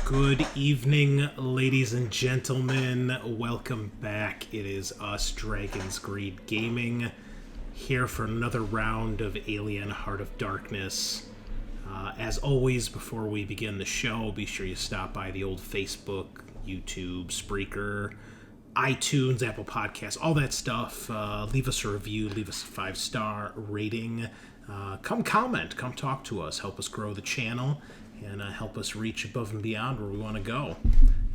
Good evening, ladies and gentlemen. Welcome back. It is us, Dragon's Greed Gaming, here for another round of Alien Heart of Darkness. As always, before we begin the show, be sure you stop by the old Facebook, YouTube, Spreaker, iTunes, Apple Podcasts, all that stuff. Leave us a review, leave us a 5-star rating. Come comment, come talk to us, help us grow the channel, and help us reach above and beyond where we want to go.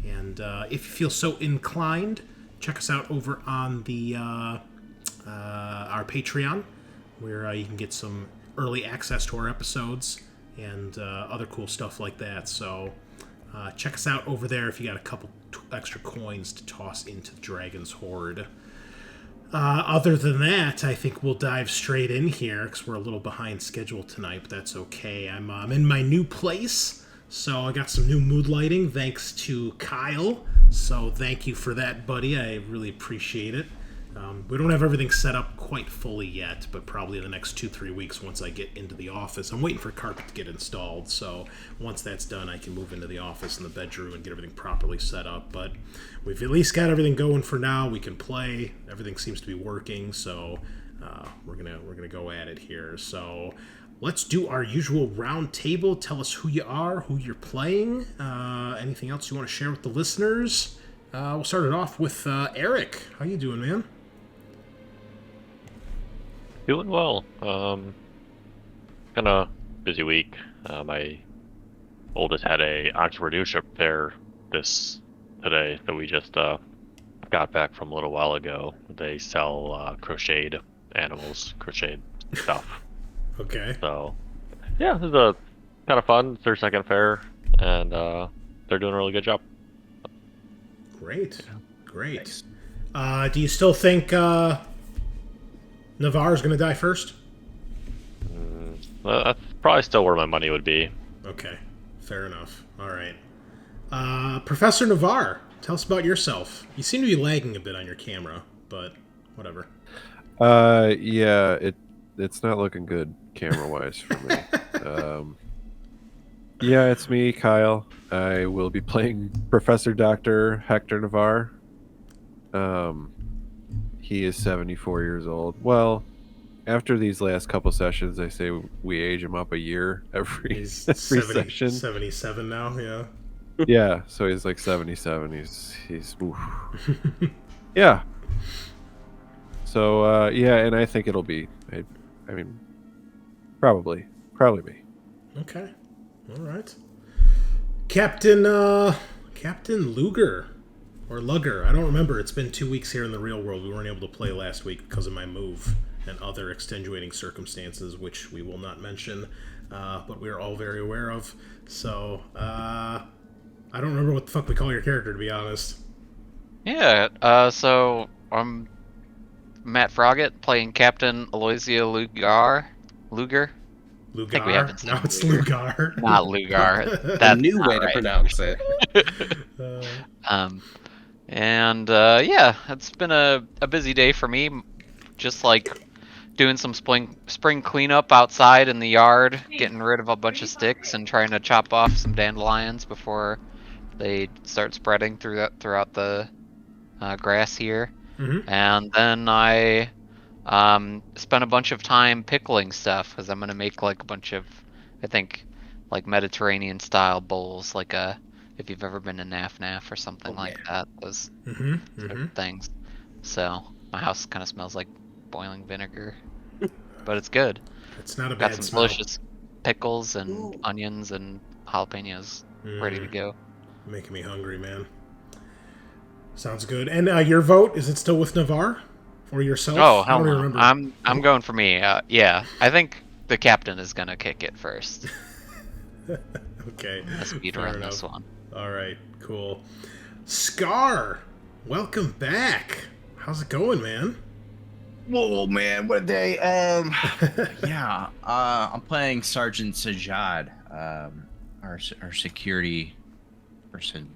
And if you feel so inclined, check us out over on the our Patreon, where you can get some early access to our episodes and other cool stuff like that. So check us out over there if you got a couple extra coins to toss into the Dragon's Hoard. Other than that, I think we'll dive straight in here because we're a little behind schedule tonight, but that's okay. I'm in my new place, so I got some new mood lighting thanks to Kyle. So thank you for that, buddy. I really appreciate it. We don't have everything set up quite fully yet, but probably in the next 2-3 weeks once I get into the office. I'm waiting for carpet to get installed, so once that's done, I can move into the office and the bedroom and get everything properly set up. But we've at least got everything going for now. We can play. Everything seems to be working, so we're gonna go at it here. So let's do our usual round table. Tell us who you are, who you're playing, anything else you want to share with the listeners. We'll start it off with Eric. How you doing, man? Doing well. Kind of busy week. My oldest had a entrepreneurship fair today that we just got back from a little while ago. They sell crocheted animals, crocheted stuff. Okay. So yeah, this is a kind of fun. It's their second fair, and they're doing a really good job. Great. Do you still think Navarre's going to die first? Well, that's probably still where my money would be. Okay, fair enough. All right. Professor Navarre, tell us about yourself. You seem to be lagging a bit on your camera, but whatever. Yeah, it's not looking good camera-wise for me. Yeah, it's me, Kyle. I will be playing Professor Dr. Hector Navarre. He is 74 years old. Well, after these last couple sessions, I say we age him up a year every session. 77 now, yeah. Yeah, so he's like 77. He's oof. Yeah. So yeah, and I think it'll be. I mean, probably me. Okay. All right. Captain Lugar. Or Lugar. I don't remember. It's been 2 weeks here in the real world. We weren't able to play last week because of my move and other extenuating circumstances, which we will not mention, but we're all very aware of. So, I don't remember what the fuck we call your character, to be honest. Yeah, so I'm Matt Froggatt playing Captain Aloysia Lugar. Lugar? think we haven't No, it's Lugar. Not Lugar. That's a new way right. to pronounce it. Yeah, it's been a busy day for me. Just like doing some spring cleanup outside in the yard, getting rid of a bunch of sticks and trying to chop off some dandelions before they start spreading throughout the grass here. Mm-hmm. And then I spent a bunch of time pickling stuff because I'm gonna make like a bunch of, I think, like Mediterranean style bowls, like if you've ever been to Naf or something that, those sort of things. So my house kind of smells like boiling vinegar, but it's good. It's not a Got bad some smell. delicious pickles and onions and jalapenos ready to go. Making me hungry, man. Sounds good. And your vote, is it still with Navarre? Or yourself? Oh, I hell don't no. remember. I'm going for me. Yeah, I think the captain is gonna kick it first. Okay. Speed Fair run enough. this one. All right, cool. Scaarr, welcome back. How's it going, man? Whoa, man, what a day. Yeah, I'm playing Sergeant Sajaad, our security person,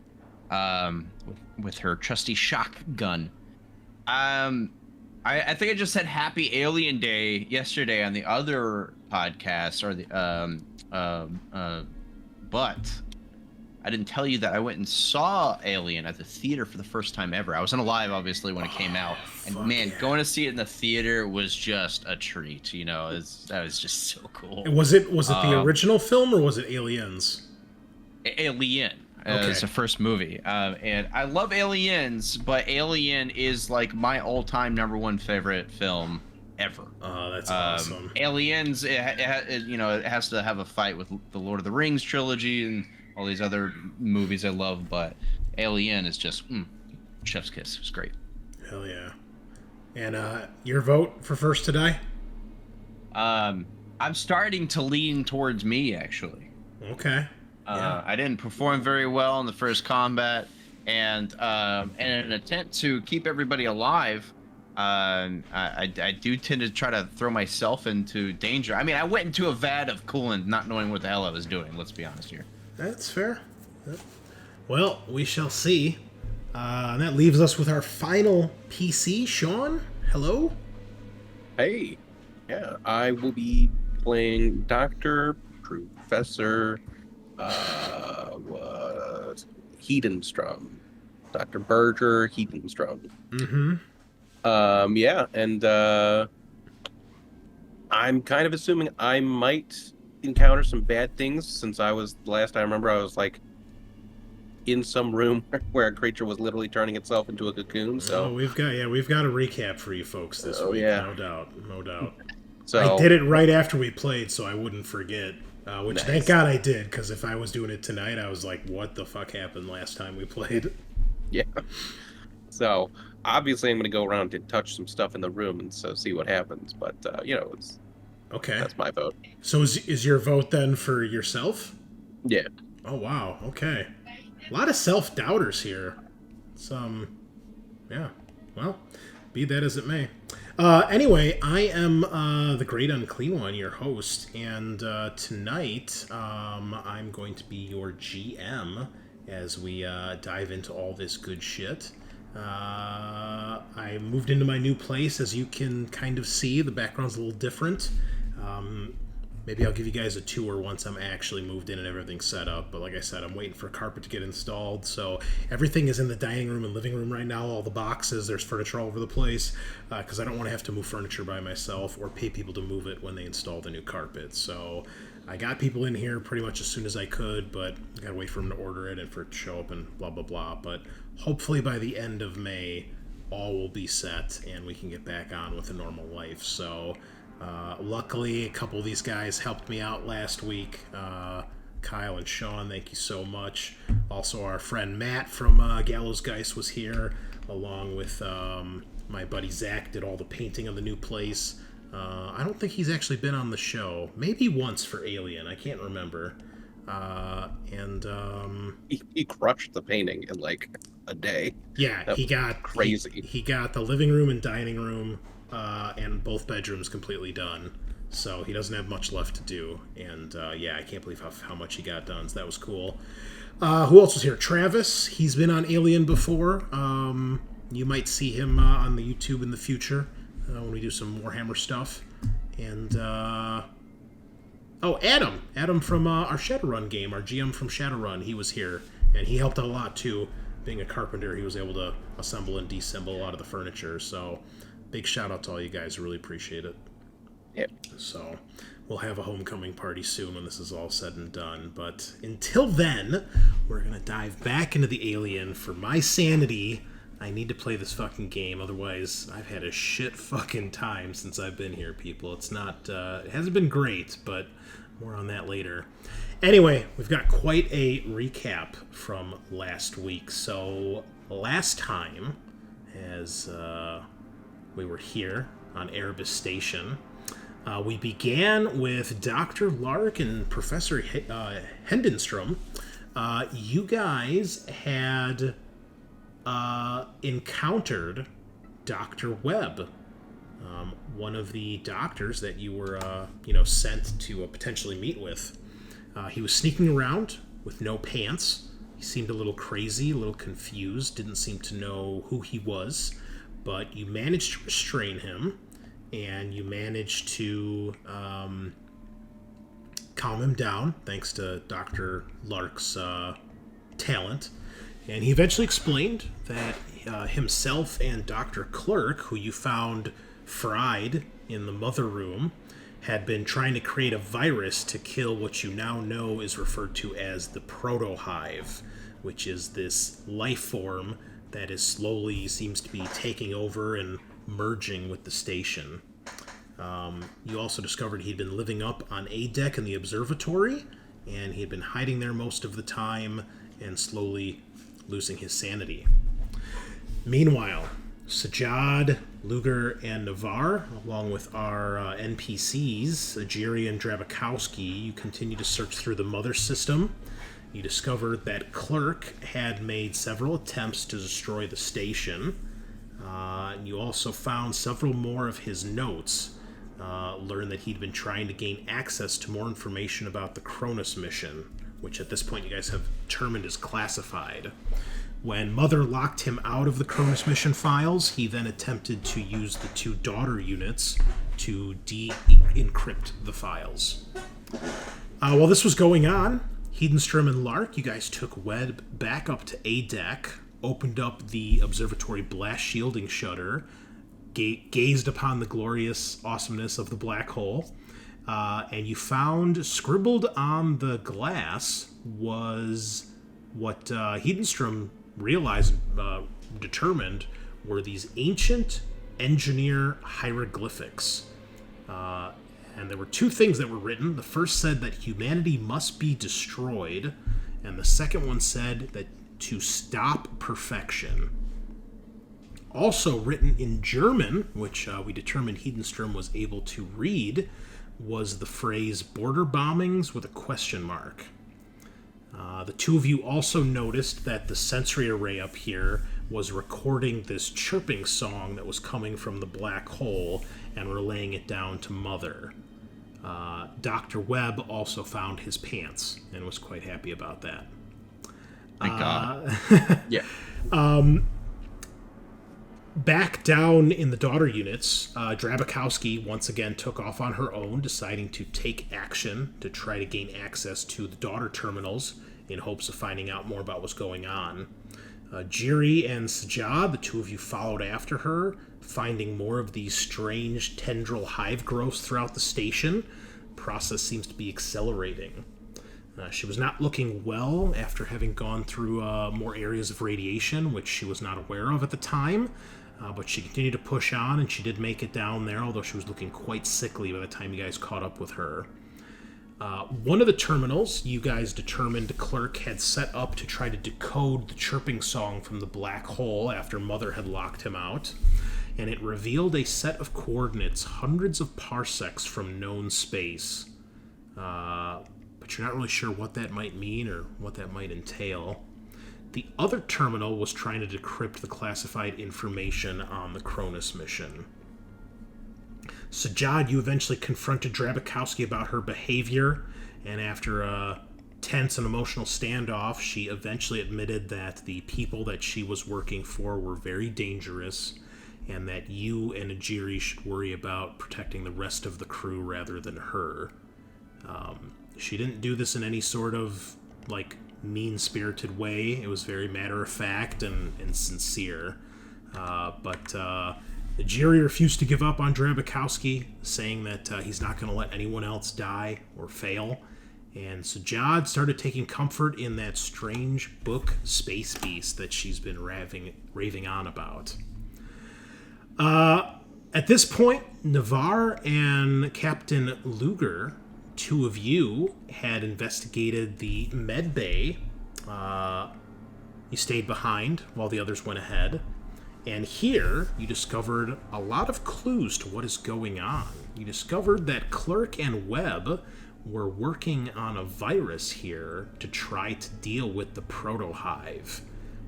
with her trusty shotgun. I think I just said Happy Alien Day yesterday on the other podcast, or the but I didn't tell you that I went and saw Alien at the theater for the first time ever. I wasn't alive, obviously, when it came out. And man, going to see it in the theater was just a treat. You know, that was just so cool. And was it the original film or was it Aliens? Alien. Okay. It's the first movie. And I love Aliens, but Alien is like my all-time #1 favorite film ever. Oh, that's awesome. Aliens, it has to have a fight with the Lord of the Rings trilogy and all these other movies I love, but Alien is just chef's kiss. It's great. Hell yeah. And your vote for First to Die? I'm starting to lean towards me, actually. Okay. Yeah. I didn't perform very well in the first combat, and in an attempt to keep everybody alive, I do tend to try to throw myself into danger. I mean, I went into a vat of coolant not knowing what the hell I was doing, let's be honest here. That's fair. Well, we shall see. And that leaves us with our final PC. Sean, hello? Hey. Yeah, I will be playing Dr. Professor Hedenstrom. Dr. Berger Hedenstrom. Mm-hmm. Yeah, and I'm kind of assuming I might encounter some bad things since the last I remember I was like in some room where a creature was literally turning itself into a cocoon. So we've got a recap for you folks this week. Yeah. No doubt. So I did it right after we played, so I wouldn't forget. Which Nice. Thank God I did, because if I was doing it tonight, I was like, "What the fuck happened last time we played?" yeah. So obviously I'm going to go around and touch some stuff in the room and so see what happens. But it's Okay. that's my vote. So is your vote then for yourself? Yeah. Oh wow. Okay. A lot of self-doubters here. Yeah. Well, be that as it may. Anyway, I am the Great Unclean One, your host, and tonight I'm going to be your GM as we dive into all this good shit. I moved into my new place, as you can kind of see. The background's a little different. Maybe I'll give you guys a tour once I'm actually moved in and everything's set up. But like I said, I'm waiting for carpet to get installed. So everything is in the dining room and living room right now. All the boxes, there's furniture all over the place. Because I don't want to have to move furniture by myself or pay people to move it when they install the new carpet. So I got people in here pretty much as soon as I could. But I got to wait for them to order it and for it to show up and blah, blah, blah. But hopefully by the end of May, all will be set and we can get back on with a normal life. So... luckily, a couple of these guys helped me out last week. Kyle and Sean, thank you so much. Also, our friend Matt from Gallows Geist was here, along with my buddy Zach did all the painting of the new place. I don't think he's actually been on the show. Maybe once for Alien. I can't remember. He crushed the painting in like a day. Yeah, he got crazy. He got the living room and dining room and both bedrooms completely done. So he doesn't have much left to do. And I can't believe how much he got done. So that was cool. Who else was here? Travis. He's been on Alien before. You might see him on the YouTube in the future when we do some Warhammer stuff. And Adam. Adam from our Shadowrun game, our GM from Shadowrun. He was here, and he helped out a lot too. Being a carpenter, he was able to assemble and deassemble a lot of the furniture. So big shout out to all you guys. Really appreciate it. Yep. So we'll have a homecoming party soon when this is all said and done. But until then, we're going to dive back into the Alien. For my sanity, I need to play this fucking game. Otherwise, I've had a shit fucking time since I've been here, people. It's not, it hasn't been great, but more on that later. Anyway, we've got quite a recap from last week. So last time, as we were here on Erebus Station, we began with Dr. Lark and Professor Hedenstrom. You guys had encountered Dr. Webb, one of the doctors that you were, sent to potentially meet with. He was sneaking around with no pants. He seemed a little crazy, a little confused, didn't seem to know who he was, but you managed to restrain him, and you managed to calm him down, thanks to Dr. Lark's talent. And he eventually explained that himself and Dr. Clerk, who you found fried in the mother room, had been trying to create a virus to kill what you now know is referred to as the proto-hive, which is this life form that is slowly seems to be taking over and merging with the station. You also discovered he'd been living up on A deck in the observatory, and he had been hiding there most of the time and slowly losing his sanity. Meanwhile, Sajaad, Lugar, and Navarre, along with our NPCs, Ajiri and Drabakowski, you continue to search through the mother system. You discovered that Clerk had made several attempts to destroy the station. You also found several more of his notes. Learned that he'd been trying to gain access to more information about the Cronus mission, which at this point you guys have determined is classified. When Mother locked him out of the Cronus mission files, he then attempted to use the 2 daughter units to de-encrypt the files. While this was going on, Hedenstrom and Lark, you guys took Webb back up to A deck, opened up the observatory blast shielding shutter, gazed upon the glorious awesomeness of the black hole, and you found scribbled on the glass was what Hedenstrom realized, determined, were these ancient engineer hieroglyphics. And there were 2 things that were written. The first said that humanity must be destroyed, and the second one said that to stop perfection. Also written in German, which we determined Hedenstrom was able to read, was the phrase border bombings with a question mark. The 2 of you also noticed that the sensory array up here was recording this chirping song that was coming from the black hole and relaying it down to Mother. Dr. Webb also found his pants and was quite happy about that. Thank God. Yeah. Back down in the daughter units, Drabakowski once again took off on her own, deciding to take action to try to gain access to the daughter terminals in hopes of finding out more about what's going on. Jiri and Sajaad, the 2 of you followed after her, finding more of these strange tendril hive growths throughout the station. The process seems to be accelerating. She was not looking well after having gone through more areas of radiation, which she was not aware of at the time. But she continued to push on, and she did make it down there, although she was looking quite sickly by the time you guys caught up with her. One of the terminals you guys determined Clerk had set up to try to decode the chirping song from the black hole after Mother had locked him out, and it revealed a set of coordinates hundreds of parsecs from known space. But you're not really sure what that might mean or what that might entail. The other terminal was trying to decrypt the classified information on the Cronus mission. Sajaad, you eventually confronted Drabakowski about her behavior, and after a tense and emotional standoff, she eventually admitted that the people that she was working for were very dangerous, and that you and Ajiri should worry about protecting the rest of the crew rather than her. She didn't do this in any sort of, mean-spirited way. It was very matter-of-fact and sincere. But Ajiri refused to give up on Drabakowski, saying that he's not going to let anyone else die or fail. And Sajaad started taking comfort in that strange book, Space Beast, that she's been raving on about. At this point, Navarre and Captain Lugar, 2 of you, had investigated the med bay. You stayed behind while the others went ahead. And here, you discovered a lot of clues to what is going on. You discovered that Clerk and Webb were working on a virus here to try to deal with the proto-hive.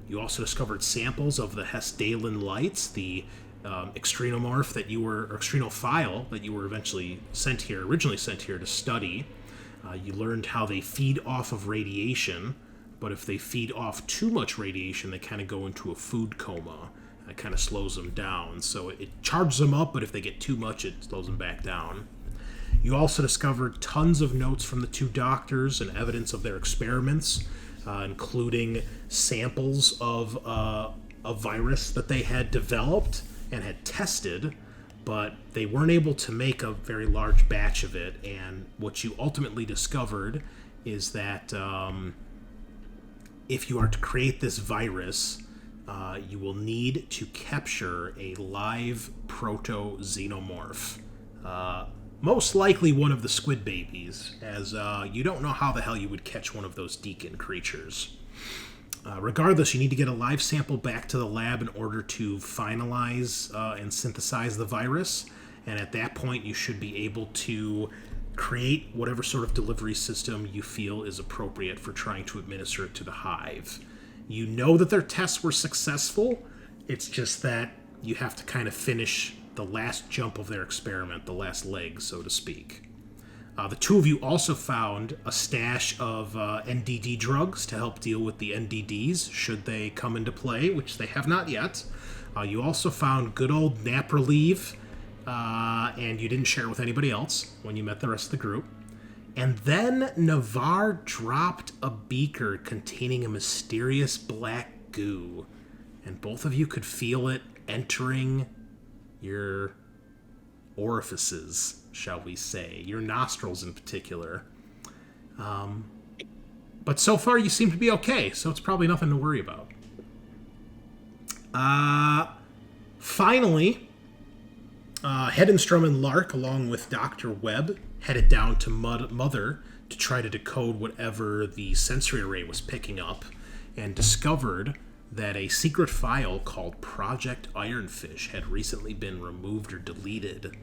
You also discovered samples of the Hesdalen lights, the extrenomorph that you were, or extrenophile that you were originally sent here to study. You learned how they feed off of radiation, but if they feed off too much radiation, they kind of go into a food coma. It kind of slows them down. So it charges them up, but if they get too much, it slows them back down. You also discovered tons of notes from the 2 doctors and evidence of their experiments. including samples of a virus that they had developed and had tested, but they weren't able to make a very large batch of it. And what you ultimately discovered is that if you are to create this virus, you will need to capture a live proto-xenomorph. Most likely one of the squid babies, as you don't know how the hell you would catch one of those deacon creatures. Regardless, you need to get a live sample back to the lab in order to finalize and synthesize the virus, and at that point you should be able to create whatever sort of delivery system you feel is appropriate for trying to administer it to the hive. You know that their tests were successful, it's just that you have to kind of finish the last jump of their experiment, the last leg, so to speak. The two of you also found a stash of NDD drugs to help deal with the NDDs, should they come into play, which they have not yet. You also found good old nap relief, and you didn't share it with anybody else when you met the rest of the group. And then Navarre dropped a beaker containing a mysterious black goo, and both of you could feel it entering your orifices, shall we say, your nostrils in particular. But so far you seem to be okay, so it's probably nothing to worry about. Finally, Hedenstrom and Lark, along with Dr. Webb, headed down to Mother to try to decode whatever the sensory array was picking up, and discovered that a secret file called Project Ironfish had recently been removed or deleted.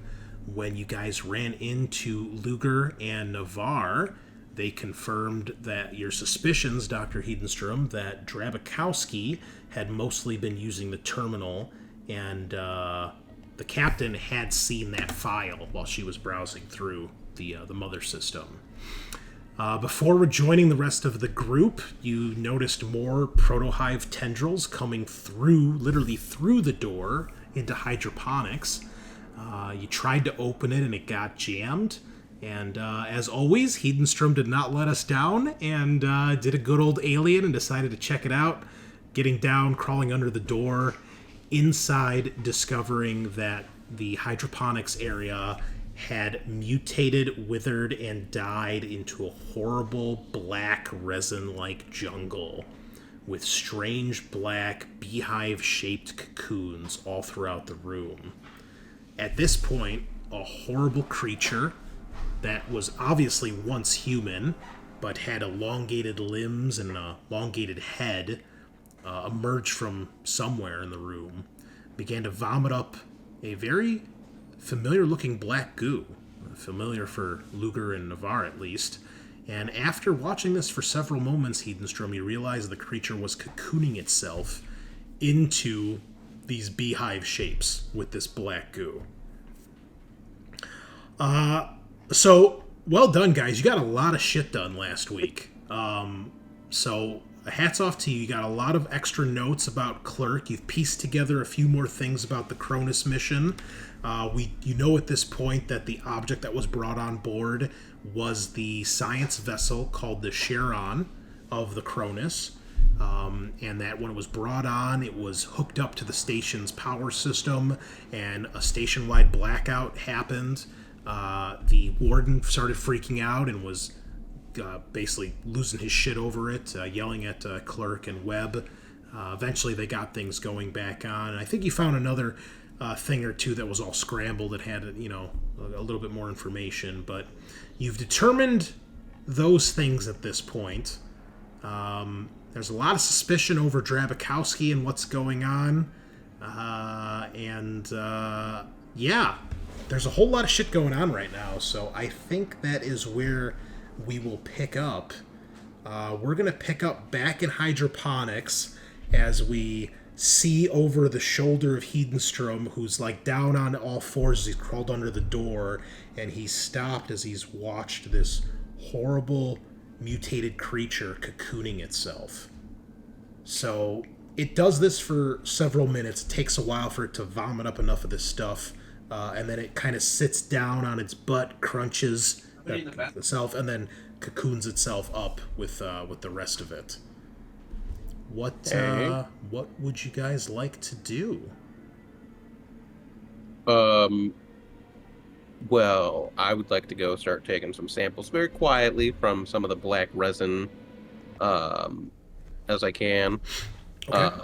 When you guys ran into Lugar and Navarre, they confirmed that your suspicions, Dr. Hedenstrom, that Drabakowski had mostly been using the terminal, and the captain had seen that file while she was browsing through the Mother system. Before rejoining the rest of the group, you noticed more proto-hive tendrils coming through, literally through the door into hydroponics. You tried to open it and it got jammed. And as always, Hedenstrom did not let us down and did a good old alien and decided to check it out. Getting down, crawling under the door, inside discovering that the hydroponics area had mutated, withered, and died into a horrible black resin-like jungle with strange black beehive-shaped cocoons all throughout the room. At this point, a horrible creature that was obviously once human, but had elongated limbs and an elongated head, emerged from somewhere in the room, began to vomit up a very familiar-looking black goo, familiar for Lugar and Navarre at least. And after watching this for several moments, Hedenstrom, you realize the creature was cocooning itself into these beehive shapes with this black goo. So, well done, guys. You got a lot of shit done last week. So, hats off to you. You got a lot of extra notes about Clerk. You've pieced together a few more things about the Cronus mission. You know at this point that the object that was brought on board was the science vessel called the Charon of the Cronus. And that when it was brought on, it was hooked up to the station's power system, and a station-wide blackout happened. The warden started freaking out and was basically losing his shit over it, yelling at Clerk and Webb. Eventually they got things going back on, and I think you found another thing or two that was all scrambled that had, a little bit more information, but you've determined those things at this point. There's a lot of suspicion over Drabakowski and what's going on, yeah, there's a whole lot of shit going on right now, so I think that is where we will pick up. We're going to pick up back in hydroponics as we see over the shoulder of Hedenstrom, who's like down on all fours as he's crawled under the door, and he's stopped as he's watched this horrible mutated creature cocooning itself. So it does this for several minutes. It takes a while for it to vomit up enough of this stuff, and then it kind of sits down on its butt, crunches itself, and then cocoons itself up with the rest of it. What would you guys like to do? Well, I would like to go start taking some samples very quietly from some of the black resin, as I can. Okay.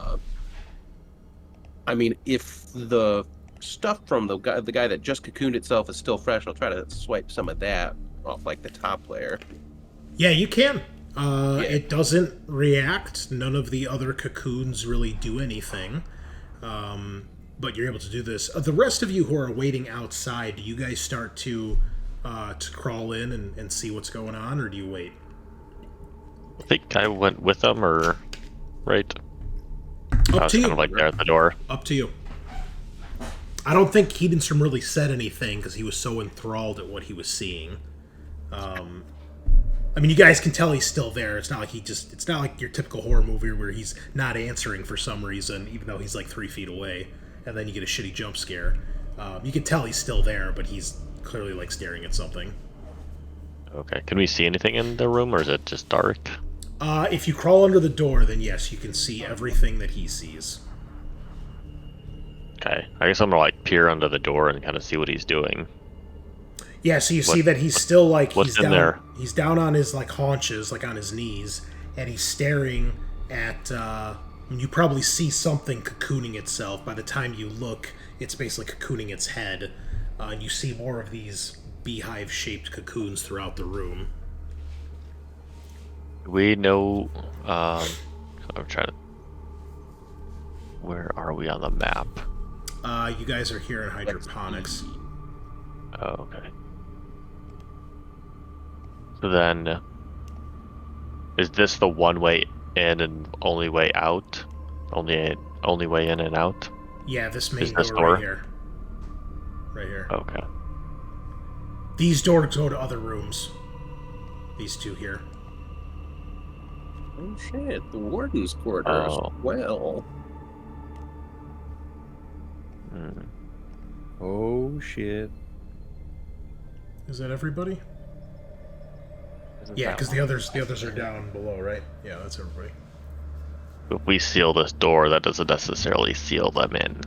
I mean, if the stuff from the guy that just cocooned itself is still fresh, I'll try to swipe some of that off, like the top layer. Yeah, you can. It doesn't react. None of the other cocoons really do anything. But you're able to do this. The rest of you who are waiting outside, do you guys start to crawl in and see what's going on, or do you wait? I think I went with them, or right? I Up was to you. kind of like there at the door. Up to you. I don't think Hedenstrom really said anything because he was so enthralled at what he was seeing. I mean, you guys can tell he's still there. It's not like it's not like your typical horror movie where he's not answering for some reason, even though he's like 3 feet away, and then you get a shitty jump scare. You can tell he's still there, but he's clearly like staring at something. Okay. Can we see anything in the room, or is it just dark? If you crawl under the door, then yes, you can see everything that he sees. Okay. I guess I'm gonna like peer under the door and kind of see what he's doing. Yeah, so you see that he's still like what's he's in down. there? He's down on his like haunches, like on his knees, and he's staring at. You probably see something cocooning itself. By the time you look, it's basically cocooning its head, and you see more of these beehive-shaped cocoons throughout the room. We know. I'm trying to. Where are we on the map? You guys are here in hydroponics. Oh, okay. So then, is this the one way in and only way out? Only way in and out? Yeah, this main Is this door door? right here. Right here. Okay. These doors go to other rooms. These two here. Oh shit, the warden's quarters. Oh. Well, Hmm. Oh shit. Is that everybody? Isn't Yeah, that because one? the others are down below, right? Yeah, that's everybody. If we seal this door, that doesn't necessarily seal them in.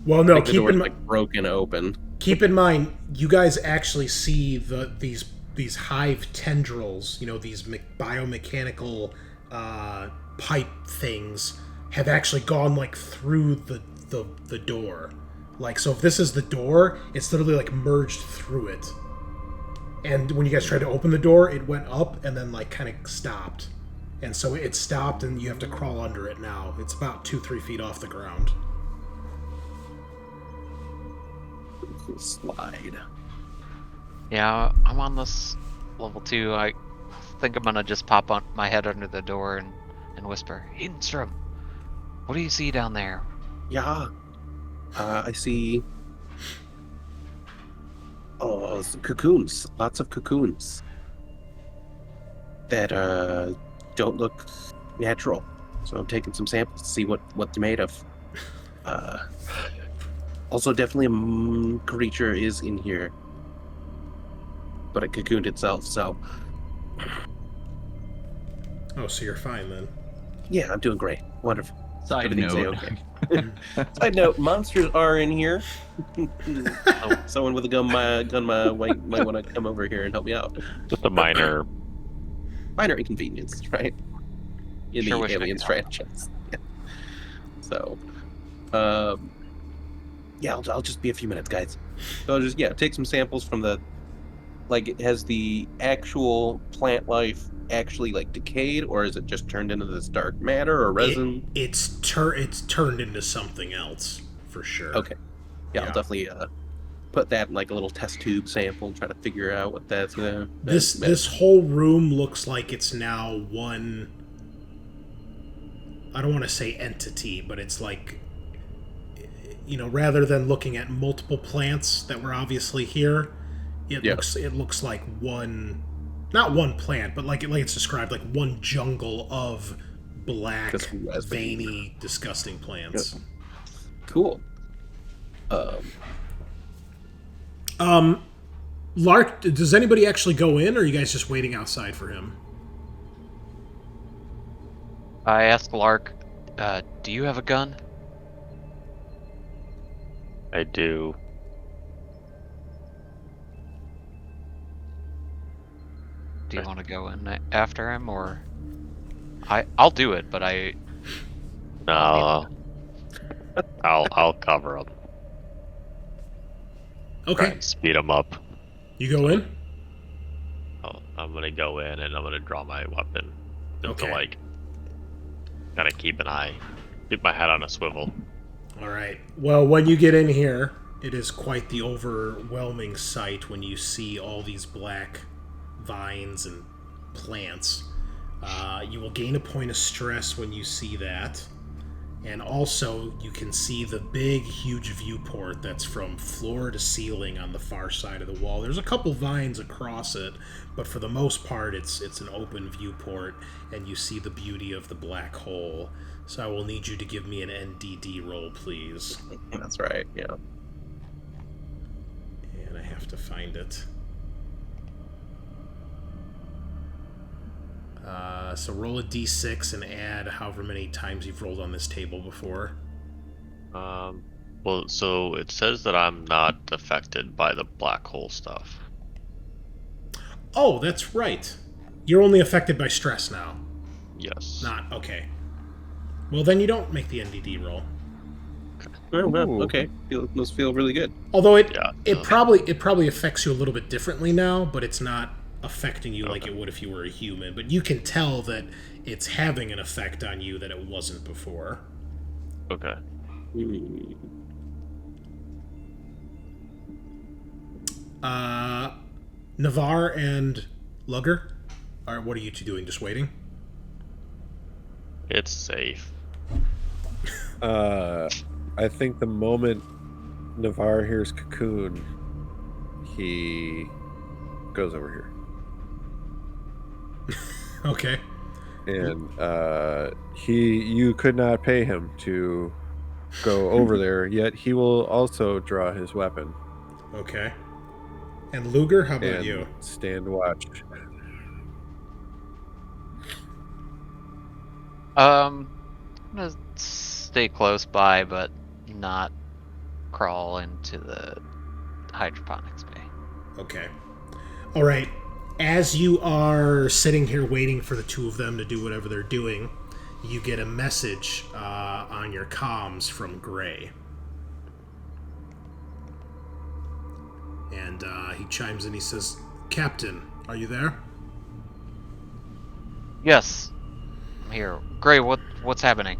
Well, no, like the door's like broken open. keep in mind, you guys actually see these hive tendrils. You know, these biomechanical pipe things have actually gone like through the door. Like, so if this is the door, it's literally like merged through it. And when you guys tried to open the door, it went up and then like kind of stopped. And so it stopped, and you have to crawl under it now. It's about 2-3 feet off the ground. Slide. Yeah, I'm on this level 2. I think I'm gonna just pop on my head under the door and whisper, Hedenstrom, what do you see down there? Yeah. I see. Oh, some cocoons. Lots of cocoons. That don't look natural. So I'm taking some samples to see what they're made of. Also, definitely a creature is in here. But it cocooned itself, so... Oh, so you're fine then. Yeah, I'm doing great. Wonderful. Side Everything's note. A-okay. Side note, monsters are in here. Someone with a gun might want to come over here and help me out. Just a minor. Minor inconvenience, right? In Sure the wish I could Aliens help. franchise. Yeah. So, yeah, I'll just be a few minutes, guys. So I'll just, take some samples from the, like, has the actual plant life actually, like, decayed, or is it just turned into this dark matter or resin? It's turned into something else, for sure. Okay. Yeah, Yeah. I'll definitely put that in like a little test tube sample and try to figure out what that's gonna. This whole room looks like it's now one. I don't want to say entity, but it's like, you know, rather than looking at multiple plants that were obviously here, it looks like one, not one plant, but like it's described, like one jungle of black, Just resin. veiny, disgusting plants. Cool. Lark, does anybody actually go in, or are you guys just waiting outside for him? I asked Lark, do you have a gun? I do. Do you want to go in after him, or I'll do it, but No. I'll cover him. Try Okay, and speed him up. you go in. I'm gonna go in and I'm gonna draw my weapon. Just to Okay. like kind of keep my head on a swivel. All right. Well, when you get in here, it is quite the overwhelming sight when you see all these black vines and plants. You will gain a point of stress when you see that. And also, you can see the big, huge viewport that's from floor to ceiling on the far side of the wall. There's a couple vines across it, but for the most part, it's an open viewport, and you see the beauty of the black hole. So I will need you to give me an NDD roll, please. That's right. Yeah. And I have to find it. So roll a d6 and add however many times you've rolled on this table before. Well, so it says that I'm not affected by the black hole stuff. Oh, that's right. You're only affected by stress now. Yes. Not okay. Well, then you don't make the NDD roll. Oh, well, Ooh. okay. Must feel really good. Although it Yeah, probably affects you a little bit differently now, but it's not affecting you like Okay. it would if you were a human. But you can tell that it's having an effect on you that it wasn't before. Okay. Hmm. Navarre and Lugar, what are you two doing? Just waiting? It's safe. I think the moment Navarre hears cocoon, he goes over here. Okay. And you could not pay him to go over there, yet he will also draw his weapon Okay. And Lugar, how about and you? stand watch. I'm gonna stay close by, but not crawl into the hydroponics bay. Okay. All right. As you are sitting here waiting for the two of them to do whatever they're doing, you get a message on your comms from Gray. And he chimes in. He says, "Captain, are you there?" Yes, I'm here. Gray, what's happening?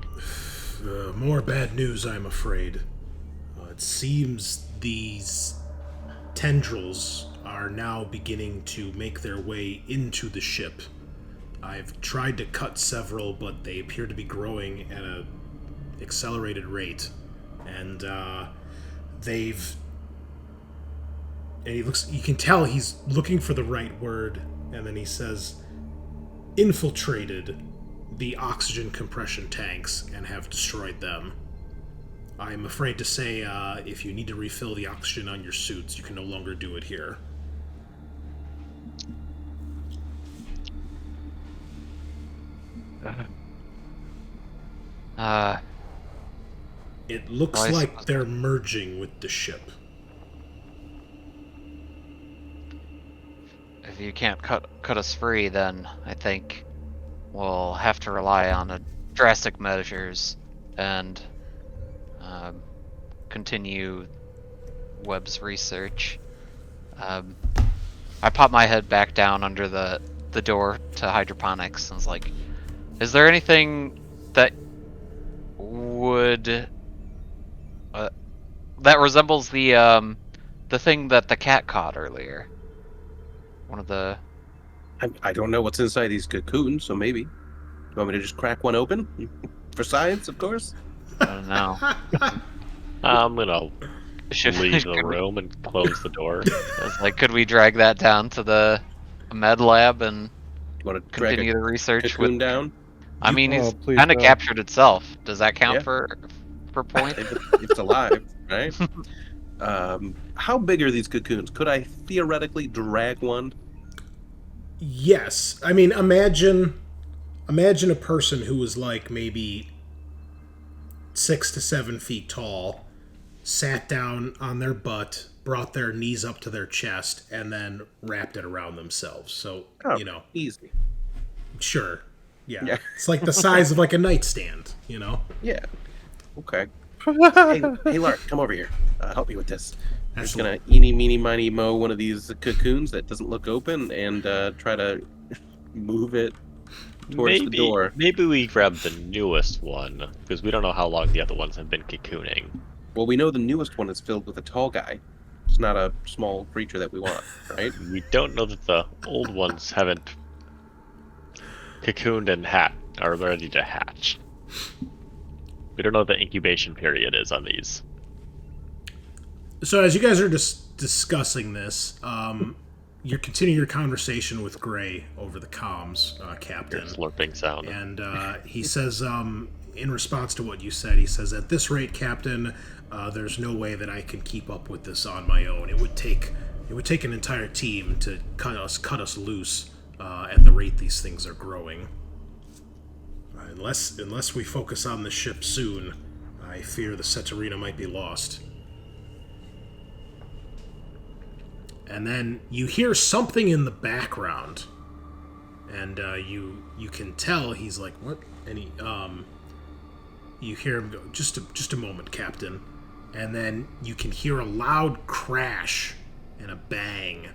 More bad news, I'm afraid. It seems these tendrils are now beginning to make their way into the ship. I've tried to cut several, but they appear to be growing at an accelerated rate. And they've... And you can tell he's looking for the right word, and then he says, infiltrated the oxygen compression tanks and have destroyed them. I'm afraid to say, if you need to refill the oxygen on your suits, you can no longer do it here. It looks Well, I like suppose- they're merging with the ship. If you can't cut us free, then I think we'll have to rely on drastic measures and continue Webb's research. I popped my head back down under the door to hydroponics and was like, "Is there anything that would that resembles the thing that the cat caught earlier? One of the." I don't know what's inside these cocoons, so maybe. You want me to just crack one open? For science, of course. I don't know. I'm gonna Should leave the could we- room and close the door. I was like, could we drag that down to the med lab and You want to drag continue a the research cocoon with? down? I mean, Oh, he's please kind of no. captured itself. Does that count Yeah. for points? It's alive, right? How big are these cocoons? Could I theoretically drag one? Yes. I mean, imagine imagine a person who was like maybe 6 to 7 feet tall, sat down on their butt, brought their knees up to their chest, and then wrapped it around themselves. So, Easy. Sure. Yeah. Yeah. It's like the size of like a nightstand, Yeah. Okay. Hey, Lark, come over here. Help me with this. I'm just gonna eeny, meeny, miny, moe one of these cocoons that doesn't look open and try to move it towards the door. Maybe we grab the newest one, because we don't know how long the other ones have been cocooning. Well, we know the newest one is filled with a tall guy. It's not a small creature that we want, right? We don't know that the old ones haven't cocooned and are ready to hatch. We don't know what the incubation period is on these. So as you guys are discussing this, you're continuing your conversation with Gray over the comms, Captain. Your slurping sound. And he says, in response to what you said, he says, "At this rate, Captain, there's no way that I can keep up with this on my own. It would take an entire team to cut us loose at the rate these things are growing. Unless we focus on the ship soon, I fear the Ceterina might be lost." And then you hear something in the background, and you can tell he's like, "What?" And you hear him go, "Just a moment, Captain." And then you can hear a loud crash and a bang.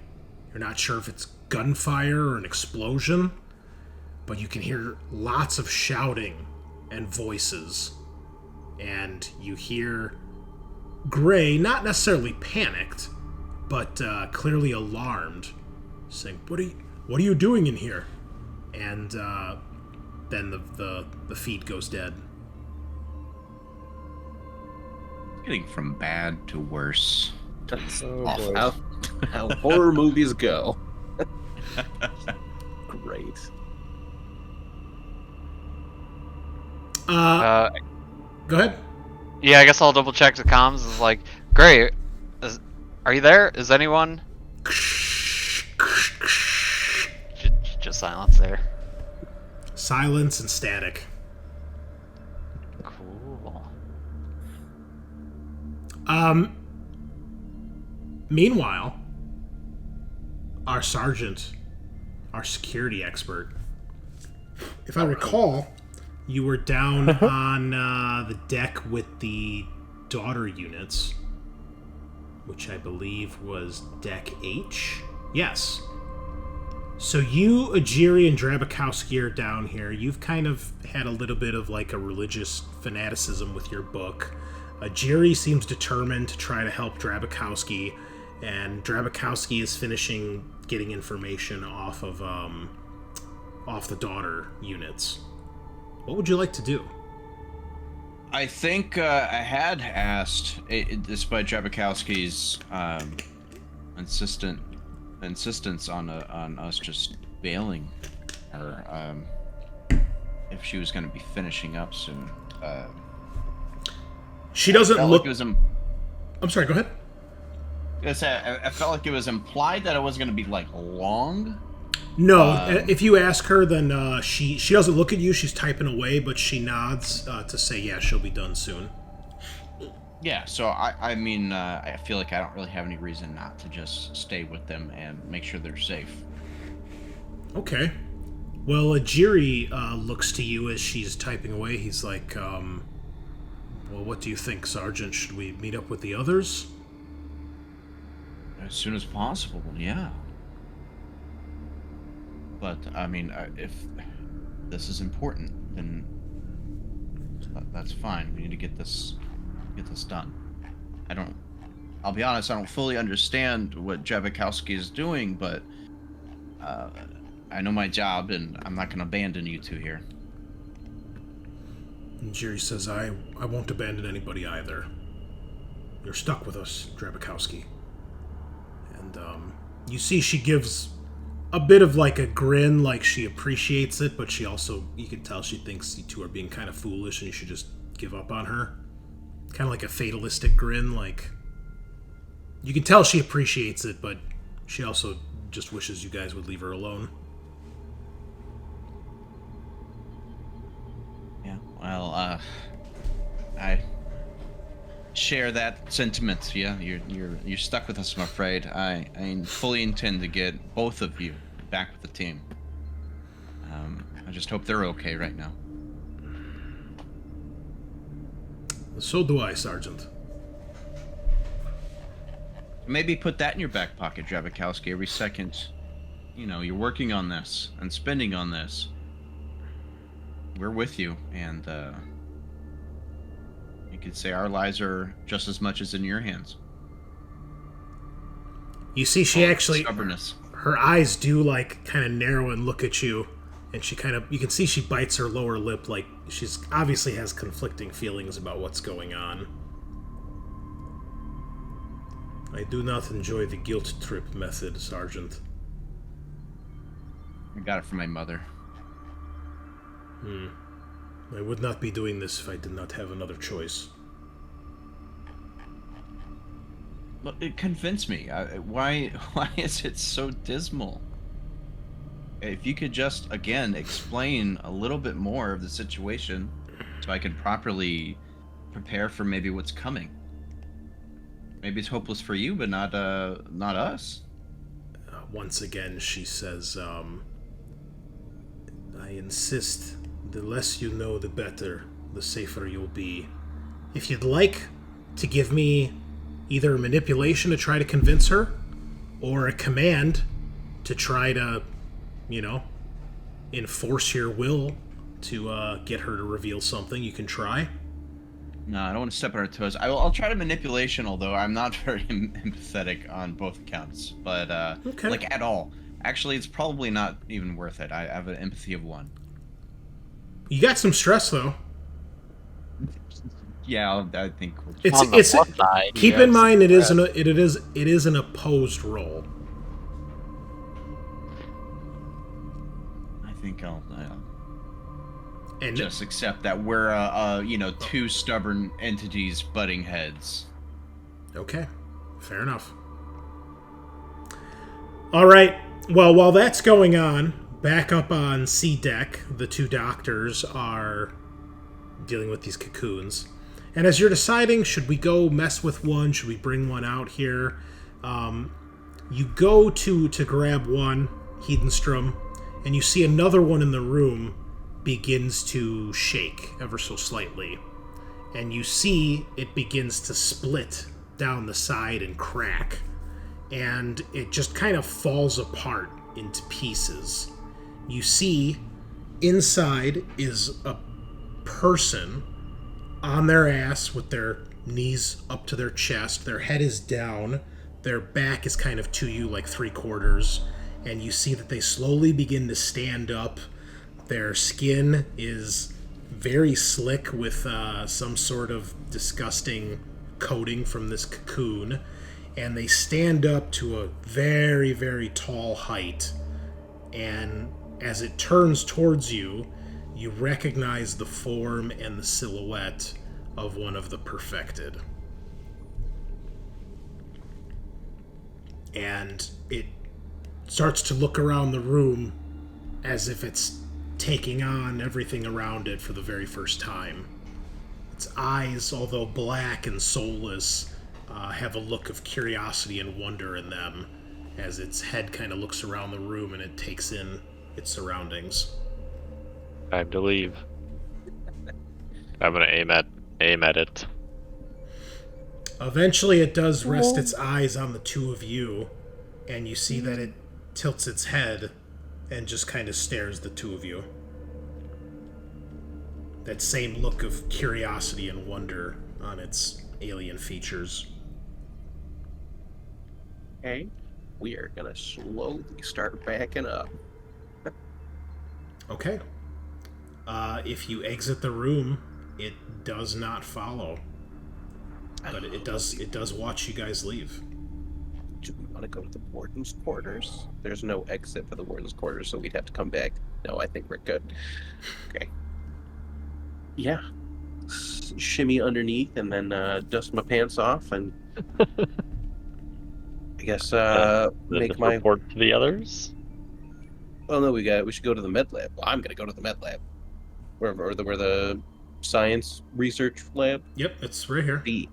You're not sure if it's gunfire or an explosion, but you can hear lots of shouting and voices. And you hear Gray, not necessarily panicked, but clearly alarmed, saying, "What are you doing in here?" And then the feed goes dead. Getting from bad to worse. That's boy. how horror movies go. Great. Go ahead. Yeah, I guess I'll double check the comms. It's like, Gray, are you there? Is anyone? Just silence there. Silence and static. Cool. Meanwhile, our sergeant, our security expert, if I recall, you were down on the deck with the daughter units, which I believe was Deck H? Yes. So you, Ajiri, and Drabakowski are down here. You've kind of had a little bit of like a religious fanaticism with your book. Ajiri seems determined to try to help Drabakowski, and Drabakowski is finishing getting information off the daughter units. What would you like to do? I think I had asked, despite Drabakowski's insistence on us just bailing her, if she was going to be finishing up soon. She doesn't look. Like I'm sorry. Go ahead. I felt like it was implied that it wasn't going to be like long. No, if you ask her, then she doesn't look at you. She's typing away, but she nods to say, "Yeah, she'll be done soon." Yeah, so I mean, I feel like I don't really have any reason not to just stay with them and make sure they're safe. Okay. Well, Ajiri looks to you as she's typing away. He's like, "Well, what do you think, Sergeant? Should we meet up with the others?" As soon as possible, yeah. But I mean, if this is important, then that's fine. We need to get this done. I'll be honest, I don't fully understand what Drabakowski is doing, but I know my job, and I'm not going to abandon you two here. And Jerry says, I won't abandon anybody either. You're stuck with us, Drabakowski. And you see she gives a bit of like a grin, like she appreciates it, but she also, you can tell she thinks you two are being kind of foolish and you should just give up on her. Kind of like a fatalistic grin, like you can tell she appreciates it, but she also just wishes you guys would leave her alone. I share that sentiment. Yeah, you're stuck with us, I'm afraid. I fully intend to get both of you back with the team. I just hope they're okay right now. So do I, Sergeant. Maybe put that in your back pocket, Drabikowski. Every second, you're working on this and spending on this. We're with you, and you could say our lives are just as much as in your hands. You see, she actually, stubbornness. Her eyes do like kind of narrow and look at you, and you can see she bites her lower lip, like she's obviously has conflicting feelings about what's going on. I do not enjoy the guilt trip method, Sergeant. I got it from my mother. I would not be doing this if I did not have another choice. Look, it convinced me. Why is it so dismal? If you could just, again, explain a little bit more of the situation so I could properly prepare for maybe what's coming. Maybe it's hopeless for you, but not us. Once again, she says, I insist, the less you know, the better, the safer you'll be. If you'd like to give me either a manipulation to try to convince her, or a command to try to, enforce your will to get her to reveal something, you can try. No, I don't want to step on her toes. I'll try to manipulation, although I'm not very empathetic on both accounts. But, okay. Like, at all. Actually, it's probably not even worth it. I have an empathy of 1. You got some stress, though. Yeah, I think we'll On the plus side, keep in mind it is an opposed roll. I think I'll And just accept that we're two stubborn entities butting heads. Okay, fair enough. All right. Well, while that's going on, back up on C deck, the 2 doctors are dealing with these cocoons. And as you're deciding, should we go mess with one? Should we bring one out here? You go to grab one, Hedenstrom, and you see another one in the room begins to shake ever so slightly. And you see it begins to split down the side and crack. And it just kind of falls apart into pieces. You see inside is a person on their ass with their knees up to their chest. Their head is down. Their back is kind of to you like 3/4. And you see that they slowly begin to stand up. Their skin is very slick with some sort of disgusting coating from this cocoon. And they stand up to a very, very tall height. And as it turns towards you, you recognize the form and the silhouette of one of the perfected. And it starts to look around the room as if it's taking on everything around it for the very first time. Its eyes, although black and soulless, have a look of curiosity and wonder in them as its head kind of looks around the room and it takes in its surroundings. Time to leave. I'm gonna aim at it. Eventually it does rest its eyes on the 2 of you, and you see that it tilts its head and just kind of stares the 2 of you. That same look of curiosity and wonder on its alien features. Okay, we are gonna slowly start backing up. Okay. If you exit the room, it does not follow. But it does watch you guys leave. Do we want to go to the warden's quarters? There's no exit for the warden's quarters, so we'd have to come back. No, I think we're good. Okay. Yeah. Shimmy underneath and then dust my pants off and I guess make my report to the others. Well, no, we should go to the med lab. Well, I'm gonna go to the med lab, where the science research lab? Yep, it's right here. D.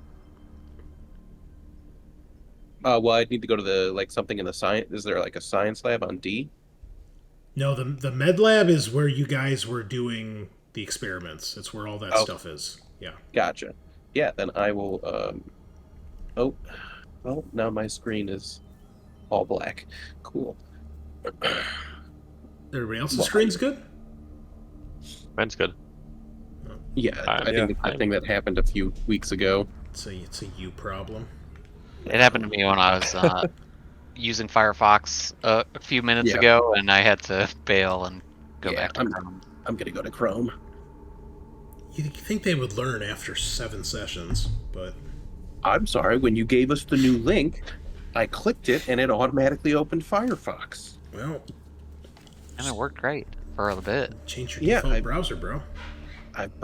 Well, I'd need to go to the something in the science. Is there like a science lab on D? No, the med lab is where you guys were doing the experiments. It's where all that stuff is. Yeah. Gotcha. Yeah, then I will. Oh, well, now my screen is all black. Cool. Everybody else's screen's good? Mine's good. Yeah, I think it's the thing that happened a few weeks ago. It's a you problem. It happened to me when I was using Firefox a few minutes ago, and I had to bail and go back to Chrome. I'm gonna go to Chrome. You'd think they would learn after 7 sessions, but... I'm sorry, when you gave us the new link, I clicked it and it automatically opened Firefox. Well... And it worked great for a bit. Change your default browser, bro.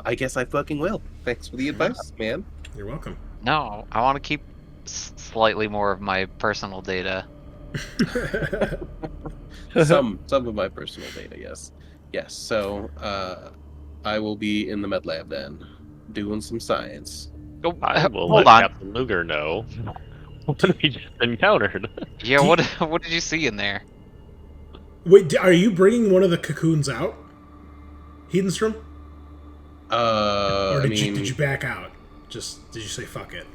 I guess I fucking will. Thanks for the advice, man. You're welcome. No, I want to keep slightly more of my personal data. some of my personal data, yes. Yes, so I will be in the med lab then, doing some science. Oh, I will hold let on. Captain Lugar know what we just encountered. Yeah, what did you see in there? Wait, are you bringing one of the cocoons out? Hedenstrom? Or did you back out? Did you say fuck it?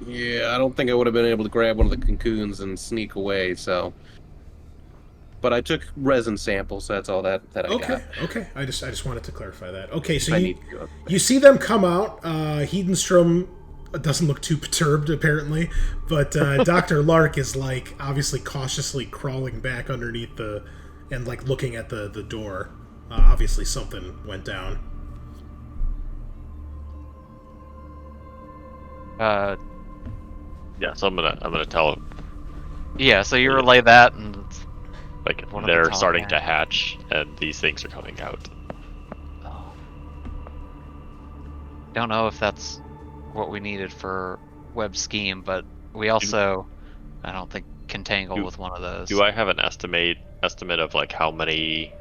Yeah, I don't think I would have been able to grab one of the cocoons and sneak away, so... But I took resin samples, so that's all that I got. Okay. I just wanted to clarify that. Okay, so you see them come out. Hedenstrom doesn't look too perturbed, apparently, but Dr. Lark is, obviously cautiously crawling back underneath and, looking at the door. Obviously something went down. Yeah, so I'm gonna tell him. Yeah, so you relay that, and they're starting to hatch, and these things are coming out. Don't know if that's what we needed for web scheme, but we also, I don't think, can tangle with one of those. Do I have an estimate of how many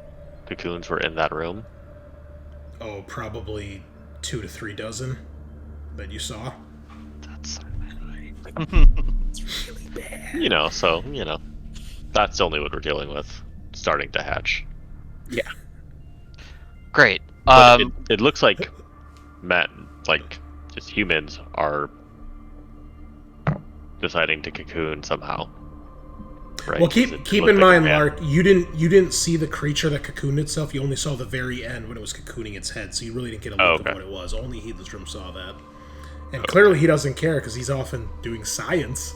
cocoons were in that room? Oh, probably 2 to 3 dozen that you saw. That's It's really bad. So that's only what we're dealing with. Starting to hatch. Yeah. Great. But it looks like just humans are deciding to cocoon somehow. Right? Well, keep in mind, Lark, you didn't see the creature that cocooned itself. You only saw the very end when it was cocooning its head, so you really didn't get a look of what it was. Only Hedenstrom saw that. And clearly he doesn't care because he's often doing science.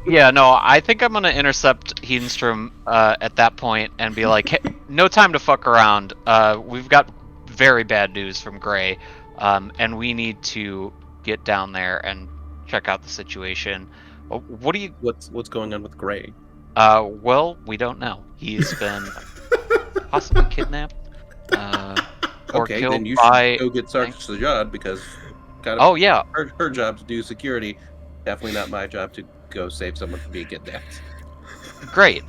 Yeah, no, I think I'm gonna intercept Hedenstrom at that point and be like, hey, no time to fuck around. We've got very bad news from Gray, and we need to get down there and check out the situation. What do you? What's going on with Gray? Well, we don't know. He's been possibly kidnapped or Okay, killed then you by. should go get Sergeant Sajaad because Oh yeah, her job to do security. Definitely not my job to go save someone from being kidnapped. great.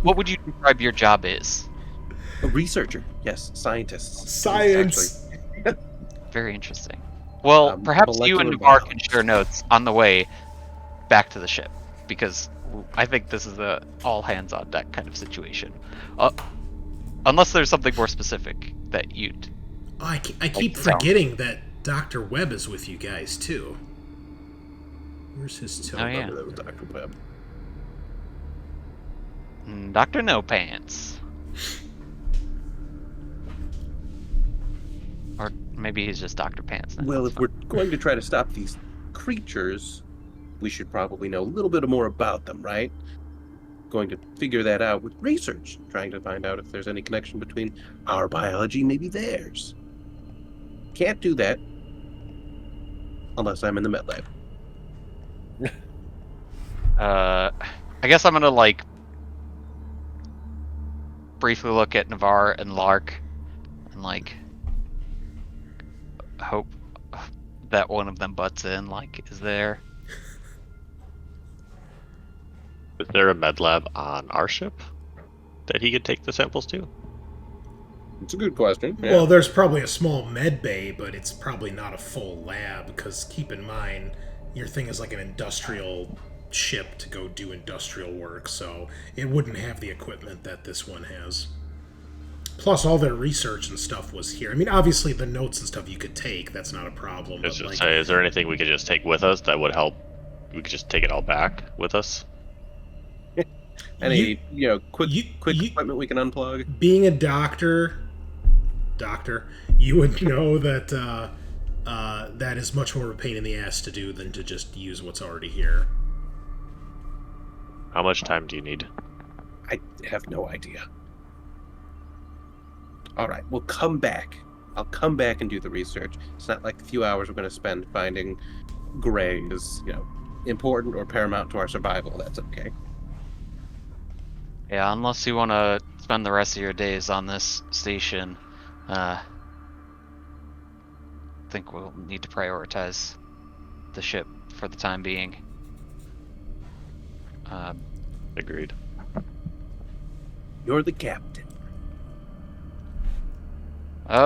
What would you describe your job is? A researcher, yes, scientist. Science. Very interesting. Well, perhaps you and Navarre can share notes on the way back to the ship, because I think this is a all hands on deck kind of situation. Unless there's something more specific that you'd. Oh, I keep forgetting that Dr. Webb is with you guys too. Where's his toe? Oh, yeah. That was Dr. Webb. Dr. No Pants. Or maybe he's just Dr. Pants now. Well, if we're going to try to stop these creatures, we should probably know a little bit more about them, right? Going to figure that out with research, trying to find out if there's any connection between our biology, maybe theirs. Can't do that unless I'm in the med lab. I guess I'm gonna briefly look at Navarre and Lark and hope that one of them butts in. Is there? Is there a med lab on our ship that he could take the samples to? It's a good question. Yeah. Well, there's probably a small med bay, but it's probably not a full lab, because keep in mind, your thing is like an industrial ship to go do industrial work, so it wouldn't have the equipment that this one has. Plus, all their research and stuff was here. I mean, obviously, the notes and stuff you could take, that's not a problem. I was just say, is there anything we could just take with us that would help? We could just take it all back with us? Any, quick equipment we can unplug? Being a doctor, you would know that that is much more of a pain in the ass to do than to just use what's already here. How much time do you need? I have no idea. All right, we'll come back. I'll come back and do the research. It's not like the few hours we're going to spend finding Gray is, important or paramount to our survival. That's okay. Yeah, unless you want to spend the rest of your days on this station, I think we'll need to prioritize the ship for the time being. Agreed. You're the captain.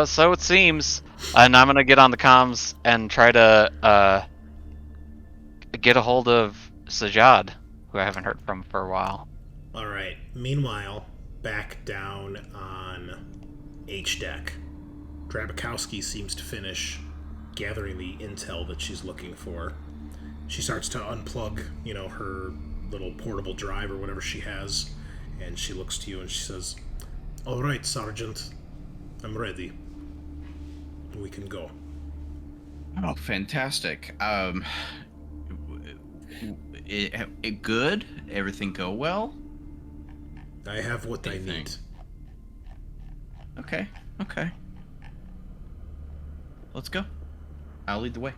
So it seems, and I'm gonna get on the comms and try to get a hold of Sajaad, who I haven't heard from for a while. All right. Meanwhile, back down on H deck, Drabakowski seems to finish gathering the intel that she's looking for. She starts to unplug, her little portable drive or whatever she has, and she looks to you and she says, "All right, Sergeant. I'm ready. We can go." Oh, fantastic. It good? Everything go well? I have what I need. Okay. Let's go. I'll lead the way.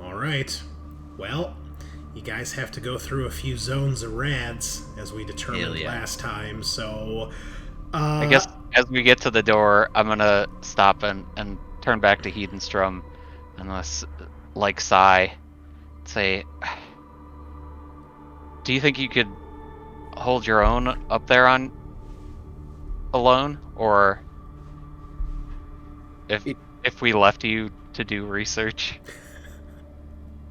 All right. Well, you guys have to go through a few zones of rads, as we determined last time, so... I guess as we get to the door, I'm gonna stop and turn back to Hedenstrom and sigh, say, "Do you think you could hold your own up there on alone, or if we left you to do research?"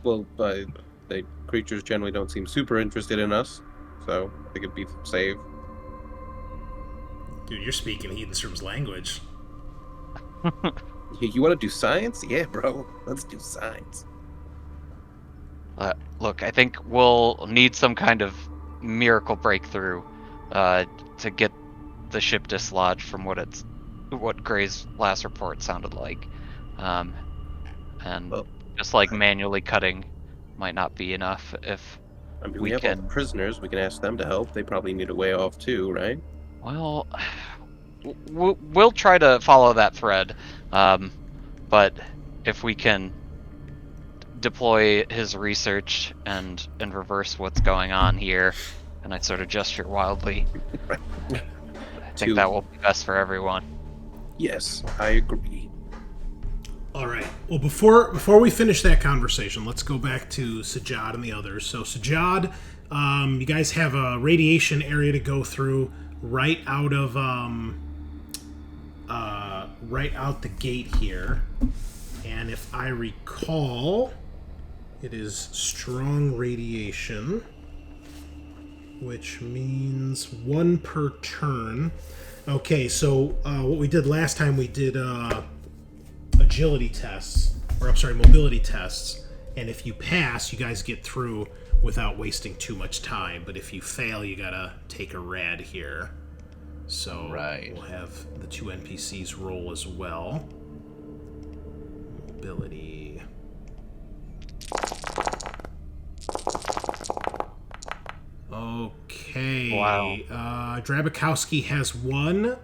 Well, the creatures generally don't seem super interested in us, so they could be safe. Dude, you're speaking Hedenstrom's language. You want to do science? Yeah, bro. Let's do science. Look, I think we'll need some kind of miracle breakthrough to get the ship dislodged from what Gray's last report sounded like. Just manually cutting might not be enough if we have all the prisoners. We can ask them to help. They probably need a way off too, right? Well, we'll try to follow that thread, but if we can deploy his research and reverse what's going on here, and I sort of gesture wildly, I think that will be best for everyone. Yes, I agree. All right. Well, before we finish that conversation, let's go back to Sajaad and the others. So, Sajaad, you guys have a radiation area to go through right out the gate here, and if I recall, it is strong radiation, which means 1 per turn. Okay, so what we did last time, we did mobility tests, and if you pass, you guys get through without wasting too much time, but if you fail, you gotta take a rad here. So we'll have the 2 NPCs roll as well. Mobility. Okay. Wow. Drabakowski has 1.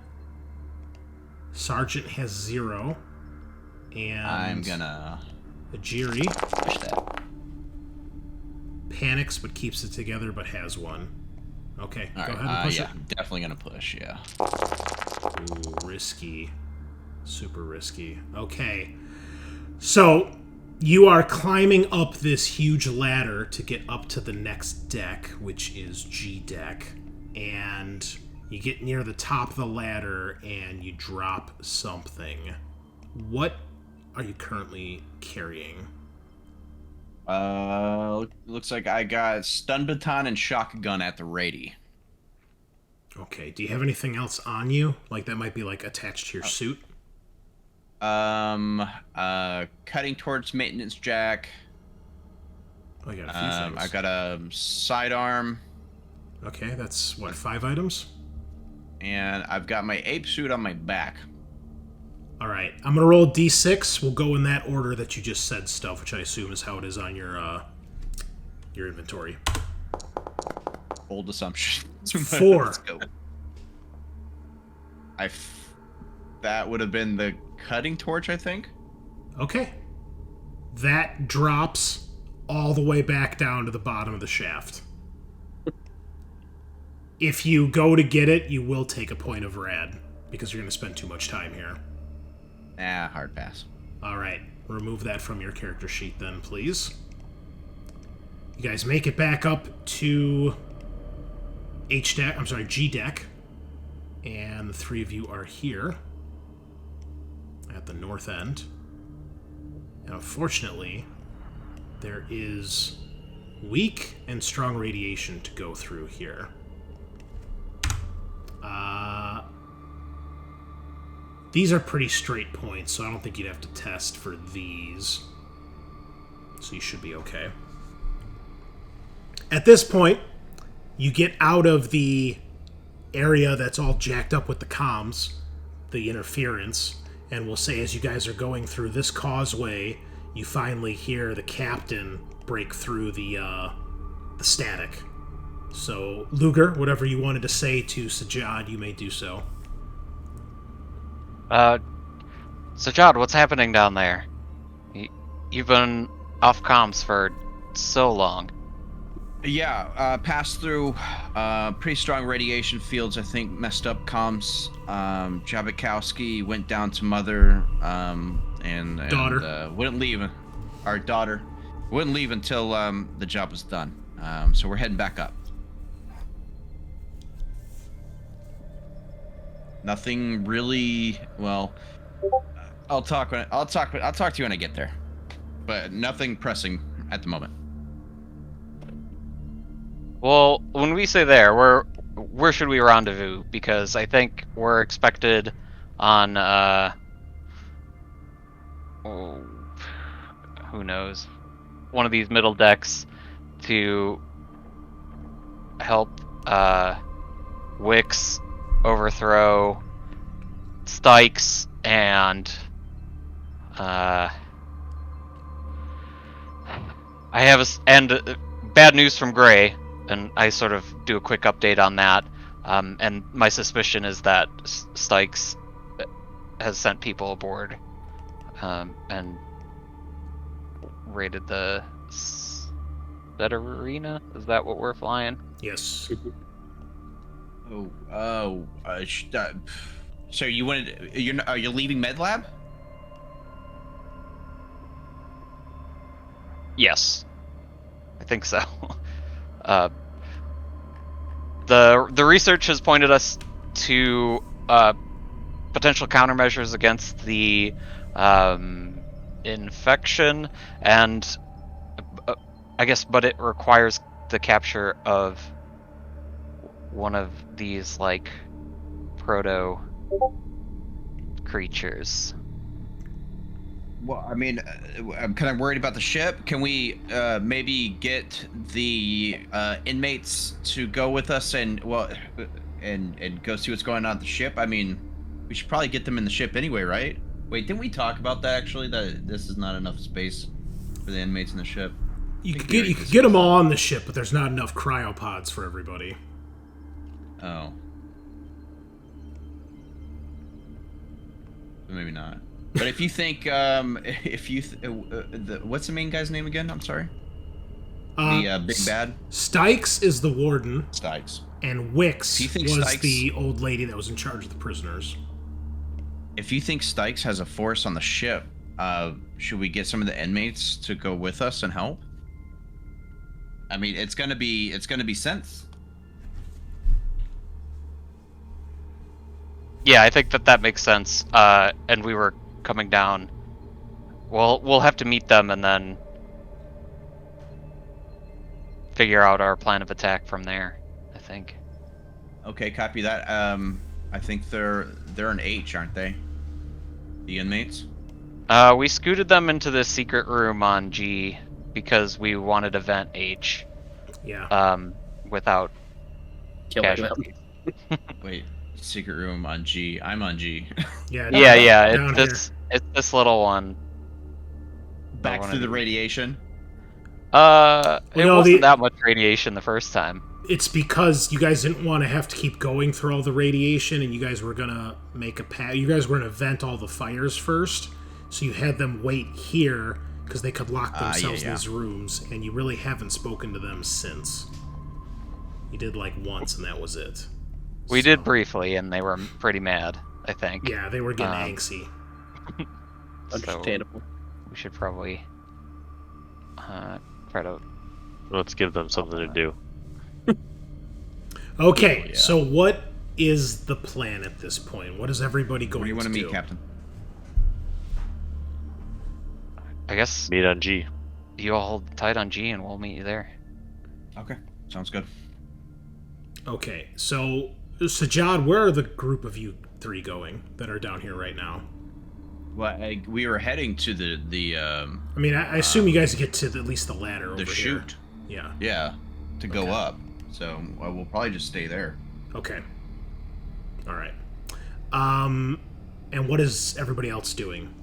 Sergeant has 0. And I'm gonna Ajiri push that. panics but keeps it together but has 1. Okay, All go right, ahead and push yeah, definitely gonna push, yeah. it. Ooh, risky. Super risky. Okay. So, you are climbing up this huge ladder to get up to the next deck, which is G deck. And You get near the top of the ladder and you drop something. What are you currently carrying? Looks like I got stun baton and shotgun at the ready. Okay, do you have anything else on you? Like that might be like attached to your suit? Cutting torch, maintenance jack. Oh, I got a few things. I got a sidearm. Okay, that's what, 5 items? And I've got my ape suit on my back. All right, I'm gonna roll a d6. We'll go in that order that you just said stuff, which I assume is how it is on your inventory. Bold assumption. 4. Let's go. That would have been the cutting torch, I think. Okay. That drops all the way back down to the bottom of the shaft. If you go to get it, you will take a point of rad, because you're going to spend too much time here. Hard pass. All right. Remove that from your character sheet then, please. You guys make it back up to G deck. And the 3 of you are here at the north end. And unfortunately, there is weak and strong radiation to go through here. These are pretty straight points, so I don't think you'd have to test for these. So you should be okay. At this point, you get out of the area that's all jacked up with the comms, the interference, and we'll say as you guys are going through this causeway, you finally hear the captain break through the static. So, Lugar, whatever you wanted to say to Sajaad, you may do so. Sajaad, what's happening down there? You've been off comms for so long. Yeah, passed through pretty strong radiation fields, I think, messed up comms. Jabikowski went down to mother and daughter. Wouldn't leave. Our daughter wouldn't leave until the job was done. So we're heading back up. Nothing really. Well, I'll talk to you when I get there, but nothing pressing at the moment. Well, when we say there, where should we rendezvous? Because I think we're expected on who knows, one of these middle decks to help Wix overthrow Stykes and I have bad news from Gray, and I sort of do a quick update on that. And my suspicion is that Stykes has sent people aboard and raided the arena. Is that what we're flying? Yes. So you wanted? Are you leaving MedLab? Yes, I think so. The research has pointed us to potential countermeasures against the infection, and I guess, but it requires the capture of one of these like proto creatures. Well, I mean, I'm kind of worried about the ship. Can we maybe get the inmates to go with us and go see what's going on at the ship? I mean, we should probably get them in the ship anyway, right? Wait, didn't we talk about that actually? That this is not enough space for the inmates in the ship. You could get them all on the ship, but there's not enough cryopods for everybody. Oh. Maybe not. But if you think, what's the main guy's name again? I'm sorry. The big bad. Stykes is the warden. Stykes. And Wix was Stykes, the old lady that was in charge of the prisoners. If you think Stykes has a force on the ship, should we get some of the inmates to go with us and help? I mean, it's gonna be synths. Yeah, I think that makes sense. And we were coming down. We'll have to meet them and then figure out our plan of attack from there, I think. Okay, copy that. I think they're an H, aren't they? The inmates? We scooted them into the secret room on G because we wanted to vent H. Yeah. Without Killing them. casualties. Wait, secret room on G. I'm on G. Yeah. Yeah, down it's this little one. Back one through of the these. radiation. It no, wasn't that much radiation the first time. It's because you guys didn't want to have to keep going through all the radiation, and you guys were gonna make a You guys were gonna vent all the fires first, so you had them wait here because they could lock themselves in these rooms, and you really haven't spoken to them since. You did like once, and that was it. We did briefly, and they were pretty mad, I think. Yeah, they were getting angsty. Understandable. We should probably try to. Let's give them something to do. Okay, Yeah. so what is the plan at this point? What is everybody going Where do you want to to do? meet, Captain? I guess Meet on G. you all hold tight on G, and we'll meet you there. Okay, sounds good. Okay, so Sajaad, where are the group of you three going that are down here right now? Well, we were heading to the I mean, I assume you guys get to at least the ladder over the here. chute. Yeah. Yeah, to go Okay. up. So we'll probably just stay there. Okay. All right. And what is everybody else doing?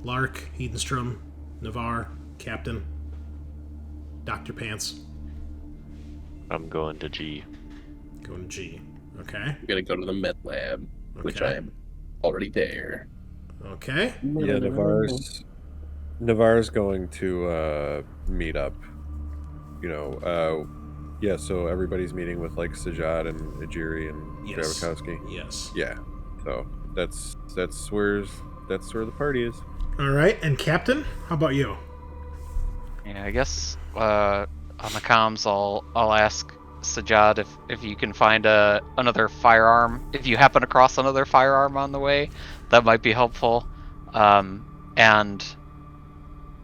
Lark, Hedenstrom, Navarre, Captain, Dr. Pants, I'm going to G. going to G. Okay. I'm gonna go to the med lab, which Okay. I'm already there. Okay. Yeah, Navarre's going to meet up. Yeah, so everybody's meeting with like Sajaad and Ajiri and Yes. Dravakowski. Yes. Yeah. So that's where the party is. All right. And Captain, how about you? Yeah, I guess on the comms, I'll ask Sajaad if you can find another firearm. If you happen across another firearm on the way, that might be helpful. And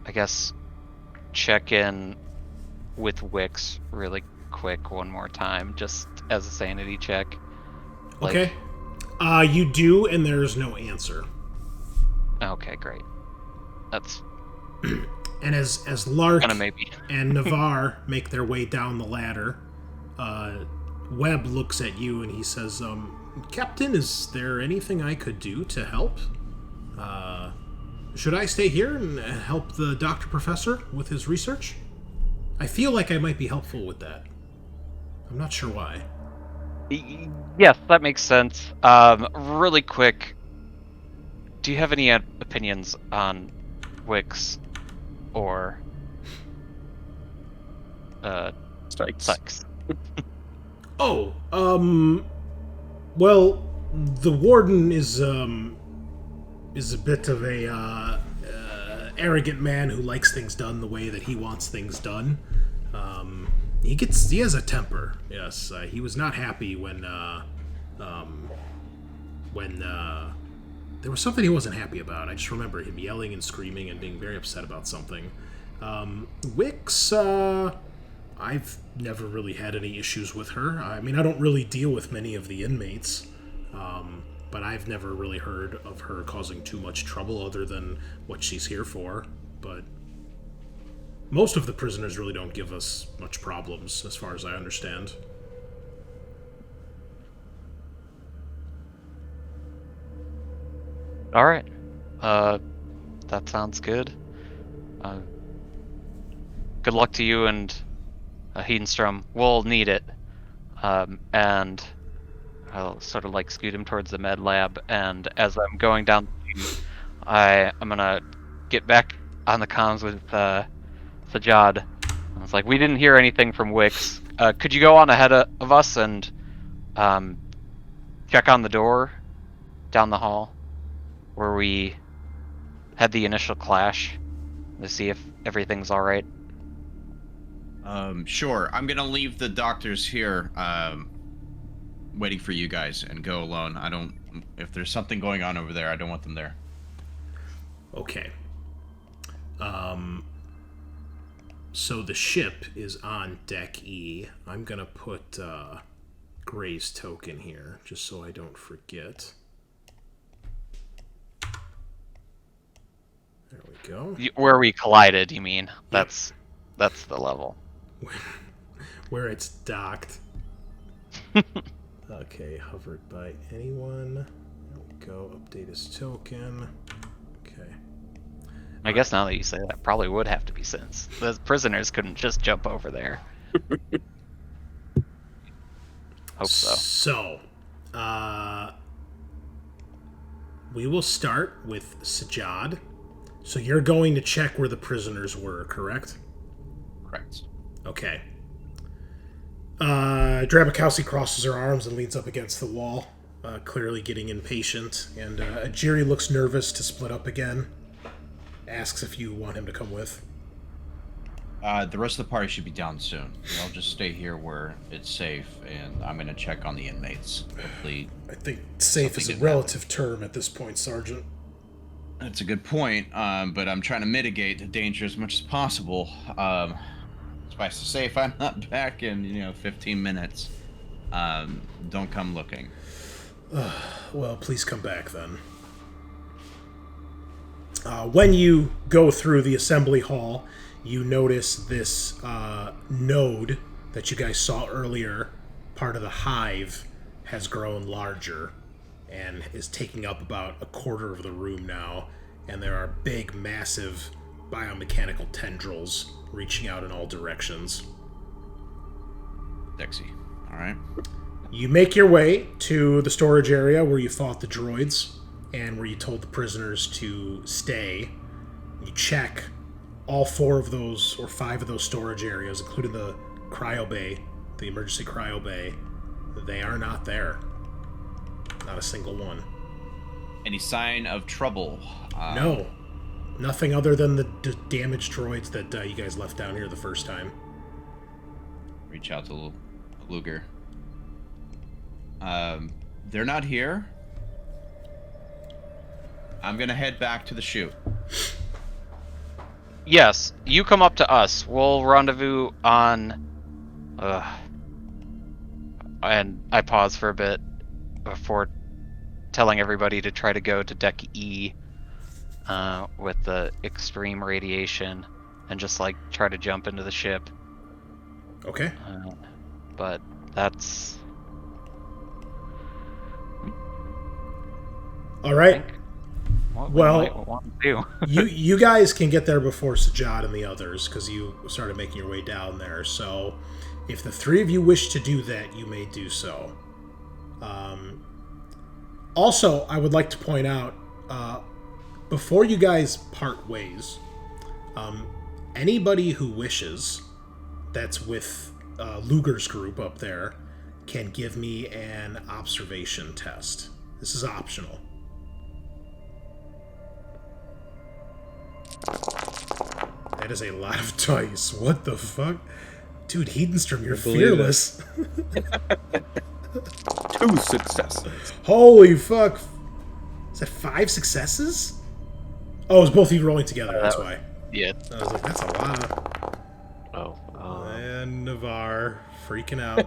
I guess check in with Wix really quick one more time, just as a sanity check. Okay. You do, and there's no answer. Okay, great. That's And as Lark kind of maybe. and Navarre make their way down the ladder, Webb looks at you and he says, Captain, is there anything I could do to help? Should I stay here and help the Dr. Professor with his research? I feel like I might be helpful with that. I'm not sure why. Yes, that makes sense. Really quick, do you have any opinions on Wix or Sykes? Oh, well, the warden is a bit of a arrogant man who likes things done the way that he wants things done. He has a temper. Yes, he was not happy when there was something he wasn't happy about. I just remember him yelling and screaming and being very upset about something. Wix, I've never really had any issues with her. I mean, I don't really deal with many of the inmates, but I've never really heard of her causing too much trouble other than what she's here for. But most of the prisoners really don't give us much problems, as far as I understand. All right. That sounds good. Good luck to you and Hedenstrom. We'll need it. And I'll sort of like scoot him towards the med lab. And as I'm going down, I'm gonna get back on the comms with Sajaad. I was like, we didn't hear anything from Wix. Could you go on ahead of us and check on the door down the hall where we had the initial clash to see if everything's all right? Sure. I'm gonna leave the doctors here, waiting for you guys, and go alone. I don't If there's something going on over there, I don't want them there. Okay. So the ship is on deck E. I'm going to put Gray's token here, just so I don't forget. There we go. Where we collided, you mean? That's the level. Where it's docked. Okay, hovered by anyone. There we go. Update his token. Okay. I guess now that you say that, probably would have to be since the prisoners couldn't just jump over there. Hope so. So, we will start with Sajaad. So you're going to check where the prisoners were, correct? Correct. Okay. Drabakowski crosses her arms and leans up against the wall, clearly getting impatient. And Jiri looks nervous to split up again. Asks if you want him to come with. The rest of the party should be down soon. I'll just stay here where it's safe, and I'm going to check on the inmates. Hopefully, I think safe is a relative term at this point, Sergeant. That's a good point, but I'm trying to mitigate the danger as much as possible. Suffice to say, if I'm not back in 15 minutes, don't come looking. Well, please come back then. When you go through the assembly hall, you notice this node that you guys saw earlier, part of the hive, has grown larger and is taking up about a quarter of the room now, and there are big, massive biomechanical tendrils reaching out in all directions. Sexy. All right. You make your way to the storage area where you fought the droids and where you told the prisoners to stay. You check all 4 of those, or 5 of those storage areas, including the cryo bay, the emergency cryo bay. They are not there. Not a single one. Any sign of trouble? No. Nothing other than the damaged droids that you guys left down here the first time. Reach out to Lugar. They're not here. I'm gonna head back to the chute. Yes, you come up to us. We'll rendezvous on... And I pause for a bit before telling everybody to try to go to deck E with the extreme radiation and just try to jump into the ship. Okay. But that's... All right. What Well, we might want to do. you guys can get there before Sajaad and the others, because you started making your way down there. So, if the 3 of you wish to do that, you may do so. Also, I would like to point out, before you guys part ways, anybody who wishes that's with Lugar's group up there can give me an observation test. This is optional. That is a lot of dice. What the fuck? Dude, Hedenstrom, you're fearless. 2 successes. Holy fuck. Is that 5 successes? Oh, it was both of you rolling together, that's why. Yeah. I was like, that's a lot. Oh. And Navarre freaking out.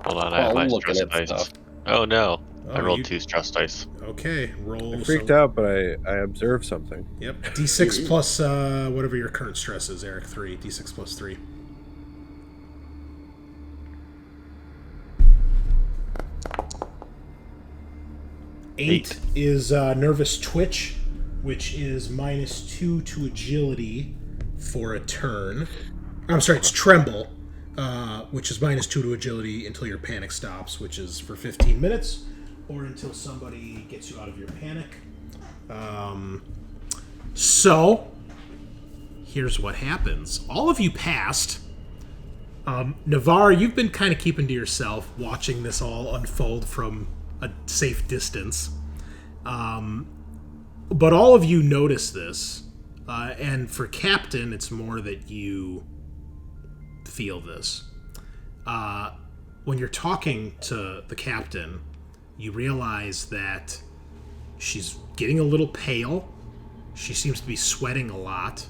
Hold on, I have my stress dice. Oh no. I rolled 2 stress dice. Okay, roll. I freaked out, but I observed something. Yep. D6 plus whatever your current stress is, Eric. 3. D6 plus 3. Eight is nervous twitch, which is -2 to agility for a turn. I'm sorry, it's tremble, which is -2 to agility until your panic stops, which is for 15 minutes, or until somebody gets you out of your panic. So, here's what happens. All of you passed. Navarre, you've been kind of keeping to yourself, watching this all unfold from a safe distance. But all of you notice this. And for Captain, it's more that you feel this. When you're talking to the Captain, you realize that she's getting a little pale. She seems to be sweating a lot.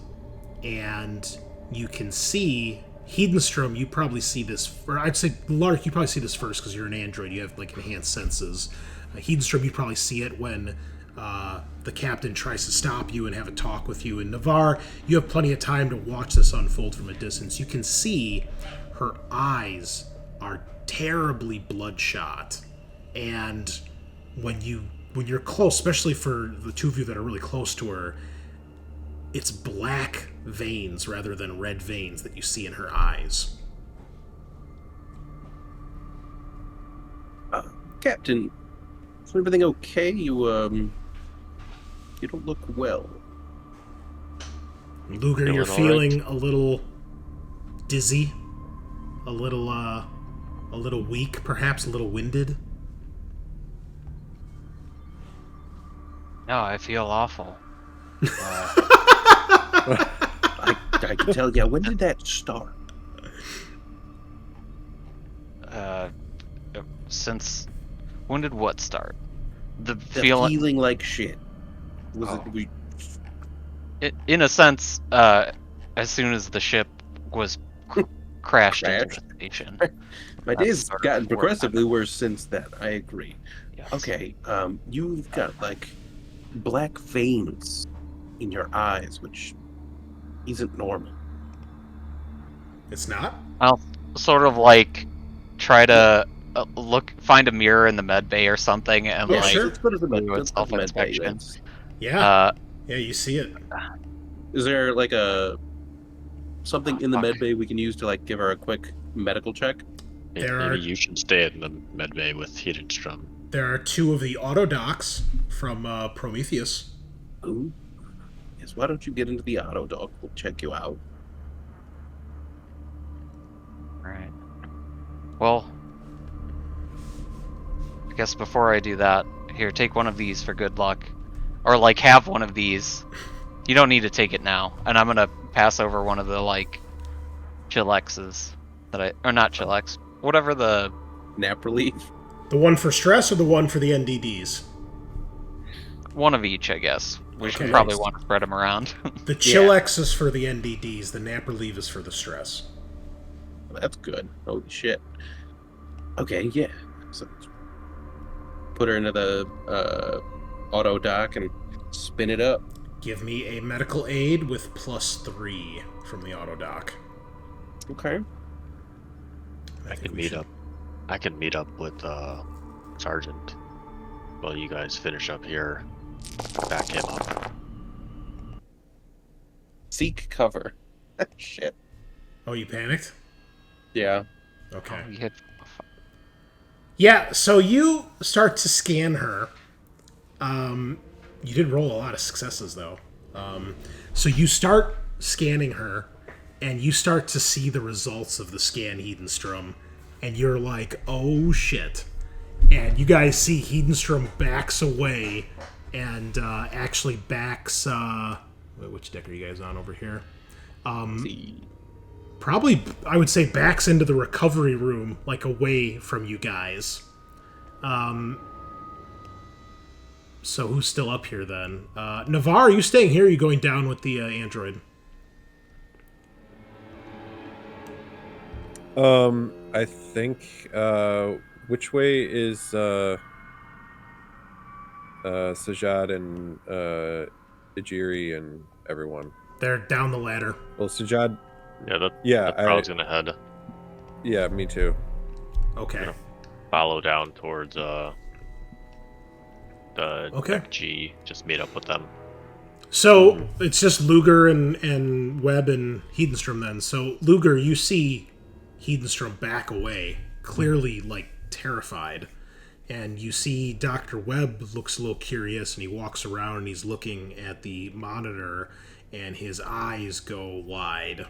And you can see Hedenstrom, you probably see this, or I'd say Lark, you probably see this first because you're an android. You have like enhanced senses. Hedenstrom, you probably see it when the captain tries to stop you and have a talk with you. And Navarre, you have plenty of time to watch this unfold from a distance. You can see her eyes are terribly bloodshot, and when you're close, especially for the two of you that are really close to her, it's black veins rather than red veins that you see in her eyes. Captain, is everything okay? You don't look well. Lugar, you're feeling a little dizzy, a little weak, perhaps a little winded. No, I feel awful. I can tell you. When did that start? Since when did what start? The feeling like shit. Was Oh. it? In a sense, as soon as the ship was crashed into Crashed? the station. My That's day's sort of gotten where progressively worse since then. I agree. Yes. Okay, you've got like black veins in your eyes, which isn't normal. It's not? I'll sort of like try to find a mirror in the med bay or something, and Yeah, like sure. Let's go to the med. do a Let's go to the med bay. self-inspection. Yeah. Yeah, you see it. Is there like something in the med bay we can use to like give her a quick medical check? There Maybe are- you should stay in the medbay with Hedenstrom. There are two of the auto docks from Prometheus. Ooh. Yes. Why don't you get into the auto dock? We'll check you out. Right. Well, I guess before I do that, here, take one of these for good luck. Or, like, have one of these. You don't need to take it now. And I'm gonna pass over one of the, like, Chillexes or not Chillex, whatever the... Nap relief. The one for stress or the one for the NDDs? One of each, I guess. We should Okay. probably want to spread them around. The Chillax is for the NDDs, the nap relief is for the stress. That's good. Holy shit. Okay, yeah. So put her into the auto dock and spin it up. Give me a medical aid with +3 from the auto dock. Okay. I think can we meet should- up. I can meet up with Sergeant while you guys finish up here. Back him up. Seek cover. Shit. Oh, you panicked? Yeah. Okay. Oh, you hit... Yeah, so you start to scan her. You did roll a lot of successes, though. So you start scanning her, and you start to see the results of the scan, Hedenstrom, and you're like, oh shit. And you guys see Hedenstrom backs away, and actually backs... wait, which deck are you guys on over here? Probably, I would say, backs into the recovery room, like, away from you guys. So who's still up here, then? Navarre, are you staying here, or are you going down with the android? I think, which way is, Sajaad and, Ijiri and everyone? They're down the ladder. Well, Sajaad, Yeah, yeah, that's where I was gonna head. yeah, me too. Okay. Yeah. Follow down towards the Okay. deck G. Just meet up with them. So it's just Lugar and Webb and Hedenstrom then. So Lugar, you see Hedenstrom back away, clearly like terrified. And you see Dr. Webb looks a little curious, and he walks around and he's looking at the monitor, and his eyes go wide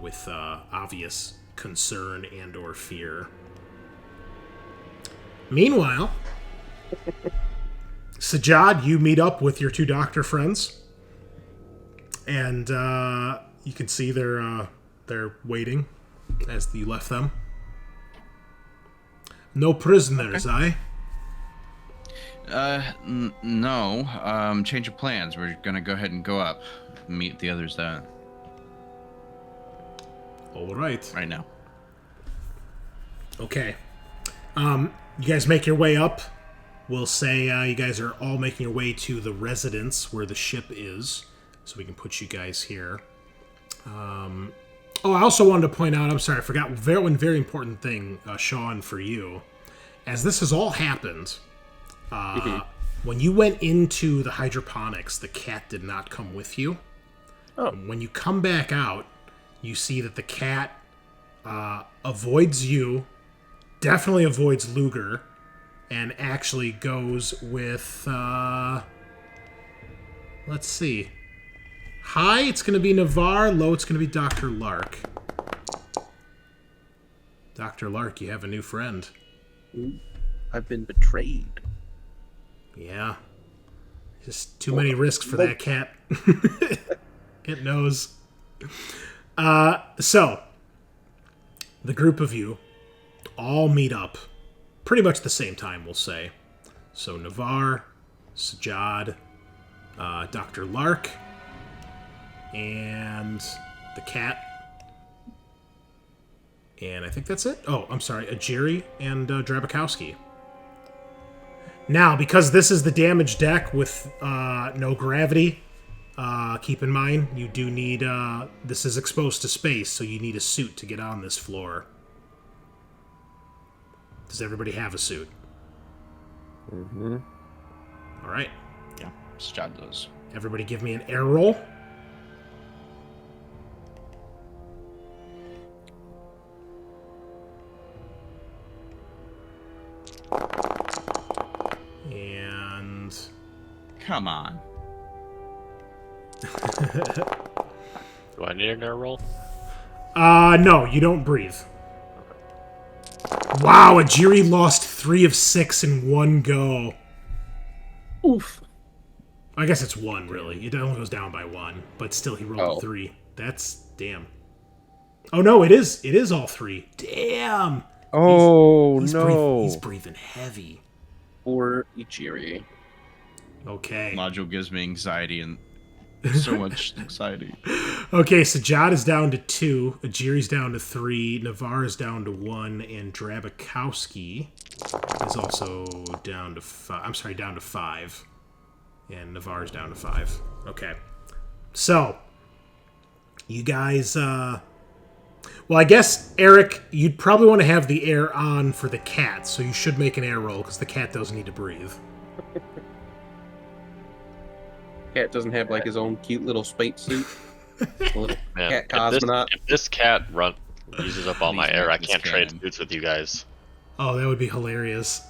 with obvious concern and or fear. Meanwhile, Sajaad, you meet up with your two doctor friends, and you can see they're waiting as you left them. No prisoners, No. Change of plans. We're gonna go ahead and go up. Meet the others then. All right. Right now. Okay. You guys make your way up. We'll say you guys are all making your way to the residence where the ship is, so we can put you guys here. I also wanted to point out, I'm sorry, I forgot one very important thing, Sean, for you. As this has all happened, when you went into the hydroponics, the cat did not come with you. Oh. When you come back out, you see that the cat avoids you, definitely avoids Lugar, and actually goes with, let's see. High, it's going to be Navarre. Low, it's going to be Dr. Lark. Dr. Lark, you have a new friend. Ooh, I've been betrayed. Yeah. Just too many risks for that cat. It knows. So, the group of you all meet up pretty much the same time, we'll say. So, Navarre, Sajaad, Dr. Lark, and the cat. And I think that's it. Oh, I'm sorry. Ajiri and Drabakowski. Now, because this is the damaged deck with no gravity, keep in mind, you do need... this is exposed to space, so you need a suit to get on this floor. Does everybody have a suit? Mm-hmm. All right. Yeah, Sajaad does. Everybody give me an air roll. And... Come on. Do I need an air roll? No, you don't breathe. Wow, Ajiri lost 3 of 6 in one go. Oof. I guess it's 1, really. It only goes down by 1, but still he rolled a 3. That's... damn. Oh, no, it is. It is all 3. Damn! Oh, he's no. He's breathing heavy. Or Ichiri. Okay. Module gives me anxiety and so much anxiety. Okay, Sajaad is down to 2, Ajiri's down to 3, Navarre is down to 1, and Drabakowski is also down to 5. I'm sorry, down to 5. And Navarre's down to 5. Okay. So, you guys, well, I guess, Eric, you'd probably want to have the air on for the cat, so you should make an air roll, because the cat doesn't need to breathe. Cat doesn't have like his own cute little space suit. A little Man, cat cosmonaut. if this cat uses up all my Please air, make I this can't trade canon. suits with you guys. Oh, that would be hilarious.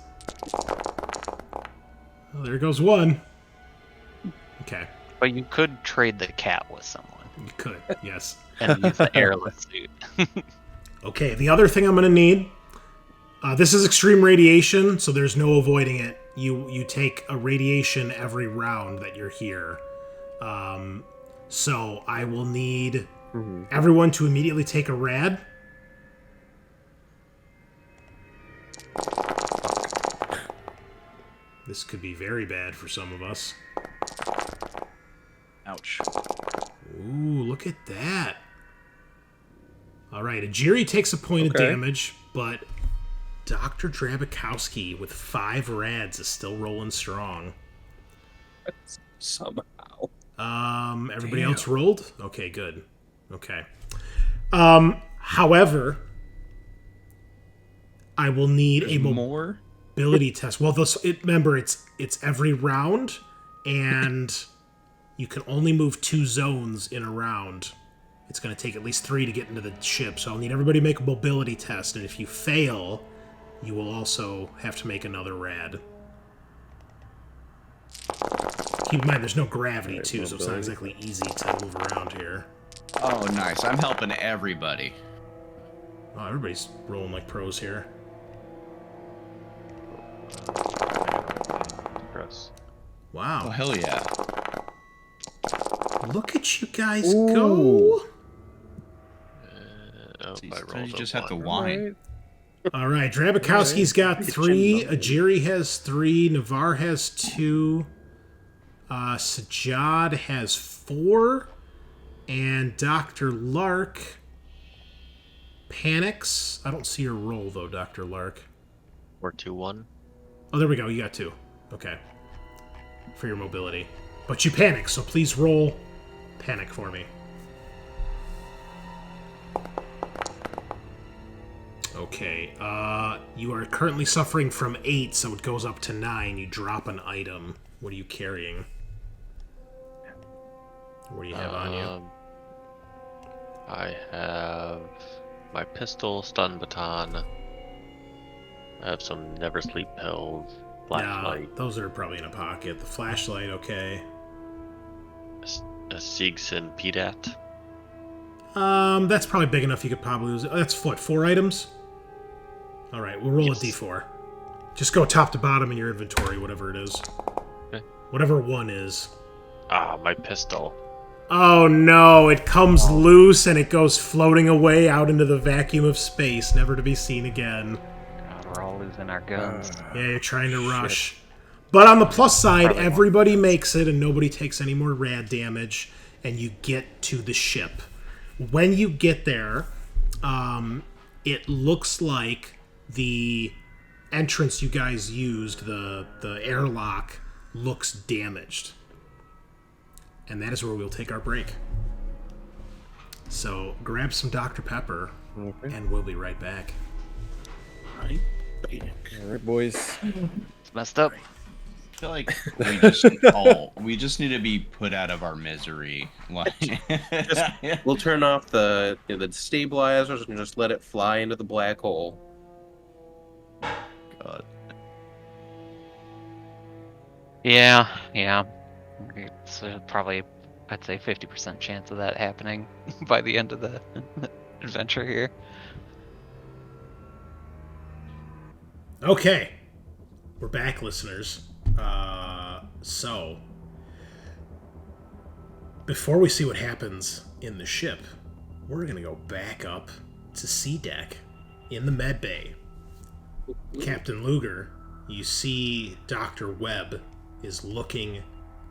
Oh, there goes 1. Okay, But you could trade the cat with someone you could, yes. and use the airless suit. Okay, the other thing I'm going to need, this is extreme radiation, so there's no avoiding it. You take a radiation every round that you're here. So I will need everyone to immediately take a rad. This could be very bad for some of us. Ouch. Ooh, look at that. Alright, Ajiri takes a point of damage, but Dr. Drabakowski with 5 rads is still rolling strong. Somehow. Everybody else rolled? Okay, good. Okay. However, I will need a more mobility test. Well, remember, it's every round, and you can only move 2 zones in a round. It's going to take at least 3 to get into the ship, so I'll need everybody to make a mobility test, and if you fail, you will also have to make another rad. Keep in mind, there's no gravity, too, so it's not exactly easy to move around here. Oh, nice. I'm helping everybody. Oh, everybody's rolling like pros here. Gross. Oh, Wow. hell yeah. Look at you guys go. Oh, So I rolled you a just have to 1. whine. All right, Drabikowski's got 3. Ajiri has 3. Navarre has 2. Sajaad has 4. And Dr. Lark panics. I don't see your roll, though, Dr. Lark. 4-2-1. Oh, there we go. You got 2. Okay. For your mobility. But you panic, so please roll panic for me. Okay. You are currently suffering from 8, so it goes up to 9. You drop an item. What are you carrying? What do you have on you? I have my pistol, stun baton. I have some never sleep pills, flashlight. Yeah, those are probably in a pocket. The flashlight, okay. A Siegson PDAT. That's probably big enough you could probably lose it. That's 4 items? Alright, we'll roll a d4. Just go top to bottom in your inventory, whatever it is. Okay. Whatever 1 is. My pistol. Oh no, it comes loose and it goes floating away out into the vacuum of space, never to be seen again. God, we're all losing our guns. Yeah, you're trying to rush. But on the plus side, everybody makes it and nobody takes any more rad damage, and you get to the ship. When you get there, it looks like the entrance you guys used, the airlock, looks damaged. And that is where we'll take our break. So grab some Dr. Pepper, and we'll be right back. Right. All right, boys. It's messed up. I feel like we just need to be put out of our misery. Like, We'll turn off the stabilizers and just let it fly into the black hole. God. Yeah. It's probably, I'd say, 50% chance of that happening by the end of the adventure here. Okay. We're back, listeners. So, before we see what happens in the ship, we're going to go back up to sea deck in the med bay. Captain Lugar, you see Dr. Webb is looking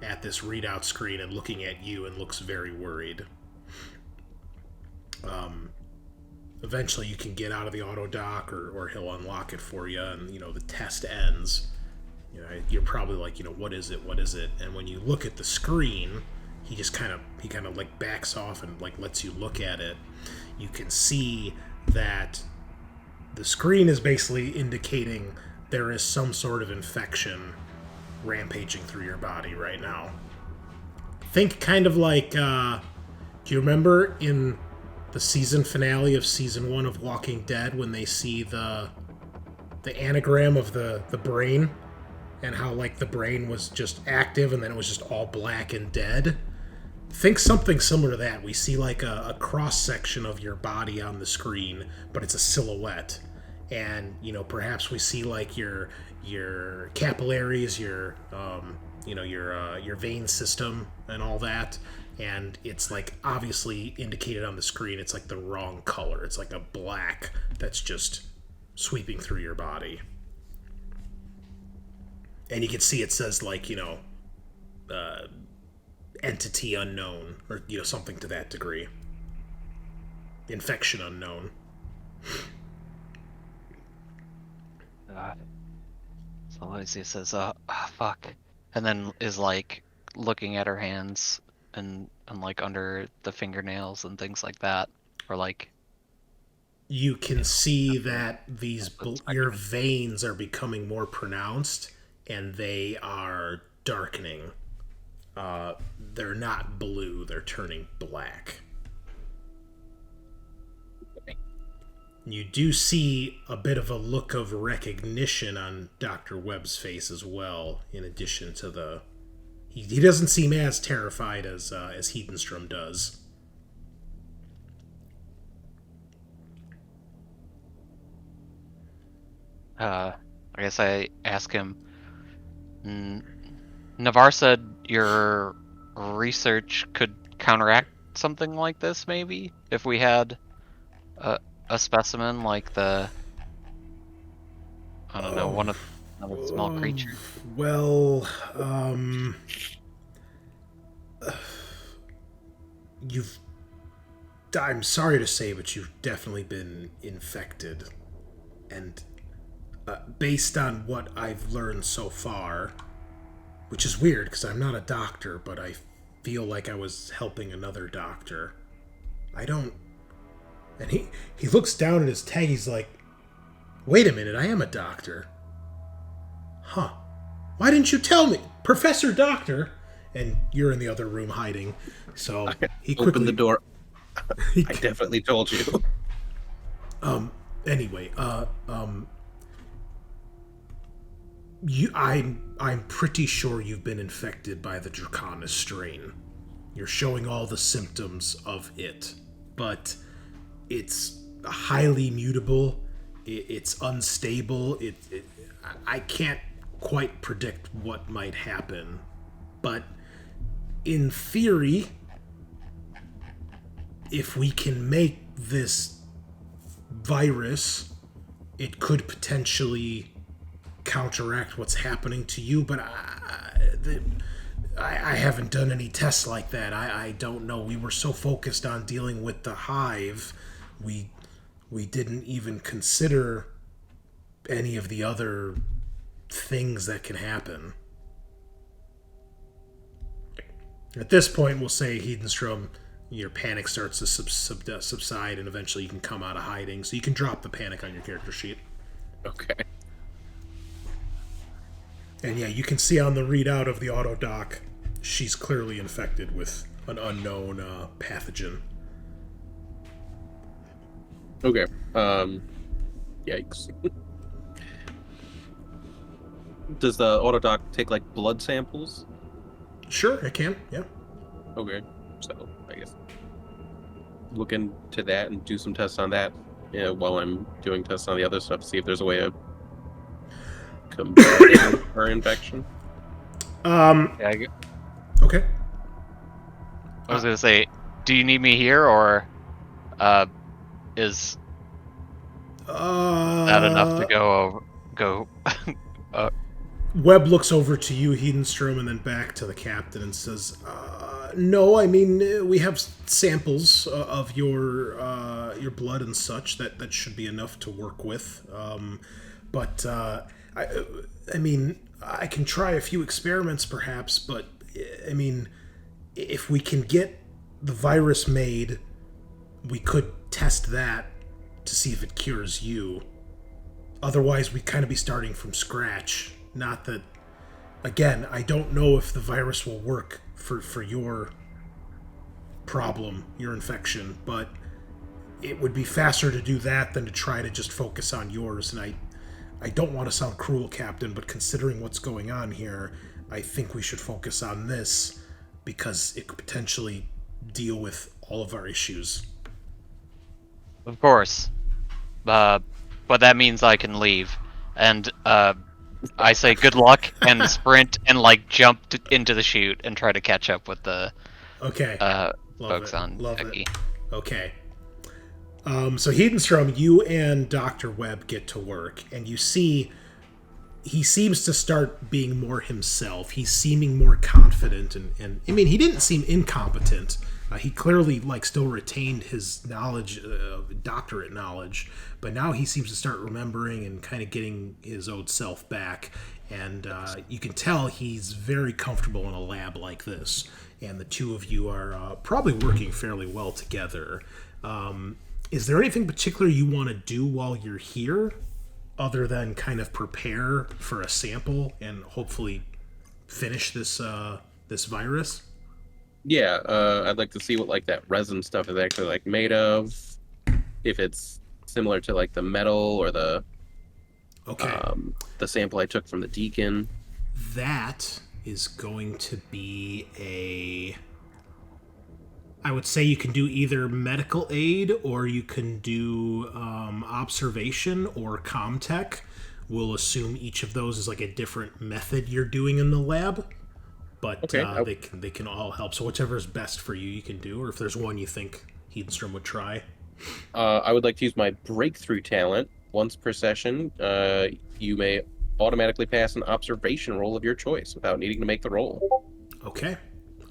at this readout screen and looking at you and looks very worried. Eventually you can get out of the auto dock or he'll unlock it for you, and the test ends. You're probably like, what is it? And when you look at the screen, he kind of like backs off and like lets you look at it. You can see that the screen is basically indicating there is some sort of infection rampaging through your body right now. Think kind of like, do you remember in the season finale of season 1 of Walking Dead when they see the anagram of the brain, and how like the brain was just active and then it was just all black and dead? Think something similar to that. We see like a cross section of your body on the screen, but it's a silhouette. And perhaps we see like your capillaries, your vein system and all that, and it's like obviously indicated on the screen. It's like the wrong color. It's like a black that's just sweeping through your body, and you can see it says like entity unknown, or something to that degree. Infection unknown. So Alicia says, fuck. And then is like looking at her hands and like under the fingernails and things like that. Or like... You can see that your veins are becoming more pronounced and they are darkening. They're not blue, they're turning black. You do see a bit of a look of recognition on Dr. Webb's face as well, in addition to he doesn't seem as terrified as Hedenstrom does. I guess I ask him, Navarre said your research could counteract something like this, maybe? If we had a specimen like the I don't know, another small creature. Well, I'm sorry to say, but you've definitely been infected. And based on what I've learned so far, which is weird because I'm not a doctor, but I feel like I was helping another doctor. I don't... And he looks down at his tag, he's like, wait a minute, I am a doctor. Huh. Why didn't you tell me? Professor Doctor! And you're in the other room hiding. So he quickly... Open the door. I definitely told you. Anyway, I'm pretty sure you've been infected by the Draconis strain. You're showing all the symptoms of it, but it's highly mutable. It's unstable. I can't quite predict what might happen, but in theory, if we can make this virus, it could potentially counteract what's happening to you, but I haven't done any tests like that. I don't know. We were so focused on dealing with the hive, we didn't even consider any of the other things that can happen. At this point, we'll say, Hedenstrom, your panic starts to subside, and eventually you can come out of hiding, so you can drop the panic on your character sheet. Okay. And yeah, you can see on the readout of the auto doc, she's clearly infected with an unknown pathogen. Okay. Yikes. Does the auto doc take like blood samples? Sure, it can. Yeah. Okay. So I guess look into that and do some tests on that while I'm doing tests on the other stuff to see if there's a way of combating her infection. Okay. I was gonna say, do you need me here, or is that enough to go? Webb looks over to you, Hedenstrom, and then back to the captain and says, no, I mean, we have samples of your blood and such. That should be enough to work with. But I mean, I can try a few experiments perhaps, but I mean, if we can get the virus made, we could test that to see if it cures you. Otherwise, we'd kind of be starting from scratch. Not that, again, I don't know if the virus will work for your problem, your infection, but it would be faster to do that than to try to just focus on yours. And I don't want to sound cruel, Captain, but considering what's going on here, I think we should focus on this because it could potentially deal with all of our issues. Of course. But that means I can leave. And I say good luck and sprint and jump into the chute and try to catch up with the folks on Becky. Okay. So Hedenstrom, you and Dr. Webb get to work, and you see he seems to start being more himself. He's seeming more confident, and I mean, he didn't seem incompetent. He clearly still retained his knowledge, doctorate knowledge, but now he seems to start remembering and kind of getting his old self back. And you can tell he's very comfortable in a lab like this. And the two of you are probably working fairly well together. Is there anything particular you want to do while you're here, other than kind of prepare for a sample and hopefully finish this virus? Yeah, I'd like to see what that resin stuff is actually made of. If it's similar to the metal or the sample I took from the Deacon. That is going to be I would say you can do either medical aid or you can do observation or comtech. We'll assume each of those is a different method you're doing in the lab. But they can all help. So whichever is best for you, you can do. Or if there's one you think Hedenstrom would try. I would like to use my breakthrough talent once per session. You may automatically pass an observation roll of your choice without needing to make the roll. Okay.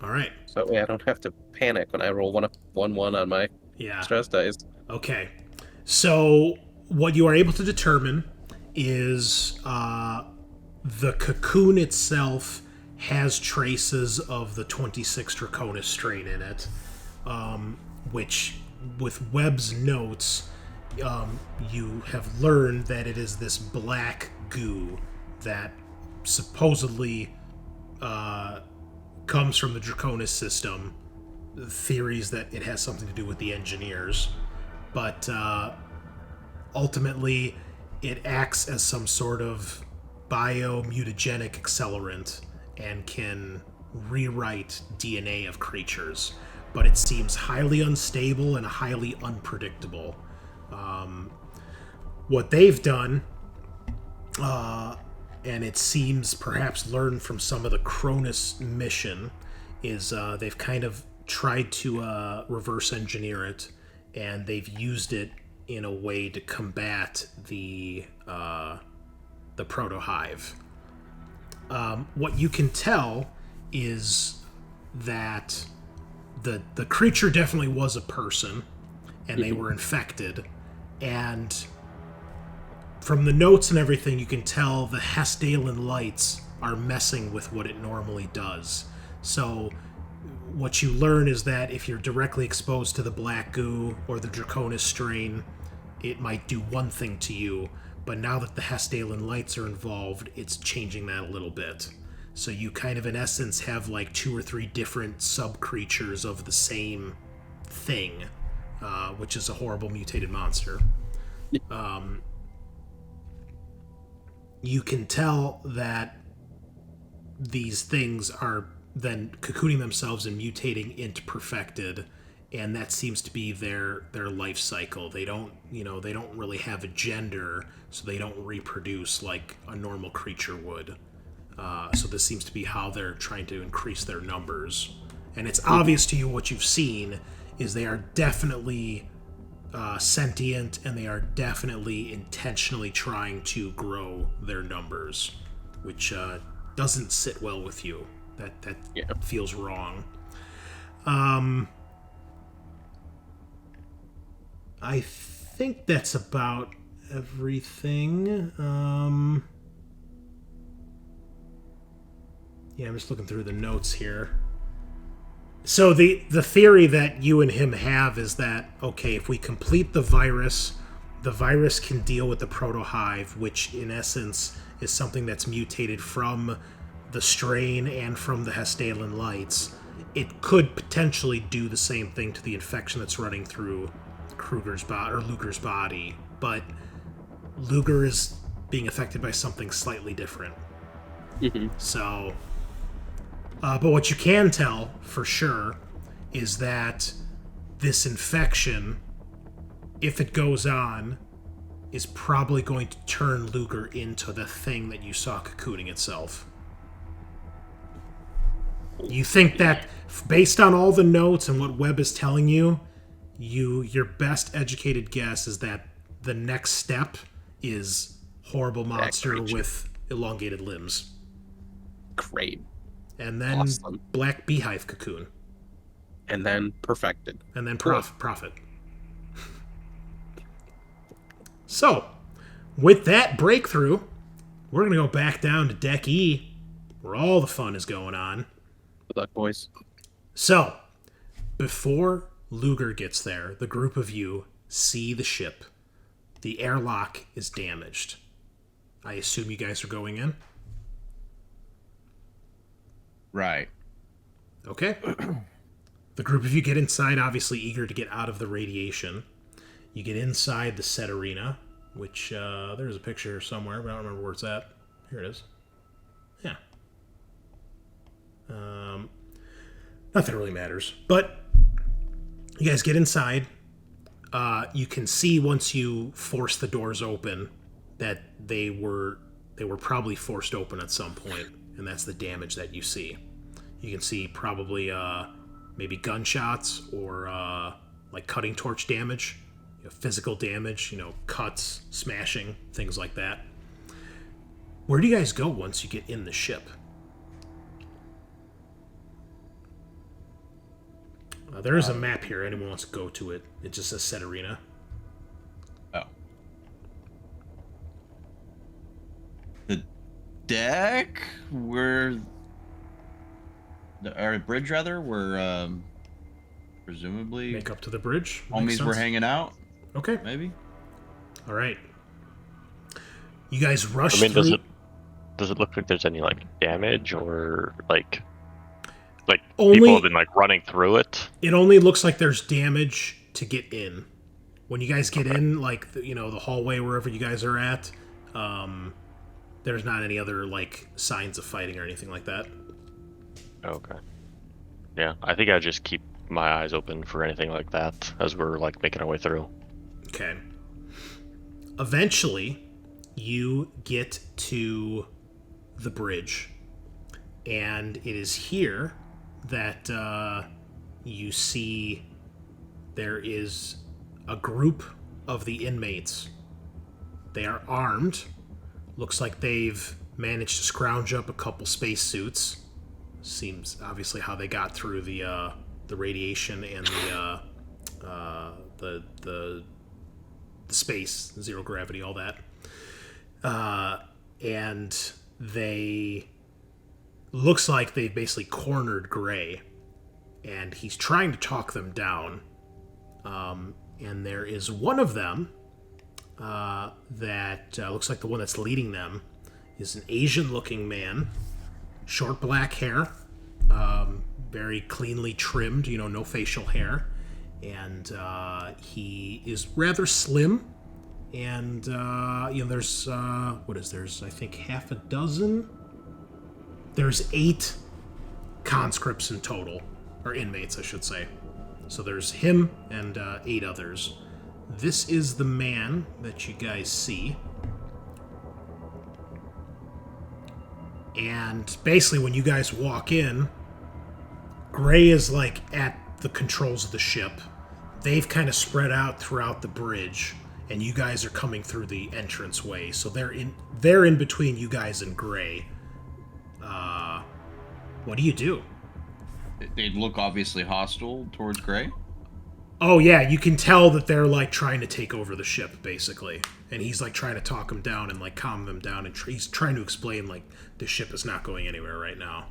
All right. So I don't have to panic when I roll 1 on my stress dice. Okay. So what you are able to determine is the cocoon itself has traces of the 26 Draconis strain in it, which, with Webb's notes, you have learned that it is this black goo that supposedly comes from the Draconis system. Theories that it has something to do with the engineers, but ultimately it acts as some sort of biomutagenic accelerant and can rewrite DNA of creatures, but it seems highly unstable and highly unpredictable. What they've done, and it seems perhaps learned from some of the Cronus mission, is they've kind of tried to reverse engineer it, and they've used it in a way to combat the proto-hive. What you can tell is that the creature definitely was a person, and they were infected, and from the notes and everything, you can tell the Hesdalen lights are messing with what it normally does. So what you learn is that if you're directly exposed to the black goo or the Draconis strain, it might do one thing to you, but now that the Hesdalen lights are involved, it's changing that a little bit. So you kind of, in essence, have like 2 or 3 different sub-creatures of the same thing, which is a horrible mutated monster. You can tell that these things are then cocooning themselves and mutating into perfected, and that seems to be their life cycle. They don't really have a gender, so they don't reproduce like a normal creature would. So this seems to be how they're trying to increase their numbers. And it's obvious to you what you've seen is they are definitely sentient, and they are definitely intentionally trying to grow their numbers, which doesn't sit well with you. That feels wrong. I think that's about everything. Yeah, I'm just looking through the notes here. So the theory that you and him have is that, okay, if we complete the virus can deal with the proto-hive, which in essence is something that's mutated from the strain and from the Hesdalen lights. It could potentially do the same thing to the infection that's running through Lugar's body, but Lugar is being affected by something slightly different. So, but what you can tell for sure is that this infection, if it goes on, is probably going to turn Lugar into the thing that you saw cocooning itself. You think that, based on all the notes and what Webb is telling you, your best educated guess is that the next step is horrible monster with elongated limbs. Great. And then black beehive cocoon. And then perfected. And then profit. So, with that breakthrough, we're going to go back down to Deck E, where all the fun is going on. Good luck, boys. So, before Lugar gets there, the group of you see the ship. The airlock is damaged. I assume you guys are going in? Right. Okay. The group of you get inside, obviously eager to get out of the radiation. You get inside the set arena, which there's a picture somewhere, but I don't remember where it's at. Here it is. Yeah. Nothing really matters. But you guys get inside. You can see once you force the doors open that they were probably forced open at some point, and that's the damage that you see. You can see probably maybe gunshots or like cutting torch damage, physical damage, cuts, smashing, things like that. Where do you guys go once you get in the ship? There is a map here. Anyone wants to go to it? It just says Set Arena. Oh. The deck? Our bridge, rather? We're, presumably... Make up to the bridge. Homies were hanging out? Okay. Maybe? All right. You guys rush I mean, through... does it look like there's any, like, damage or, like Only... people have been, like, running through it? It only looks like there's damage to get in. When you guys get in, like, the hallway, wherever you guys are at, there's not any other, like, signs of fighting or anything like that. Okay. Yeah, I think I just keep my eyes open for anything like that as we're, like, making our way through. Okay. Eventually, you get to the bridge. And it is here that you see there is a group of the inmates. They are armed. Looks like they've managed to scrounge up a couple spacesuits. Seems obviously how they got through the radiation and the space, zero gravity, all that. And they looks like they've basically cornered Gray, and he's trying to talk them down. And there is one of them that looks like the one that's leading them is an Asian-looking man, short black hair, very cleanly trimmed, no facial hair, and he is rather slim. And there's there's I think half a dozen. There's 8 conscripts in total, or inmates, I should say. So there's him and 8 others. This is the man that you guys see. And basically, when you guys walk in, Gray is like at the controls of the ship. They've kind of spread out throughout the bridge, and you guys are coming through the entranceway. So they're in between you guys and Gray. What do you do? They look obviously hostile towards Gray. Oh yeah, you can tell that they're like trying to take over the ship, basically. And he's like trying to talk them down and like calm them down, and he's trying to explain like the ship is not going anywhere right now.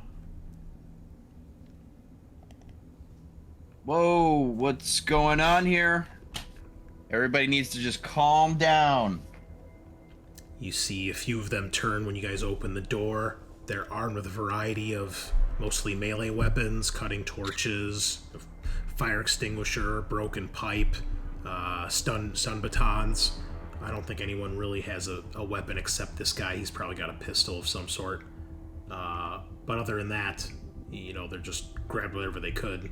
Whoa, what's going on here? Everybody needs to just calm down. You see a few of them turn when you guys open the door. They're armed with a variety of mostly melee weapons, cutting torches, fire extinguisher, broken pipe, stun batons. I don't think anyone really has a weapon except this guy. He's probably got a pistol of some sort. But other than that, they're just grabbed whatever they could.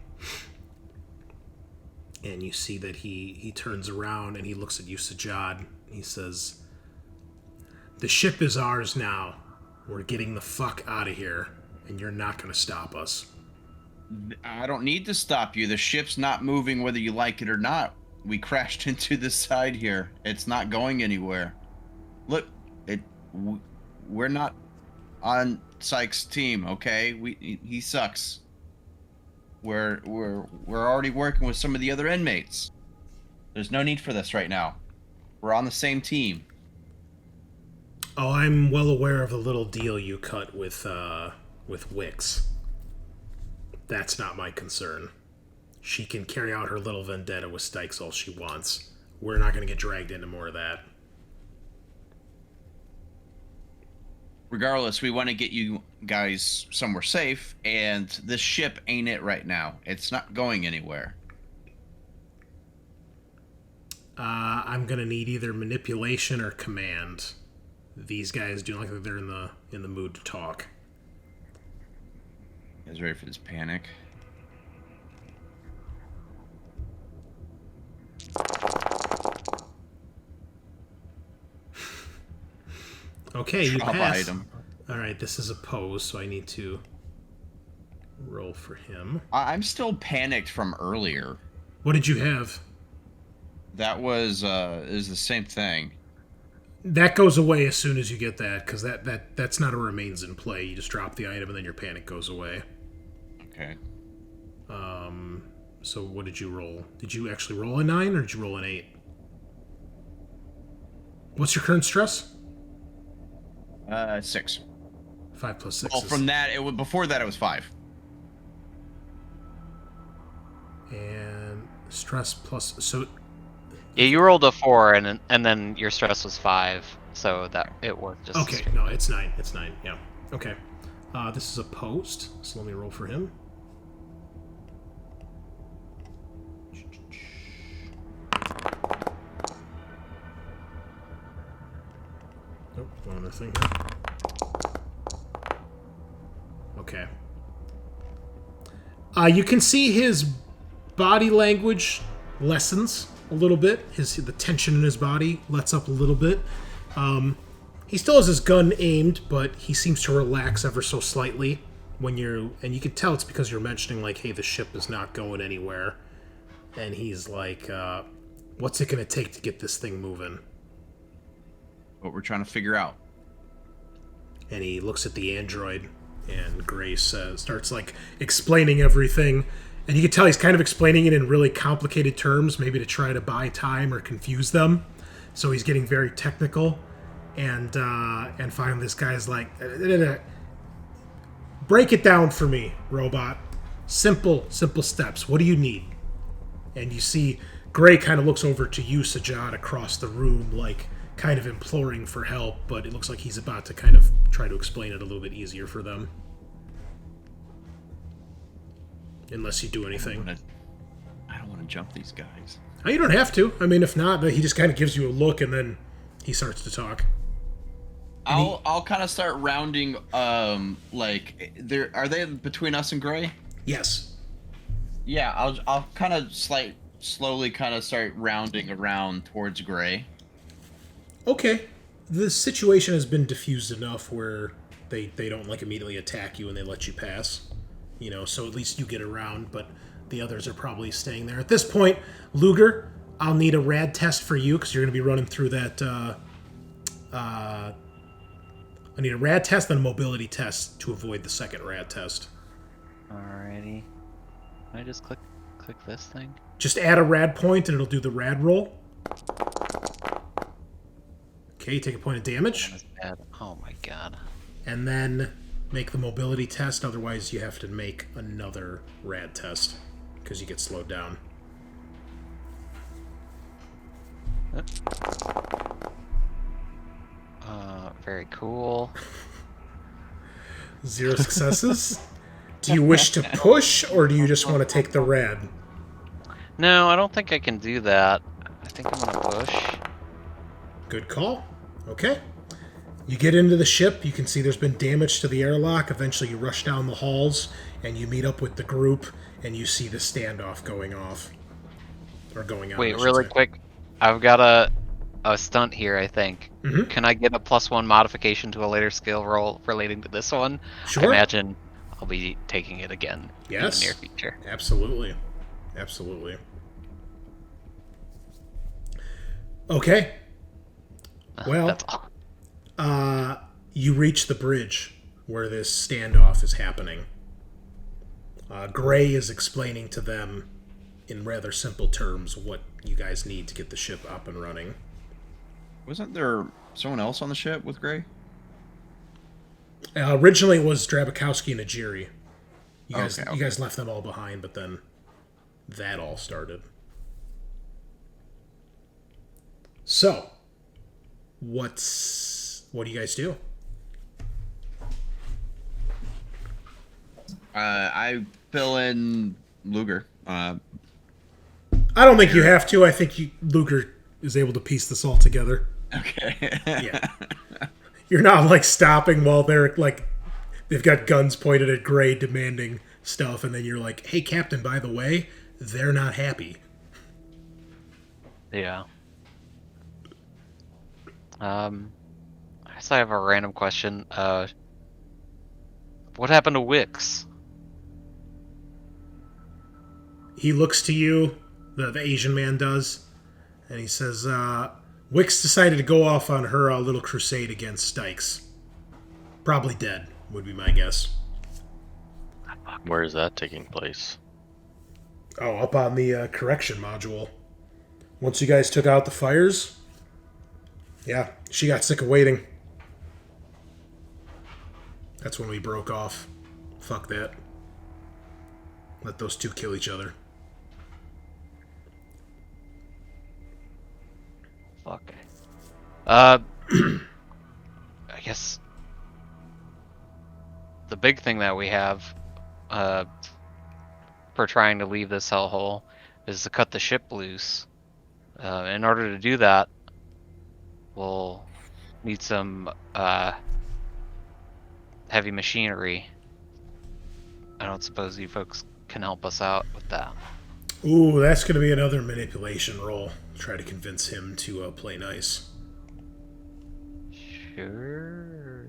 And you see that he turns around and he looks at you, Sajaad. He says, "The ship is ours now. We're getting the fuck out of here, and you're not going to stop us." I don't need to stop you. The ship's not moving whether you like it or not. We crashed into the side here. It's not going anywhere. Look, we're not on Sykes' team, okay? He sucks. We're already working with some of the other inmates. There's no need for this right now. We're on the same team. Oh, I'm well aware of the little deal you cut with Wix. That's not my concern. She can carry out her little vendetta with Stikes all she wants. We're not going to get dragged into more of that. Regardless, we want to get you guys somewhere safe, and this ship ain't it right now. It's not going anywhere. I'm going to need either manipulation or command. These guys do look like they're in the mood to talk. You guys ready for this panic? Okay, you Drop pass. item. All right, this is a pose, so I need to roll for him. I'm still panicked from earlier. What did you have? That was is the same thing. That goes away as soon as you get that, because that's not a remains in play. You just drop the item and then your panic goes away. Okay. So what did you roll? Did you actually roll a 9 or did you roll an 8? What's your current stress? 6. 5 plus 6 Well, is... from that, before that it was 5. And stress plus... So... Yeah, you rolled a 4, and then your stress was 5, so that it worked just. Okay, no, it's 9. It's 9, yeah. Okay. This is opposed, so let me roll for him. Nope, one other thing here. Okay. You can see his body language lessens a little bit. The tension in his body lets up a little bit. He still has his gun aimed, but he seems to relax ever so slightly when and you can tell it's because you're mentioning, like, hey, the ship is not going anywhere. And he's like, what's it going to take to get this thing moving? What we're trying to figure out. And he looks at the android, and Grace starts, like, explaining everything. And you can tell he's kind of explaining it in really complicated terms, maybe to try to buy time or confuse them. So he's getting very technical. And finally this guy's like, break it down for me, robot. Simple steps. What do you need? And you see Gray kind of looks over to you, Sajaad, across the room, like kind of imploring for help, but it looks like he's about to kind of try to explain it a little bit easier for them. Unless you do anything. I don't want to jump these guys. Oh, you don't have to. I mean, if not, he just kind of gives you a look and then he starts to talk. I'll kind of start rounding. Like, are they between us and Gray? Yes. Yeah, I'll kind of slowly kind of start rounding around towards Gray. Okay. The situation has been diffused enough where they don't, like, immediately attack you and they let you pass. You know, so at least you get around, but the others are probably staying there. At this point, Lugar, I'll need a rad test for you because you're going to be running through that. I need a rad test and a mobility test to avoid the second rad test. Alrighty. Can I just click this thing? Just add a rad point and it'll do the rad roll. Okay, take a point of damage. Oh my god. And then make the mobility test, otherwise you have to make another rad test because you get slowed down. Very cool. 0 successes. Do you wish to push, or do you just want to take the rad? No, I don't think I can do that. I think I'm gonna push. Good call. Okay. You get into the ship, you can see there's been damage to the airlock. Eventually you rush down the halls, and you meet up with the group, and you see the standoff going off. Or going out. Wait, really quick. I've got a stunt here, I think. Mm-hmm. Can I get a +1 modification to a later skill roll relating to this one? Sure. I imagine I'll be taking it again in the near future. Absolutely. Absolutely. Okay. Well, That's all. You reach the bridge where this standoff is happening. Gray is explaining to them in rather simple terms what you guys need to get the ship up and running. Wasn't there someone else on the ship with Gray? Originally it was Drabakowski and Ajiri. Okay. You guys left them all behind, but then that all started. So, what do you guys do? I fill in Lugar. I don't think you have to. I think Lugar is able to piece this all together. Okay. Yeah. You're not, like, stopping while they're, like, they've got guns pointed at Gray demanding stuff, and then you're like, hey, Captain, by the way, they're not happy. Yeah. I guess I have a random question. What happened to Wix? He looks to you, the Asian man does, and he says, Wix decided to go off on her little crusade against Stykes. Probably dead, would be my guess. Where is that taking place? Oh, up on the correction module. Once you guys took out the fires, yeah, she got sick of waiting. That's when we broke off. Fuck that. Let those two kill each other. Fuck. I guess the big thing that we have for trying to leave this hellhole is to cut the ship loose. In order to do that, we'll need some heavy machinery. I don't suppose you folks can help us out with that. Ooh, that's going to be another manipulation roll. Try to convince him to play nice. Sure.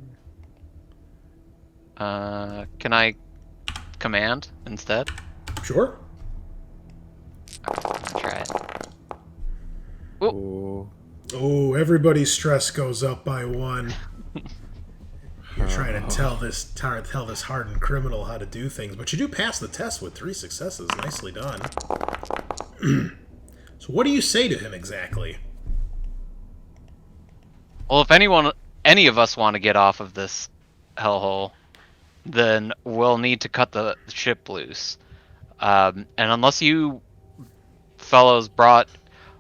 Can I command instead? Sure. I'm gonna try it. Oh. Oh, everybody's stress goes up by 1. You're trying to tell this hardened criminal how to do things, but you do pass the test with 3 successes. Nicely done. So what do you say to him exactly? Well, if any of us want to get off of this hellhole, then we'll need to cut the ship loose. And unless you fellows brought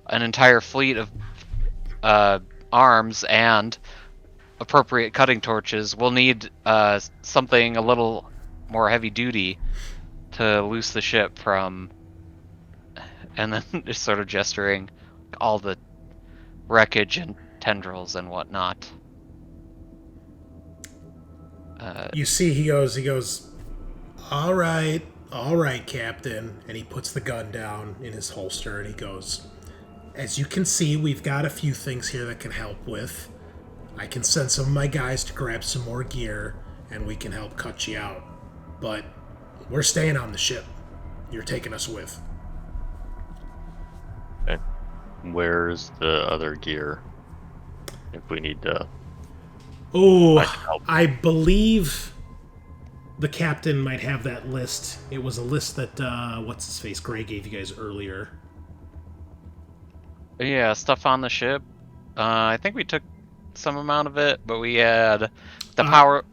an entire fleet of arms and appropriate cutting torches, we'll need something a little more heavy duty to loose the ship from. And then just sort of gesturing all the wreckage and tendrils and whatnot. You see, he goes, all right, Captain. And he puts the gun down in his holster and he goes, as you can see, we've got a few things here that can help with. I can send some of my guys to grab some more gear and we can help cut you out. But we're staying on the ship. You're taking us with. Okay. Where's the other gear? If we need to... Oh, I believe the captain might have that list. It was a list that, what's-his-face, Gray gave you guys earlier. Yeah, stuff on the ship. I think we took some amount of it, but we had the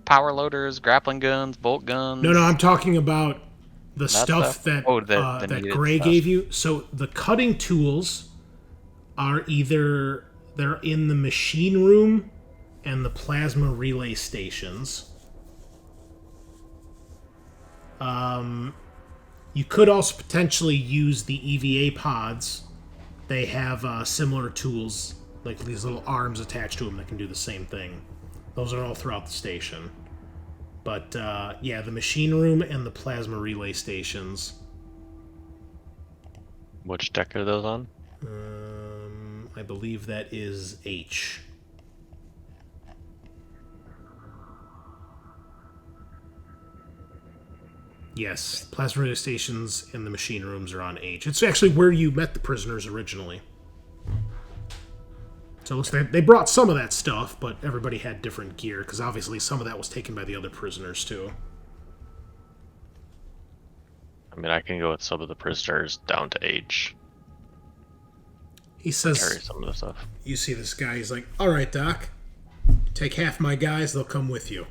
power loaders, grappling guns, bolt guns. No, I'm talking about the stuff that that Gray gave you. So the cutting tools are either they're in the machine room and the plasma relay stations. You could also potentially use the EVA pods. They have similar tools, like these little arms attached to them that can do the same thing. Those are all throughout the station. But, yeah, the machine room and the plasma relay stations. Which deck are those on? I believe that is H. Yes, plasma relay stations and the machine rooms are on H. It's actually where you met the prisoners originally. So they brought some of that stuff, but everybody had different gear, because obviously some of that was taken by the other prisoners, too. I mean, I can go with some of the prisoners down to H. He says... Carry some of the stuff. You see this guy, he's like, all right, Doc. Take half my guys, they'll come with you.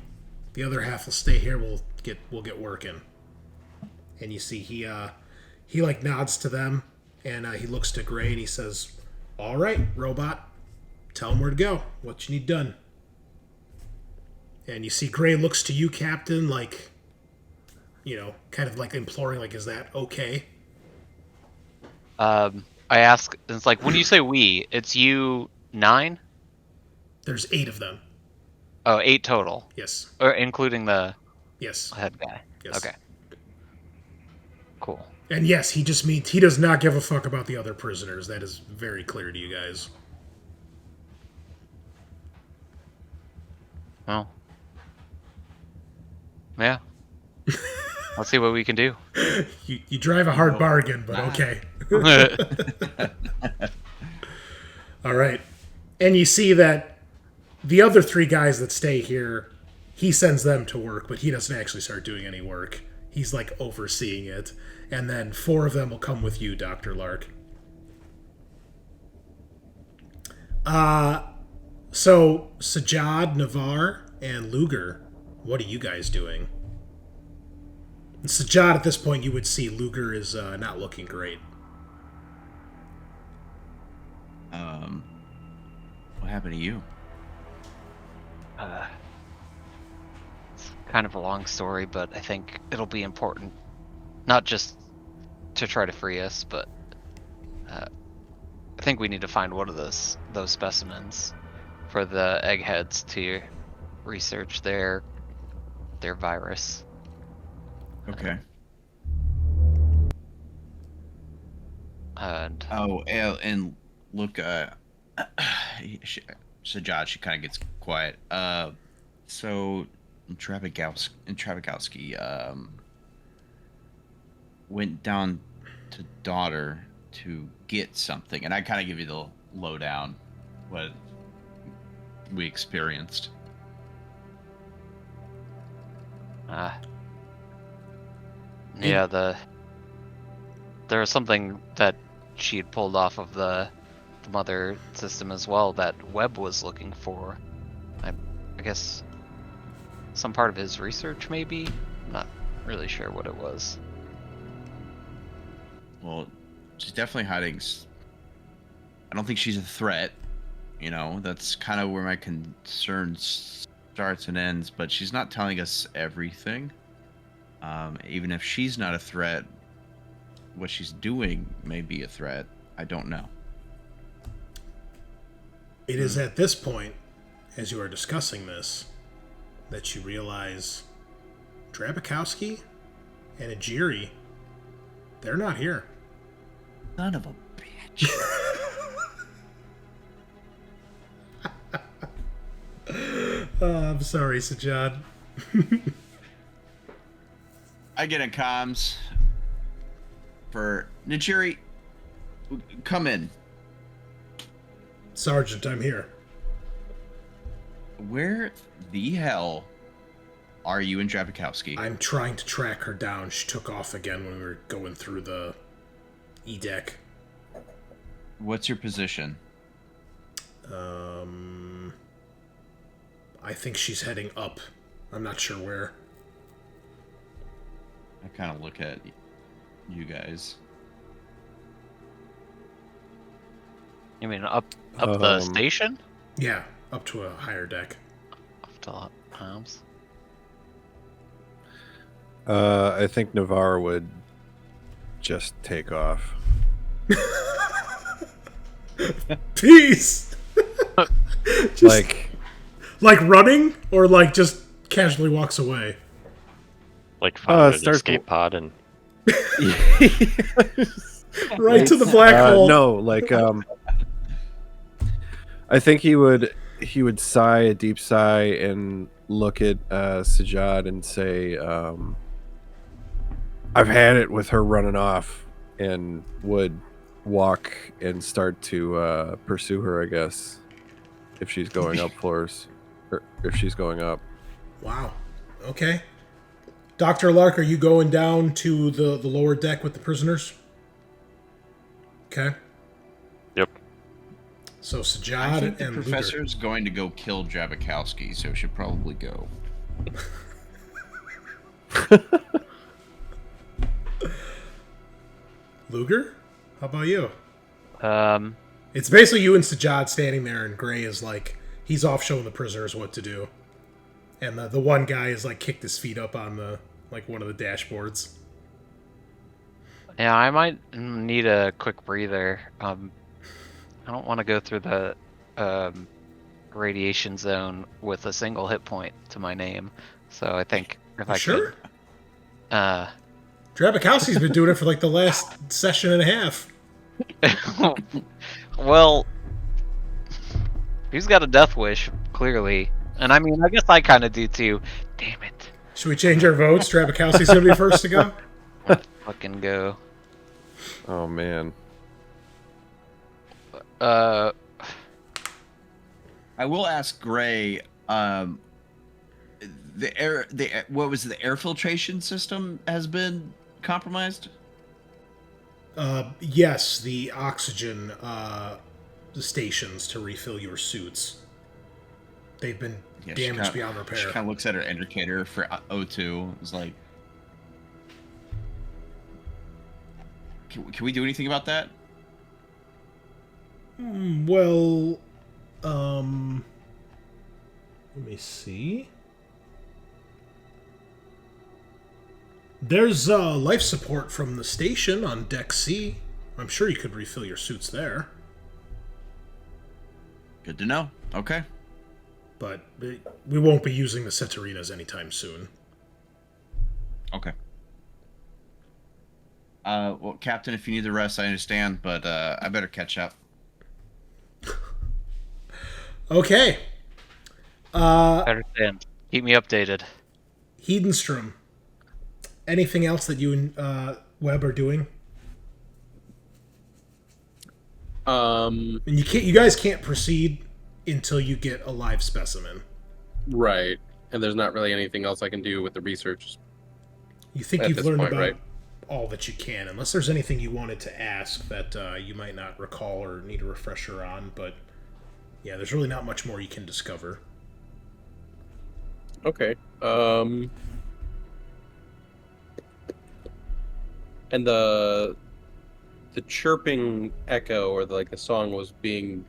The other half will stay here, we'll get working. And you see he like nods to them, and he looks to Gray and he says, all right, robot. Tell him where to go. What you need done. And you see Gray looks to you, Captain, like, you know, kind of like imploring, like, is that okay? I ask, it's like, when you say we, it's you 9? There's 8 of them. Oh, 8 total. Yes. Or including the Yes. head guy. Yes. Okay. Cool. And yes, he just means he does not give a fuck about the other prisoners. That is very clear to you guys. Well. Yeah. Let's see what we can do. You drive a hard bargain, but okay. All right. And you see that the other 3 guys that stay here, he sends them to work, but he doesn't actually start doing any work. He's like overseeing it. And then 4 of them will come with you, Dr. Lark. So Sajaad, Navarre, and Lugar, what are you guys doing? And Sajaad, at this point, you would see Lugar is not looking great. What happened to you? It's kind of a long story, but I think it'll be important. Not just to try to free us, but I think we need to find one of those specimens for the eggheads to research their virus. Okay. And And look, Sajaad, she kind of gets quiet. So Trabakowski went down to Daughter to get something, and I kind of give you the lowdown what we experienced. Yeah, there was something that she had pulled off of the mother system as well that Webb was looking for. I guess some part of his research, maybe? I'm not really sure what it was. Well, she's definitely hiding. I don't think she's a threat. You know, that's kind of where my concern starts and ends. But she's not telling us everything. Even if she's not a threat, what she's doing may be a threat. I don't know. It is at this point, as you are discussing this, that you realize Trabakowski and Ajiri, they're not here. Son of a bitch. I'm sorry, Sajaad. I get in comms for Najiri. Come in. Sergeant, I'm here. Where the hell are you and Trabakowski? I'm trying to track her down. She took off again when we were going through the E-deck. What's your position? I think she's heading up. I'm not sure where. I kind of look at you guys. You mean up the station? Yeah, up to a higher deck. Up to Palms? I think Navarre would just take off. Peace! Just, like running? Or like just casually walks away? Like found an starts escape pod and Right to the black hole. No, like I think he would sigh a deep sigh and look at Sajaad and say, I've had it with her running off, and would walk and start to pursue her, I guess, if she's going up floors, or if she's going up. Wow. Okay. Dr. Lark, are you going down to the lower deck with the prisoners? Okay. yep. So I Sajaad think the and professor's going to go kill Trabakowski, so should probably go. Lugar? How about you? Um, It's basically you and Sajaad standing there, and Gray is like, he's off showing the prisoners what to do. And the one guy is like kicked his feet up on the one of the dashboards. yeah, I might need a quick breather. I don't want to go through the radiation zone with a single hit point to my name. So I think if I Sure? could... Trabakowski's been doing it for like the last session and a half. Well, he's got a death wish, clearly. And I mean, I guess I kind of do too. Damn it. Should we change our votes? Trabakowski's going to be first to go? Let's fucking go. Oh man. I will ask Gray. What was the air filtration system has been compromised? Yes, the oxygen the stations to refill your suits. They've been damaged beyond repair. She kind of looks at her indicator for O2. It's like, can we do anything about that? Well, let me see. There's life support from the station on Deck C. I'm sure you could refill your suits there. Good to know. Okay. But we won't be using the Setarinas anytime soon. Okay. Well, Captain, if you need the rest, I understand, but I better catch up. Okay. I understand. Keep me updated. Hedenstrom. Anything else that you and Webb are doing? And you guys can't proceed until you get a live specimen. Right. And there's not really anything else I can do with the research. You think At you've this learned point, about right? all that you can, unless there's anything you wanted to ask that you might not recall or need a refresher on, but yeah, there's really not much more you can discover. Okay. And the chirping echo or the song was being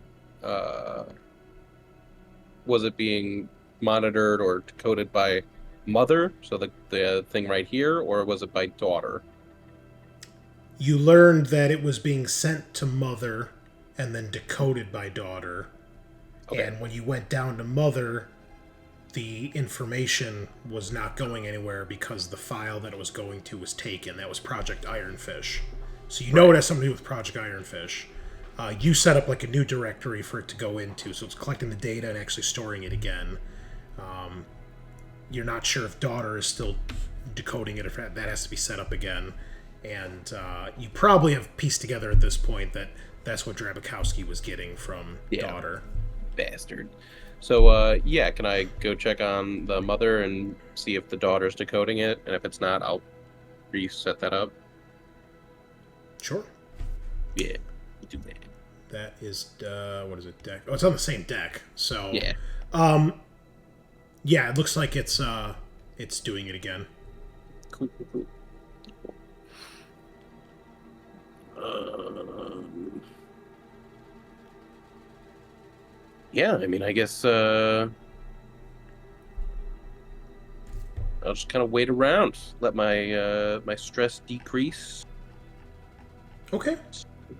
was it being monitored or decoded by mother, so the thing right here, or was it by daughter? You learned that it was being sent to mother and then decoded by daughter. Okay. And when you went down to mother, the information was not going anywhere because the file that it was going to was taken. That was Project Ironfish. So you know it has something to do with Project Ironfish. You set up a new directory for it to go into, so it's collecting the data and actually storing it again. You're not sure if daughter is still decoding it, if that has to be set up again. And you probably have pieced together at this point that that's what Drabikowski was getting from daughter. Bastard. So, yeah, can I go check on the mother and see if the daughter's decoding it? And if it's not, I'll reset that up. Sure. Yeah, we'll do that. That is, what is it, deck? Oh, it's on the same deck. So, Yeah. Yeah, it looks like it's doing it again. Cool. Yeah, I mean, I guess I'll just kind of wait around, let my my stress decrease, Okay.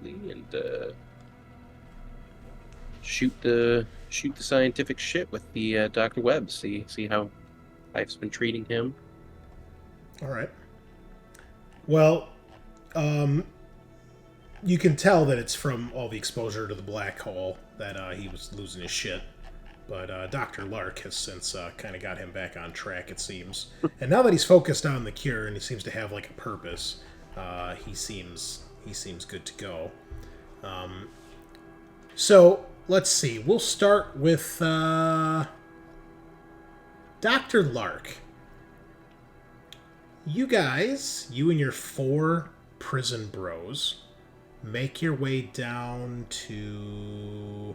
and shoot the scientific shit with the Dr. Webb. See how life's been treating him. All right. Well, you can tell that it's from all the exposure to the black hole that he was losing his shit. But Dr. Lark has since kind of got him back on track, it seems. And now that he's focused on the cure and he seems to have a purpose, he seems good to go. So let's see. We'll start with Dr. Lark. You guys, you and your 4 prison bros, make your way down to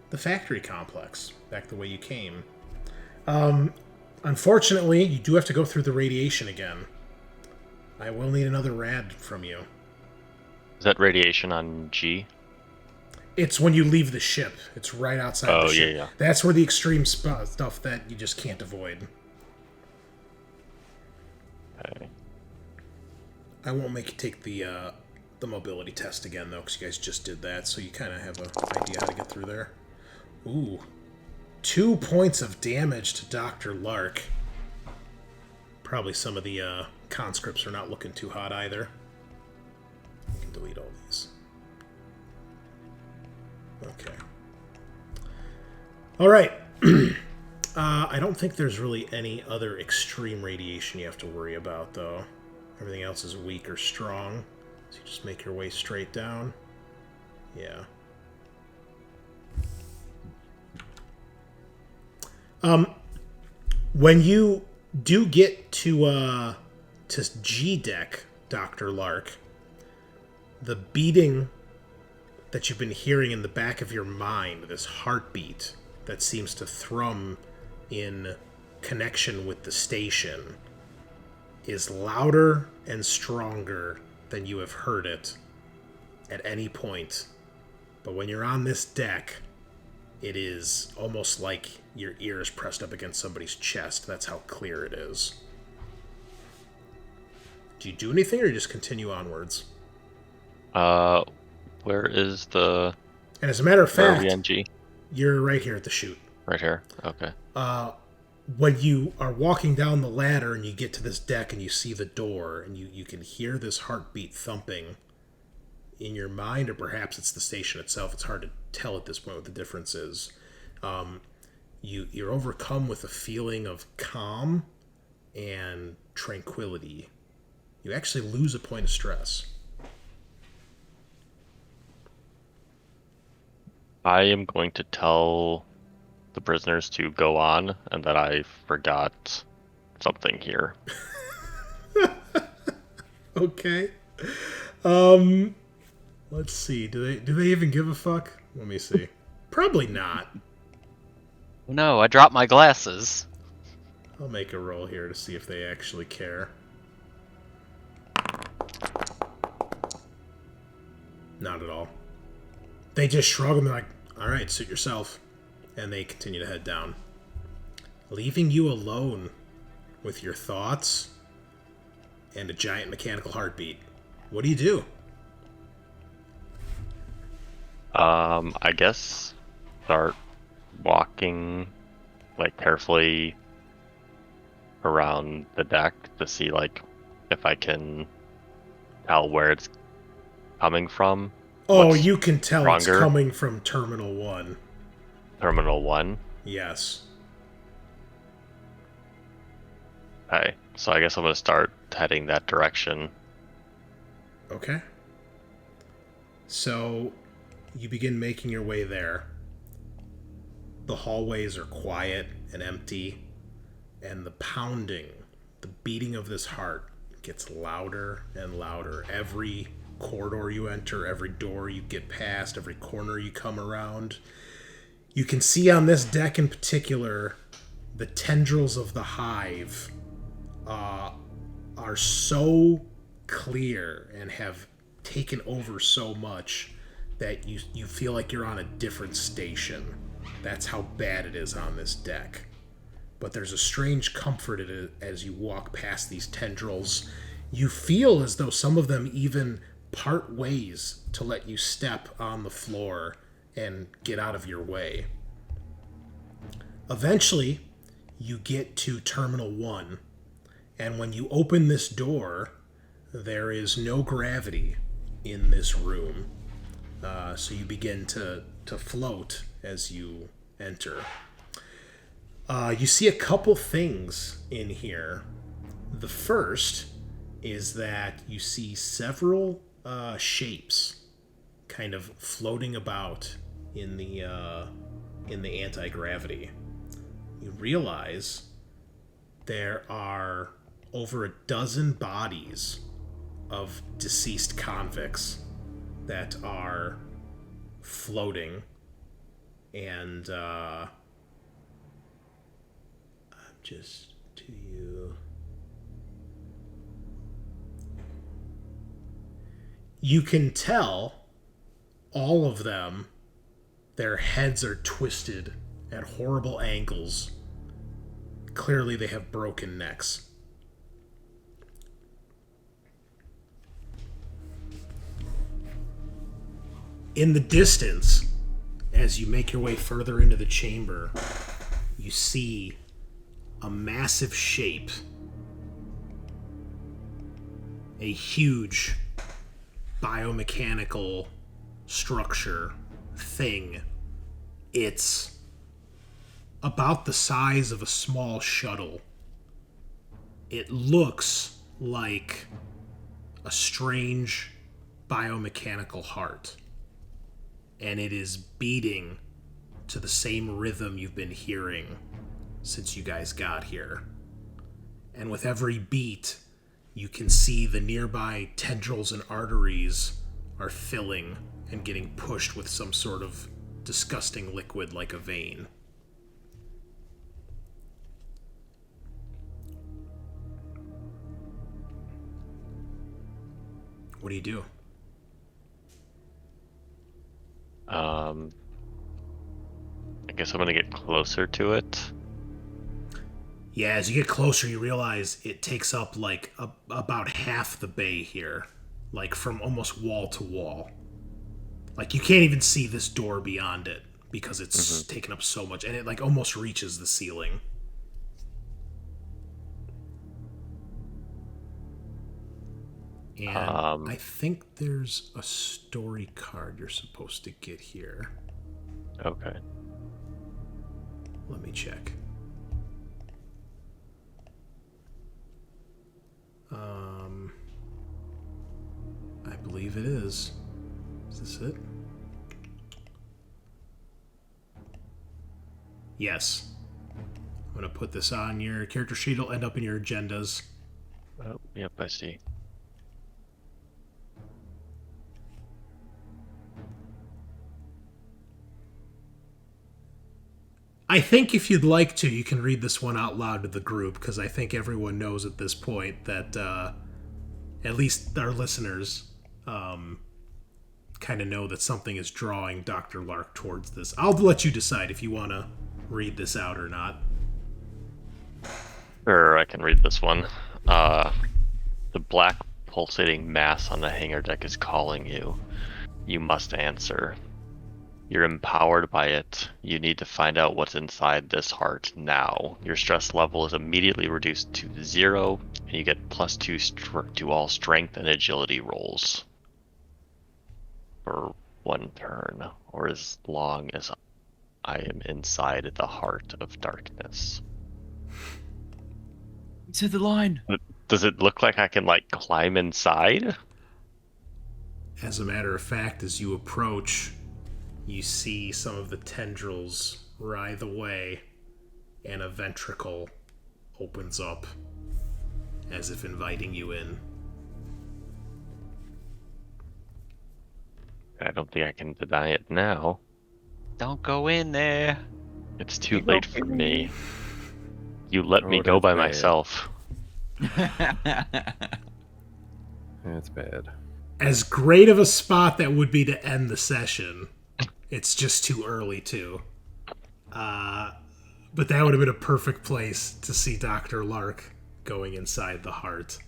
the factory complex, back the way you came. Unfortunately, you do have to go through the radiation again. I will need another rad from you. Is that radiation on G? It's when you leave the ship. It's right outside the ship. Yeah. That's where the extreme stuff that you just can't avoid. Okay. I won't make you take the mobility test again, though, because you guys just did that, so you kind of have an idea how to get through there. Ooh. 2 points of damage to Dr. Lark. Probably some of the conscripts are not looking too hot either. You can delete all these. Okay. All right. I don't think there's really any other extreme radiation you have to worry about, though. Everything else is weak or strong. So you just make your way straight down. Yeah. When you do get to G deck, Dr. Lark, the beating that you've been hearing in the back of your mind, this heartbeat that seems to thrum in connection with the station, is louder and stronger than you have heard it at any point. But when you're on this deck, it is almost like your ear is pressed up against somebody's chest. That's how clear it is. Do you do anything, or you just continue onwards? Where is the... And as a matter of Where are fact, we on G? you're right here at the chute. Right here? Okay. When you are walking down the ladder and you get to this deck and you see the door and you can hear this heartbeat thumping in your mind, or perhaps it's the station itself. It's hard to tell at this point what the difference is. You're overcome with a feeling of calm and tranquility. You actually lose a point of stress. I am going to tell the prisoners to go on, and that I forgot something here. Okay. Let's see. Do they even give a fuck? Let me see. Probably not. No, I dropped my glasses. I'll make a roll here to see if they actually care. Not at all. They just shrug and they're like, alright, suit yourself. And they continue to head down. Leaving you alone with your thoughts and a giant mechanical heartbeat. What do you do? I guess start walking, like, carefully around the deck to see, like, if I can tell where it's coming from. Oh, What's you can tell stronger? it's coming from Terminal 1. Terminal 1? Yes. Okay, so I guess I'm gonna start heading that direction. Okay. So, you begin making your way there. The hallways are quiet and empty, and the pounding, the beating of this heart gets louder and louder. Every corridor you enter, every door you get past, every corner you come around. You can see on this deck in particular, the tendrils of the hive are so clear and have taken over so much that you feel like you're on a different station. That's how bad it is on this deck. But there's a strange comfort in it as you walk past these tendrils. You feel as though some of them even part ways to let you step on the floor and get out of your way. Eventually, you get to Terminal 1, and when you open this door, there is no gravity in this room. So you begin to float as you enter. You see a couple things in here. The first is that you see several shapes kind of floating about in the anti-gravity. You realize there are over a dozen bodies of deceased convicts that are floating, and just to you. You can tell all of them, their heads are twisted at horrible angles. Clearly they have broken necks. In the distance, as you make your way further into the chamber, you see a massive shape. A huge biomechanical structure thing. It's about the size of a small shuttle. It looks like a strange biomechanical heart. And it is beating to the same rhythm you've been hearing since you guys got here. And with every beat, you can see the nearby tendrils and arteries are filling and getting pushed with some sort of disgusting liquid like a vein. What do you do? I guess I'm gonna get closer to it. Yeah, as you get closer, you realize it takes up like about half the bay here, like from almost wall to wall. Like you can't even see this door beyond it because it's taken up so much, and it like almost reaches the ceiling. And I think there's a story card you're supposed to get here. Okay. Let me check. I believe it is. Is this it? Yes. I'm going to put this on your character sheet. It'll end up in your agendas. Oh, yep, I see. I think if you'd like to, you can read this one out loud to the group, because I think everyone knows at this point that, at least our listeners, kind of know that something is drawing Dr. Lark towards this. I'll let you decide if you want to read this out or not. Sure, I can read this one. The black pulsating mass on the hangar deck is calling you. You must answer. You're empowered by it. You need to find out what's inside this heart now. Your stress level is immediately reduced to 0, and you get +2 to all strength and agility rolls for 1 turn, or as long as I am inside the heart of darkness. To the line. Does it look like I can, like, climb inside? As a matter of fact, as you approach, you see some of the tendrils writhe away, and a ventricle opens up, as if inviting you in. I don't think I can deny it now. Don't go in there. It's too late for me. You let me go that's by bad. myself. That's bad. As great of a spot that would be to end the session, it's just too early too. But that would have been a perfect place to see Dr. Lark going inside the heart.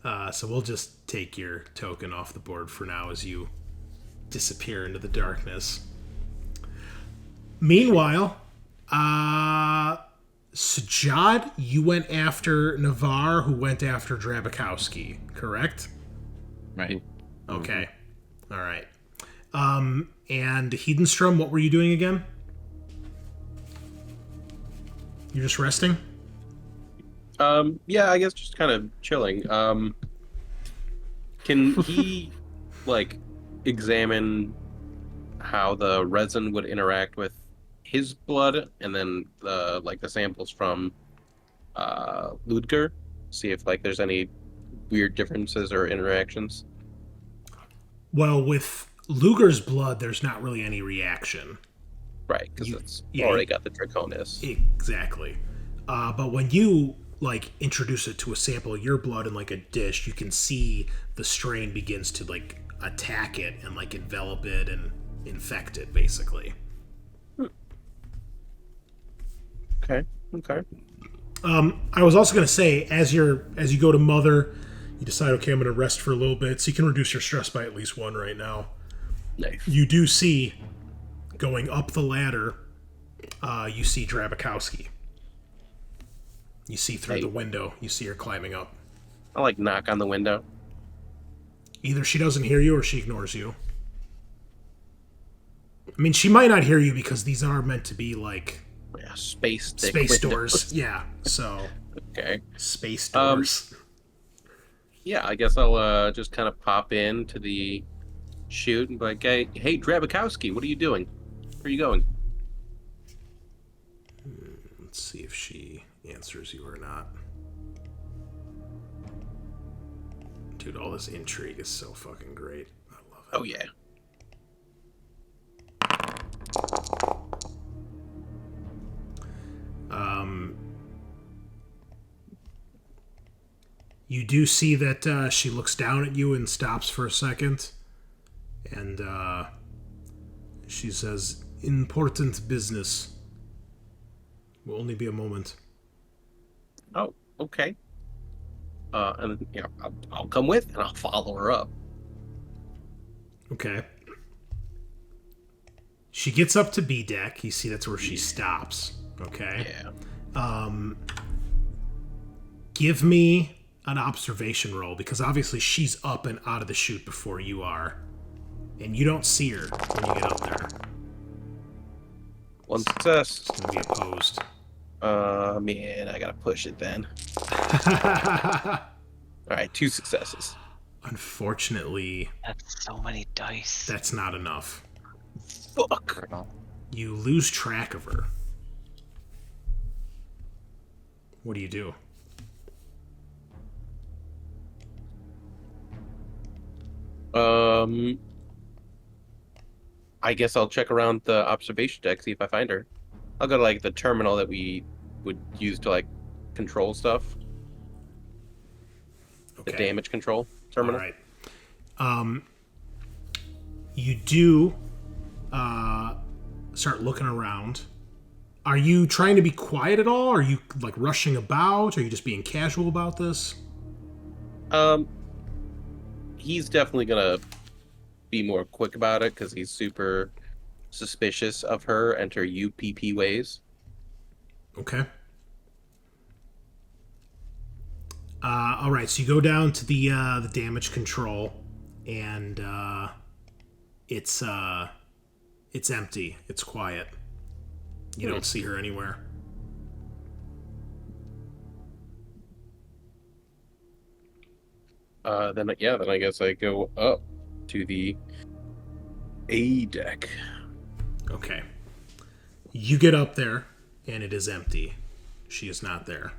So we'll just take your token off the board for now as you disappear into the darkness. Meanwhile, Sajaad, you went after Navarre, who went after Drabakowski, correct? Right. Okay. All right. And Hedenstrom, what were you doing again? You're just resting? Yeah, I guess just kind of chilling. Can he, like, examine how the resin would interact with his blood, and then the samples from Lugar? See if there's any weird differences or interactions. Well, with Lugar's blood, there's not really any reaction. Right, because it's yeah, already got the Draconis. Exactly. But when you introduce it to a sample of your blood in a dish, you can see the strain begins to attack it and envelop it and infect it, basically. Okay. I was also going to say, as you go to Mother, you decide, okay, I'm going to rest for a little bit, so you can reduce your stress by at least 1 right now. Nice. You do see, going up the ladder, you see Drabakowski. You see through the window. You see her climbing up. I'll knock on the window. Either she doesn't hear you or she ignores you. I mean, she might not hear you because these are meant to be Space doors. Yeah, so Okay. space doors. Yeah, I guess I'll just kind of pop in to the chute and be like, hey, Drabakowski, what are you doing? Where are you going? Let's see if answers you or not. Dude, all this intrigue is so fucking great. I love it. Oh yeah. You do see that she looks down at you and stops for a second. And she says, "Important business. Will only be a moment." Oh, okay. And yeah, I'll come with, and I'll follow her up. Okay. She gets up to B deck. You see that's where she stops. Okay. Yeah. Give me an observation roll, because obviously she's up and out of the chute before you are. And you don't see her when you get up there. One success. It's going to be opposed. Man, I gotta push it then. All right, 2 successes. Unfortunately, That's so many dice. that's not enough. Fuck. You lose track of her. What do you do? I guess I'll check around the observation deck, see if I find her. I'll go to like the terminal that we would use to like control stuff. Okay. The damage control terminal. All right. You do start looking around. Are you trying to be quiet at all? Are you like rushing about? Are you just being casual about this? He's definitely gonna be more quick about it because he's super suspicious of her and her UPP ways. Okay. All right, so you go down to the damage control, and it's empty. It's quiet. You don't see her anywhere. Then I guess I go up to the A deck. Okay. You get up there, and it is empty. She is not there.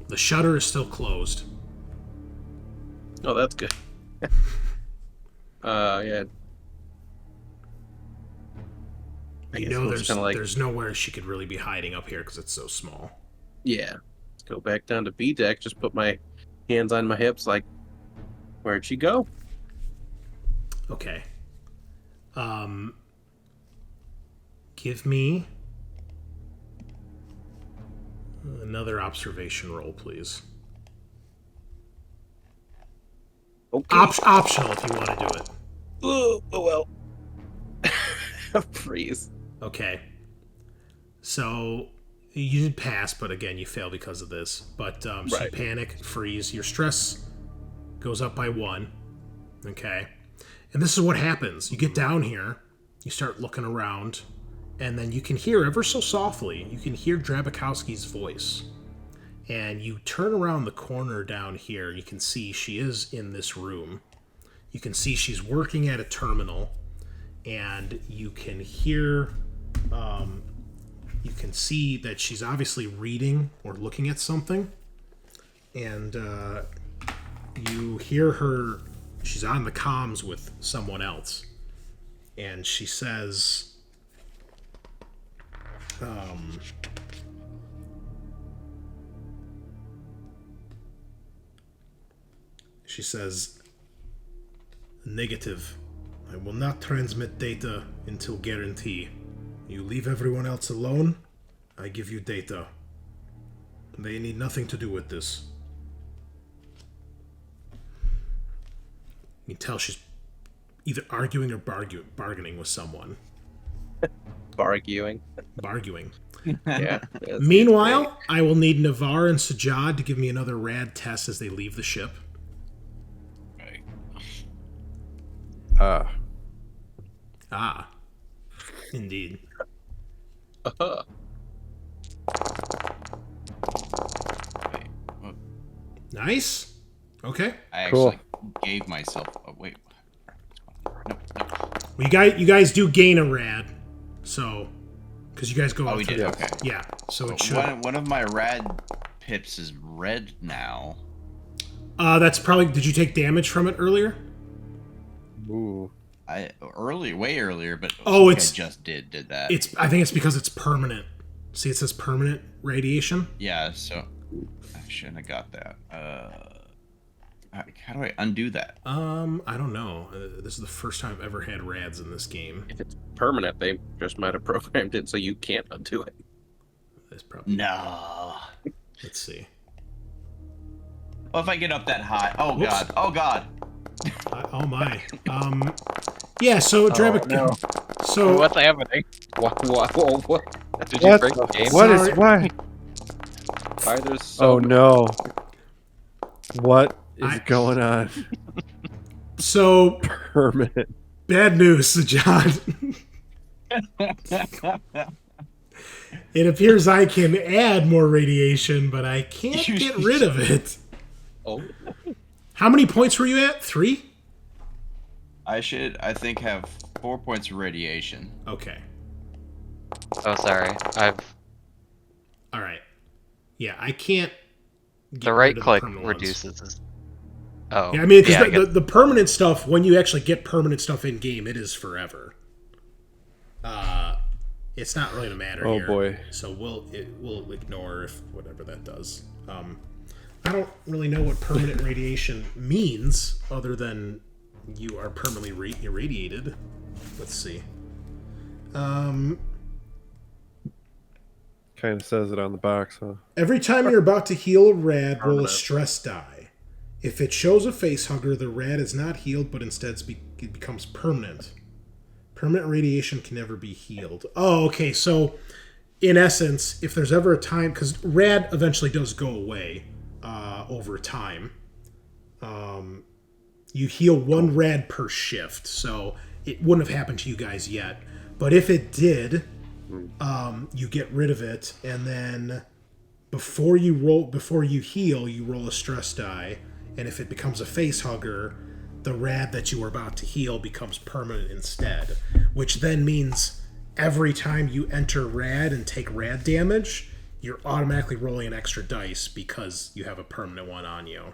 The shutter is still closed. Oh, that's good. Yeah. You know there's nowhere she could really be hiding up here because it's so small. Yeah. Let's go back down to B deck. Just put my hands on my hips, like, where'd she go? Okay. Give me another observation roll, please. Okay. Optional if you want to do it. Oh well. Freeze. Okay. So you did pass, but again, you fail because of this. But so you Right. panic, freeze. Your stress goes up by 1. Okay. And this is what happens. You get down here, you start looking around, and then you can hear ever so softly, you can hear Drabakowski's voice. And you turn around the corner down here, you can see she is in this room. You can see she's working at a terminal, and you can hear, you can see that she's obviously reading or looking at something. And you hear her, she's on the comms with someone else. And she says, negative. I will not transmit data until guarantee. You leave everyone else alone, I give you data. They need nothing to do with this. You can tell she's either arguing or bargaining with someone. Barguing. Barguing. Yeah. Meanwhile, I will need Navarre and Sajaad to give me another rad test as they leave the ship. Indeed. Nice. Okay. I Cool. actually gave myself. Oh, wait. No. Well, you guys do gain a rad, so Because you guys go Oh, out we through did. the- Okay. Yeah, so it should. One of my rad pips is red now. That's probably. Did you take damage from it earlier? Ooh. Way earlier, but Oh, I it's- just did that. I think it's because it's permanent. See, it says permanent radiation. Yeah, so I shouldn't have got that. How do I undo that? I don't know. This is the first time I've ever had rads in this game. If it's permanent, they just might have programmed it so you can't undo it. That's probably. No. Let's see. Well, if I get up that high, oh Whoops. god, oh god. Oh my. Yeah. So Drabic. no. So What's happening? What? Did you break the game? What is Sorry. why? Why there's so Oh no! What is I- going on? so Permanent. bad news, Sajaad. It appears I can add more radiation, but I can't get rid of it. Oh, How many points were you at? 3? I think, have 4 points of radiation. Okay. Oh, sorry. All right. Yeah, I can't. Get The rid right of the click permanent ones. reduces. Oh. Yeah, I mean, because yeah, I the, get- the permanent stuff, when you actually get permanent stuff in game, it is forever. It's not really a matter Oh, here. boy. So we'll ignore if whatever that does. I don't really know what permanent radiation means, other than you are permanently irradiated. Let's see. Kind of says it on the box, huh? Every time you're about to heal a rad, roll a stress die. If it shows a face hugger, the rad is not healed, but instead it becomes permanent. Permanent radiation can never be healed. Oh, okay. So, in essence, if there's ever a time, because rad eventually does go away over time. You heal 1 rad per shift, so it wouldn't have happened to you guys yet. But if it did, you get rid of it, and then before you heal, you roll a stress die, and if it becomes a face hugger, the rad that you were about to heal becomes permanent instead, which then means every time you enter rad and take rad damage, you're automatically rolling an extra dice because you have a permanent one on you.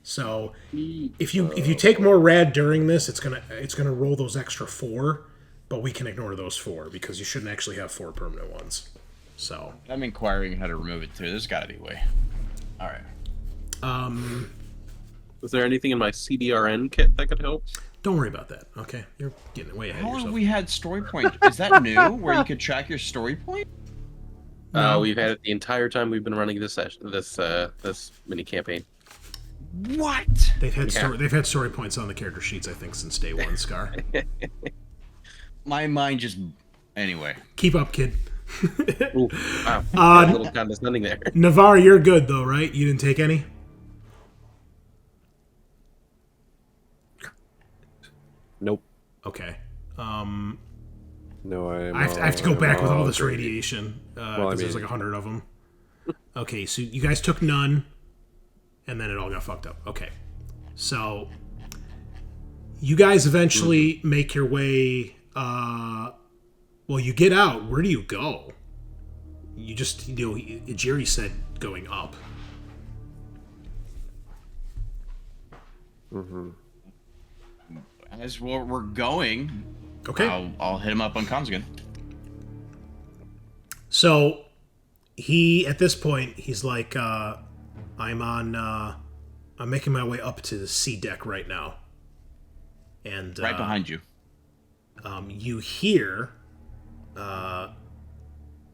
So if you take more rad during this, it's gonna roll those extra 4, but we can ignore those 4 because you shouldn't actually have 4 permanent ones. So I'm inquiring how to remove it too. There's got to be a way. All right. is there anything in my CBRN kit that could help? don't worry about that. Okay, you're getting way ahead How of long yourself. have we had story point? Is that new? Where you could track your story point? No. We've had it the entire time we've been running this session, this mini campaign. What? They've had Yeah. they've had story points on the character sheets, I think, since day 1. Scaarr, My mind just. Anyway. keep up, kid. Ooh, wow. Uh, A little condescending there. Navarre, you're good though, right? You didn't take any. Nope. Okay. No, I am. I have to go I'm back with all all this green. radiation because Well, I there's mean- like 100 of them. Okay, so you guys took none, and then it all got fucked up. Okay, so you guys eventually make your way. Well, you get out. Where do you go? You just, Jerry said going up. As we're going, Okay. I'll hit him up on comms again. So he, at this point, he's like, I'm making my way up to the C deck right now. And Right behind you. you hear,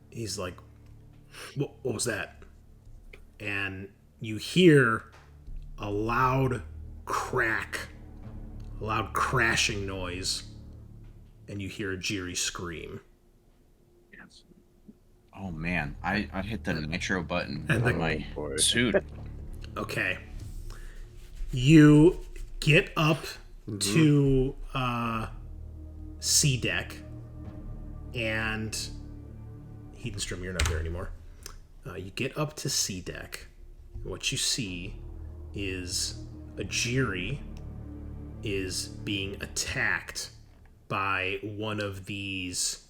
he's like, what was that? And you hear a loud crashing noise, and you hear a Jiri scream. Oh man, I hit the nitro button And on the- my boy. suit. Okay. You get up to C deck, and Hedenstrom, you're not there anymore. You get up to C deck. What you see is a Jiri is being attacked by one of these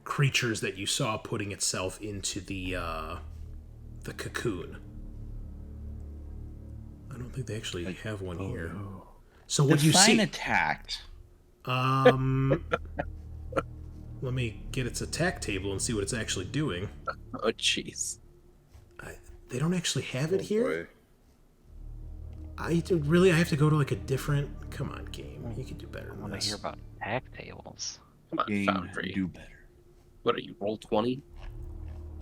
creatures that you saw putting itself into the cocoon. I don't think they actually have one here. No. So what you see? attacked. Let me get its attack table and see what it's actually doing. Oh, jeez. They don't actually have it Oh, here. boy. I have to go to like a different. Come on, game. You can do better I than want to this. hear about attack tables. Come on, Game, Foundry. do better. What are you, roll 20?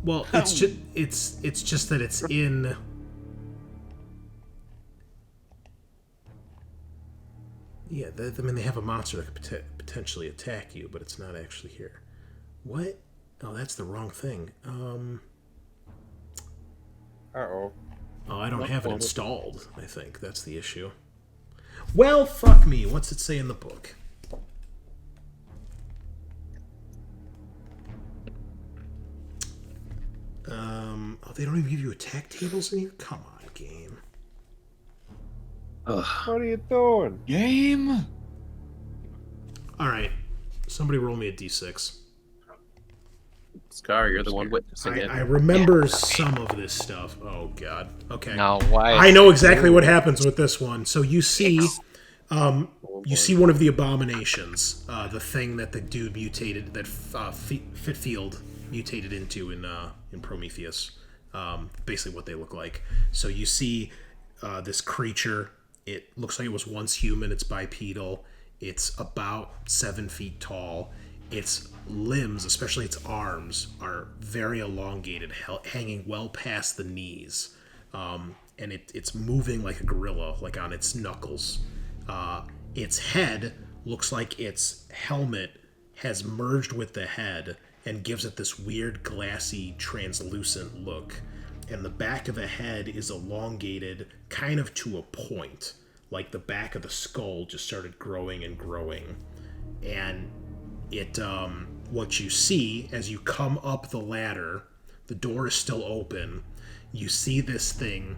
Well, it's just that it's in. Yeah, they have a monster that could potentially attack you, but it's not actually here. What? Oh, that's the wrong thing. Uh-oh. Oh, I don't have it installed, I think. That's the issue. Well, fuck me. What's it say in the book? Oh, they don't even give you attack tables in here? Come on, game. Ugh. What are you doing? Game. Alright. Somebody roll me a d6. Scaarr, you're the one witnessing it. I remember some of this stuff. Oh, God. Okay. No, why? I know exactly what happens with this one. So you see... you see one of the abominations, the thing that the dude mutated, that Fitfield mutated into in Prometheus. Basically what they look like. So you see this creature. It looks like it was once human. It's bipedal. It's about 7 feet tall. Its limbs, especially its arms, are very elongated, hanging well past the knees. And it's moving like a gorilla, like on its knuckles. Its head looks like its helmet has merged with the head and gives it this weird, glassy, translucent look. And the back of the head is elongated kind of to a point, like the back of the skull just started growing and growing. And it, what you see as you come up the ladder, the door is still open, you see this thing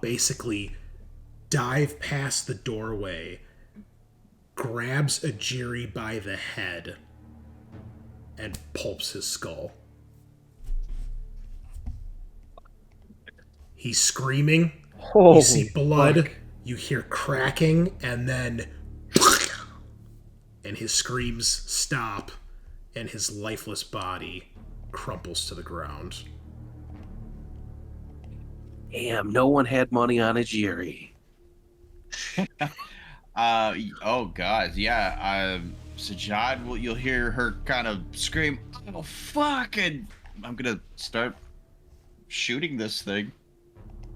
basically dive past the doorway, grabs Ajiri by the head, and pulps his skull. He's screaming. You see blood. Fuck. You hear cracking, and then... and his screams stop, and his lifeless body crumples to the ground. Damn, no one had money on Ajiri. Oh god, yeah. Sajaad, you'll hear her kind of scream, "Oh fuck!" And I'm gonna start shooting this thing.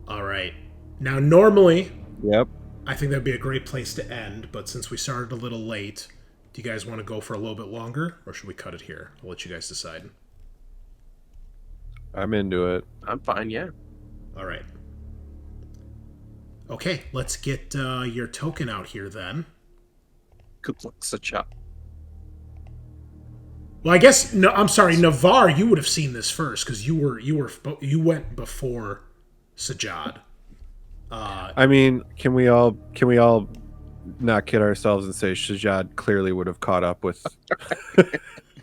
All right. Now, normally, Yep. I think that'd be a great place to end, but since we started a little late, do you guys want to go for a little bit longer, or should we cut it here? I'll let you guys decide. I'm into it. I'm fine, yeah. All right. Okay, let's get your token out here then. Good luck, Sajaad. Well, I guess no. I'm sorry, Navarre. You would have seen this first because you went before Sajaad. I mean, can we all not kid ourselves and say Sajaad clearly would have caught up with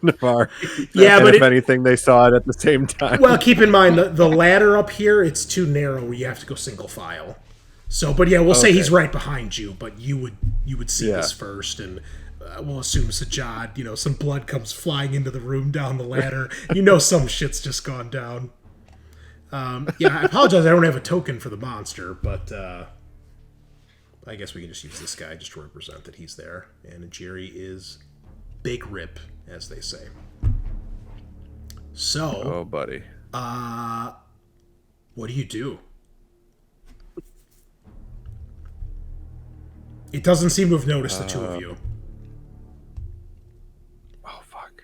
Navarre? Yeah, and but if anything, they saw it at the same time. Well, keep in mind the ladder up here, it's too narrow where you have to go single file. So, but yeah, we'll say he's right behind you, but you would see this first, and we'll assume Sajaad, some blood comes flying into the room down the ladder. Some shit's just gone down. Yeah, I apologize, I don't have a token for the monster, but I guess we can just use this guy just to represent that he's there. And Ajiri is big rip, as they say. So, Oh, buddy. what do you do? It doesn't seem to have noticed the two of you. Oh, fuck.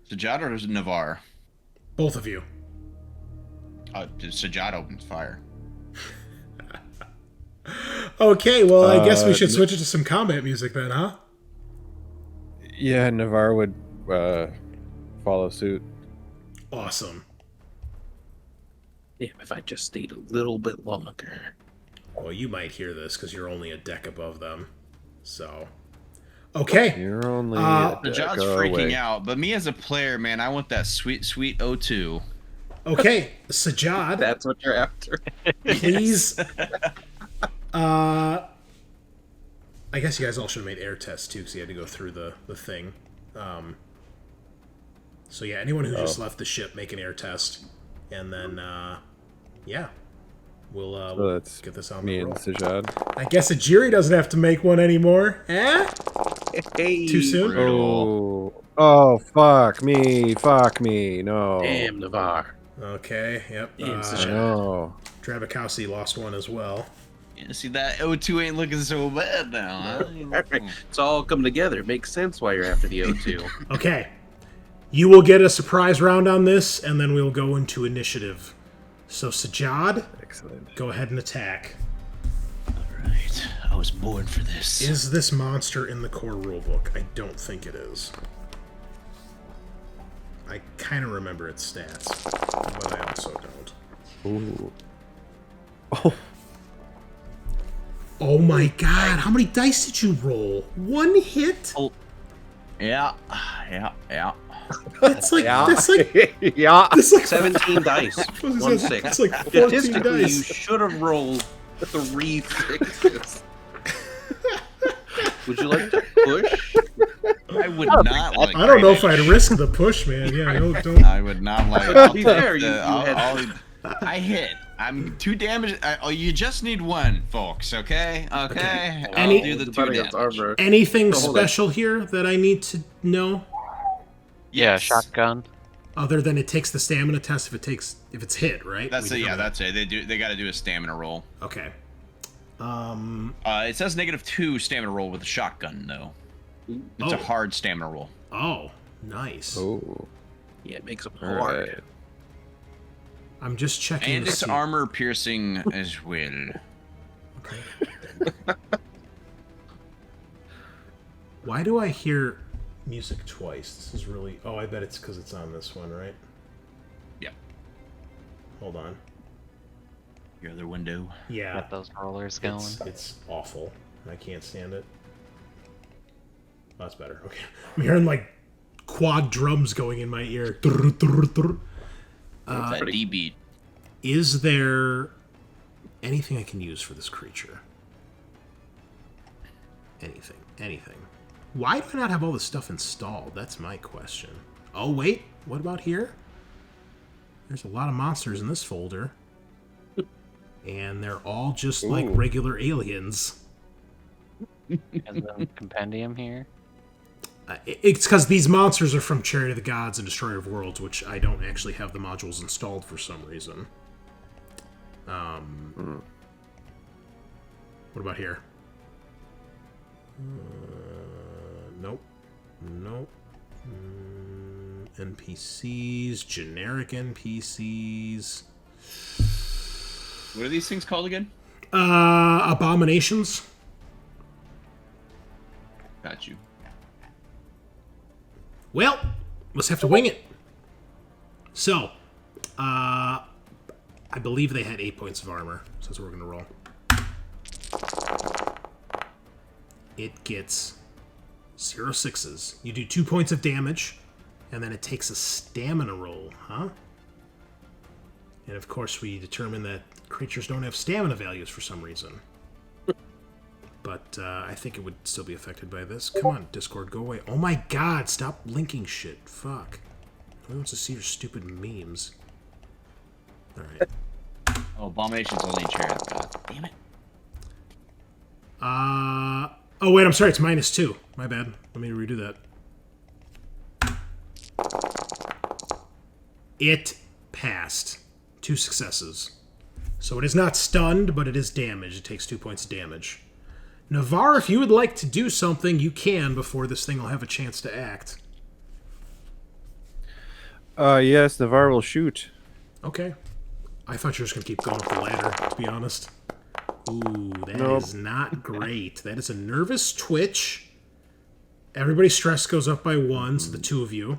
Sajaad or is it Navarre? Both of you. Sajaad opens fire. Okay, well, I guess we should switch it to some combat music then, huh? Yeah, Navarre would follow suit. Awesome. Damn, if I just stayed a little bit longer. Well, you might hear this because you're only a deck above them. So, Okay. You're only The job's go freaking away. out, but me as a player, man, I want that sweet, sweet O2. Okay. Sajaad, That's what you're after. please. I guess you guys all should have made air tests too, because you had to go through the thing. So yeah, anyone who just left the ship, make an air test, and then yeah, we'll So that's get this on me the and roll. Sajaad. I guess Ajiri doesn't have to make one anymore. Eh? Hey, Too soon? Oh, fuck me, no. Damn, Navarre. Okay. Yep. Damn, I Sajaad. know. Drabakowski lost one as well. Yeah, see, that O2 ain't looking so bad now. Huh? It's all coming together. It makes sense why you're after the O2. Okay. You will get a surprise round on this, and then we'll go into initiative. So, Sajaad, Excellent. go ahead and attack. Right. I was born for this. Is this monster in the core rulebook? I don't think it is. I kind of remember its stats, but I also don't. Ooh. Oh, Oh my god, how many dice did you roll? One hit? Yeah. That's like, yeah. that's like, yeah. that's like 17 dice. 1 6. That's like 14 Statistically, you dice. should have rolled 3 6s. Would you like to push? I would not like I don't know if that. I'd risk the push, man. Yeah, don't. I would not like To be fair, I hit. I'm 2 damage. You just need 1, folks. Okay. Okay. I'll Any- do the 2 Depending on damage. armor. Anything So hold on. special here that I need to know? Yeah, shotgun. Other than it takes the stamina test if it's hit, right? That's We it. Yeah, determine- that's it. They got to do a stamina roll. Okay. It says -2 stamina roll with a shotgun though. It's a Oh. hard stamina roll. Oh, nice. Oh, Yeah, it makes them all hard. right. I'm just checking. And to it's see. armor piercing as well. Why do I hear music twice? This is really. Oh, I bet it's because it's on this one, right? Yeah. Hold on. Your other window. Yeah. Got those rollers going. It's awful. I can't stand it. Oh, that's better. Okay. I'm hearing like quad drums going in my ear. What's that D beat? Is there anything I can use for this creature? Anything. Why do I not have all this stuff installed? That's my question. Oh, wait. What about here? There's a lot of monsters in this folder. And they're all just like Ooh. regular aliens. And then compendium here. It's because these monsters are from Chariot of the Gods and Destroyer of Worlds, which I don't actually have the modules installed for some reason. What about here? Nope. NPCs, generic NPCs. What are these things called again? Abominations. Got you. Well, let's have to wing it. So, I believe they had 8 points of armor, so that's what we're going to roll. It gets 0 6s. You do 2 points of damage, and then it takes a stamina roll, huh? And of course, we determine that creatures don't have stamina values for some reason. But I think it would still be affected by this. Come on, Discord, go away. Oh my god, stop linking shit. Fuck. Who wants to see your stupid memes? Alright. Oh, Abomination's only in Chariot of God. Damn it. Oh wait, I'm sorry, it's -2. My bad. Let me redo that. It passed. 2 successes. So it is not stunned, but it is damaged. It takes 2 points of damage. Navarre, if you would like to do something, you can before this thing will have a chance to act. Yes, Navarre will shoot. Okay. I thought you were just going to keep going up the ladder, to be honest. Ooh, that Nope. is not great. That is a nervous twitch. Everybody's stress goes up by 1, so the 2 of you.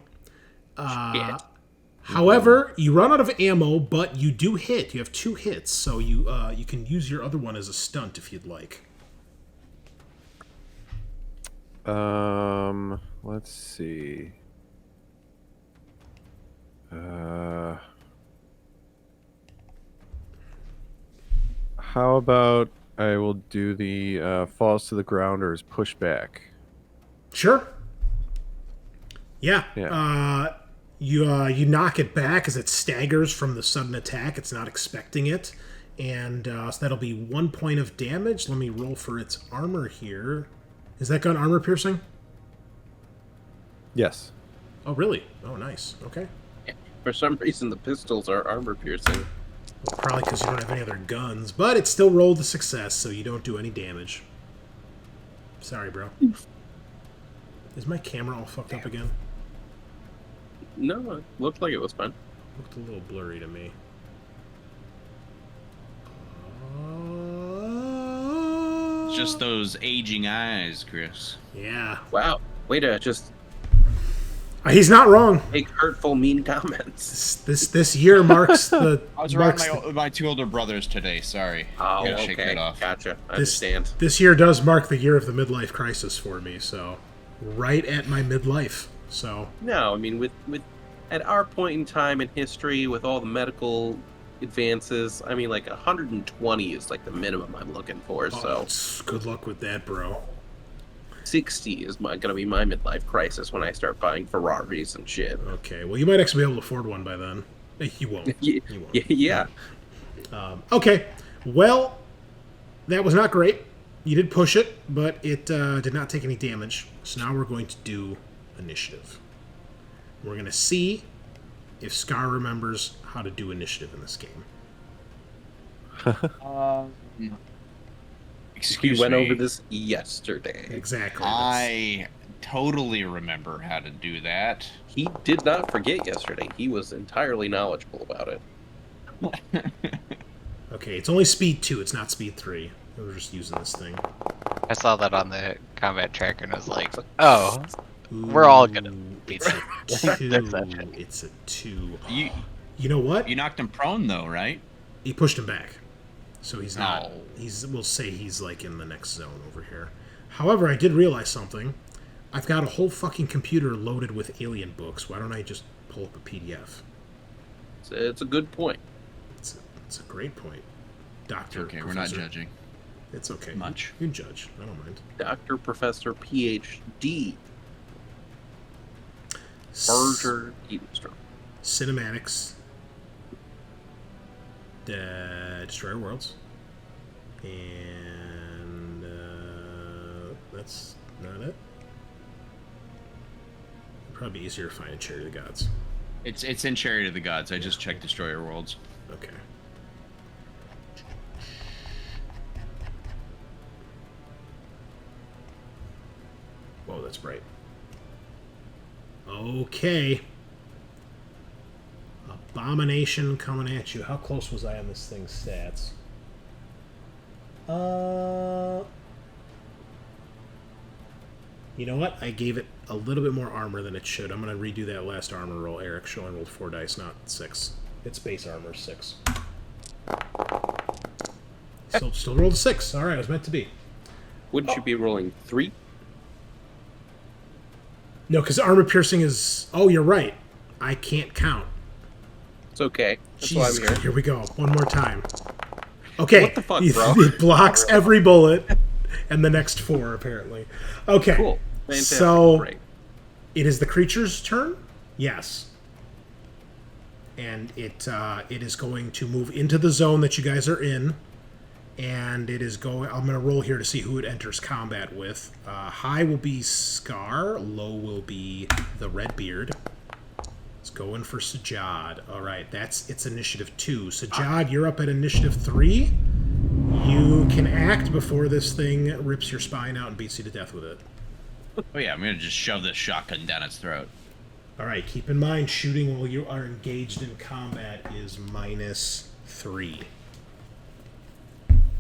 However, you run out of ammo, but you do hit. You have 2 hits, so you can use your other one as a stunt if you'd like. Let's see. How about I will do the falls to the ground or is push back? Sure. Yeah. Yeah. You knock it back as it staggers from the sudden attack. It's not expecting it. And so that'll be 1 point of damage. Let me roll for its armor here. Is that gun armor piercing? Yes. Oh, really? Oh, nice. Okay. For some reason, the pistols are armor piercing. Well, probably because you don't have any other guns. But it still rolled a success, so you don't do any damage. Sorry, bro. Is my camera all fucked up again? No, it looked like it was fine. Looked a little blurry to me. Just those aging eyes, Chris. Yeah. Wow. Way to just He's not wrong. make hurtful, mean comments. This year marks the I was around marks my two older brothers today. Sorry. Oh, Gotta shake okay. that off. Gotcha. I this, understand. this year does mark the year of the midlife crisis for me, so right at my midlife. So No, I mean, with at our point in time in history, with all the medical advances, I mean, like 120 is like the minimum I'm looking for. So good luck with that, bro. 60 is gonna be my midlife crisis when I start buying Ferraris and shit. Okay, well, you might actually be able to afford one by then. You won't. Yeah, You won't. yeah. Okay, well, that was not great. You did push it, but it did not take any damage. So now we're going to do initiative. We're going to see if Scaarr remembers how to do initiative in this game. Excuse We went me. over this yesterday. Exactly. I totally remember how to do that. He did not forget yesterday. He was entirely knowledgeable about it. Okay, it's only speed 2. It's not speed 3. We're just using this thing. I saw that on the combat tracker and was like, oh, we're all gonna beat It's it. a 2. That's that shit. It's a 2. You You know what? you knocked him prone though, right? He pushed him back. So he's not. No. We'll say he's like in the next zone over here. However, I did realize something. I've got a whole fucking computer loaded with alien books. Why don't I just pull up a PDF? It's a good point. It's a great point. Doctor. Okay, we're not judging. It's okay. Much. You can judge. I don't mind. Dr. Professor PhD. Berger Hedenstrom. Cinematics. Destroyer Worlds. And that's not it. Probably easier to find in Charity of the Gods. It's in Chariot of the Gods. I just checked Destroyer Worlds. Okay. Whoa, that's bright. Okay. Abomination coming at you. How close was I on this thing's stats? You know what? I gave it a little bit more armor than it should. I'm going to redo that last armor roll. Eric should only rolled 4 dice, not 6. Its base armor is 6. Still rolled a 6. Alright, it was meant to be. Wouldn't you be rolling 3? No, because armor piercing is... Oh, you're right. I can't count. It's okay. That's why I'm Jesus, here. here we go. One more time. Okay. What the fuck, bro? It blocks every bullet and the next 4, apparently. Okay. Cool. Fantastic. So, Great. it is the creature's turn? Yes. And it is going to move into the zone that you guys are in. And it is going... I'm going to roll here to see who it enters combat with. High will be Scaarr. Low will be the Redbeard. It's going for Sajaad. All right, that's its initiative 2. Sajaad, you're up at initiative 3. You can act before this thing rips your spine out and beats you to death with it. Oh yeah, I'm gonna just shove this shotgun down its throat. All right, keep in mind, shooting while you are engaged in combat is -3.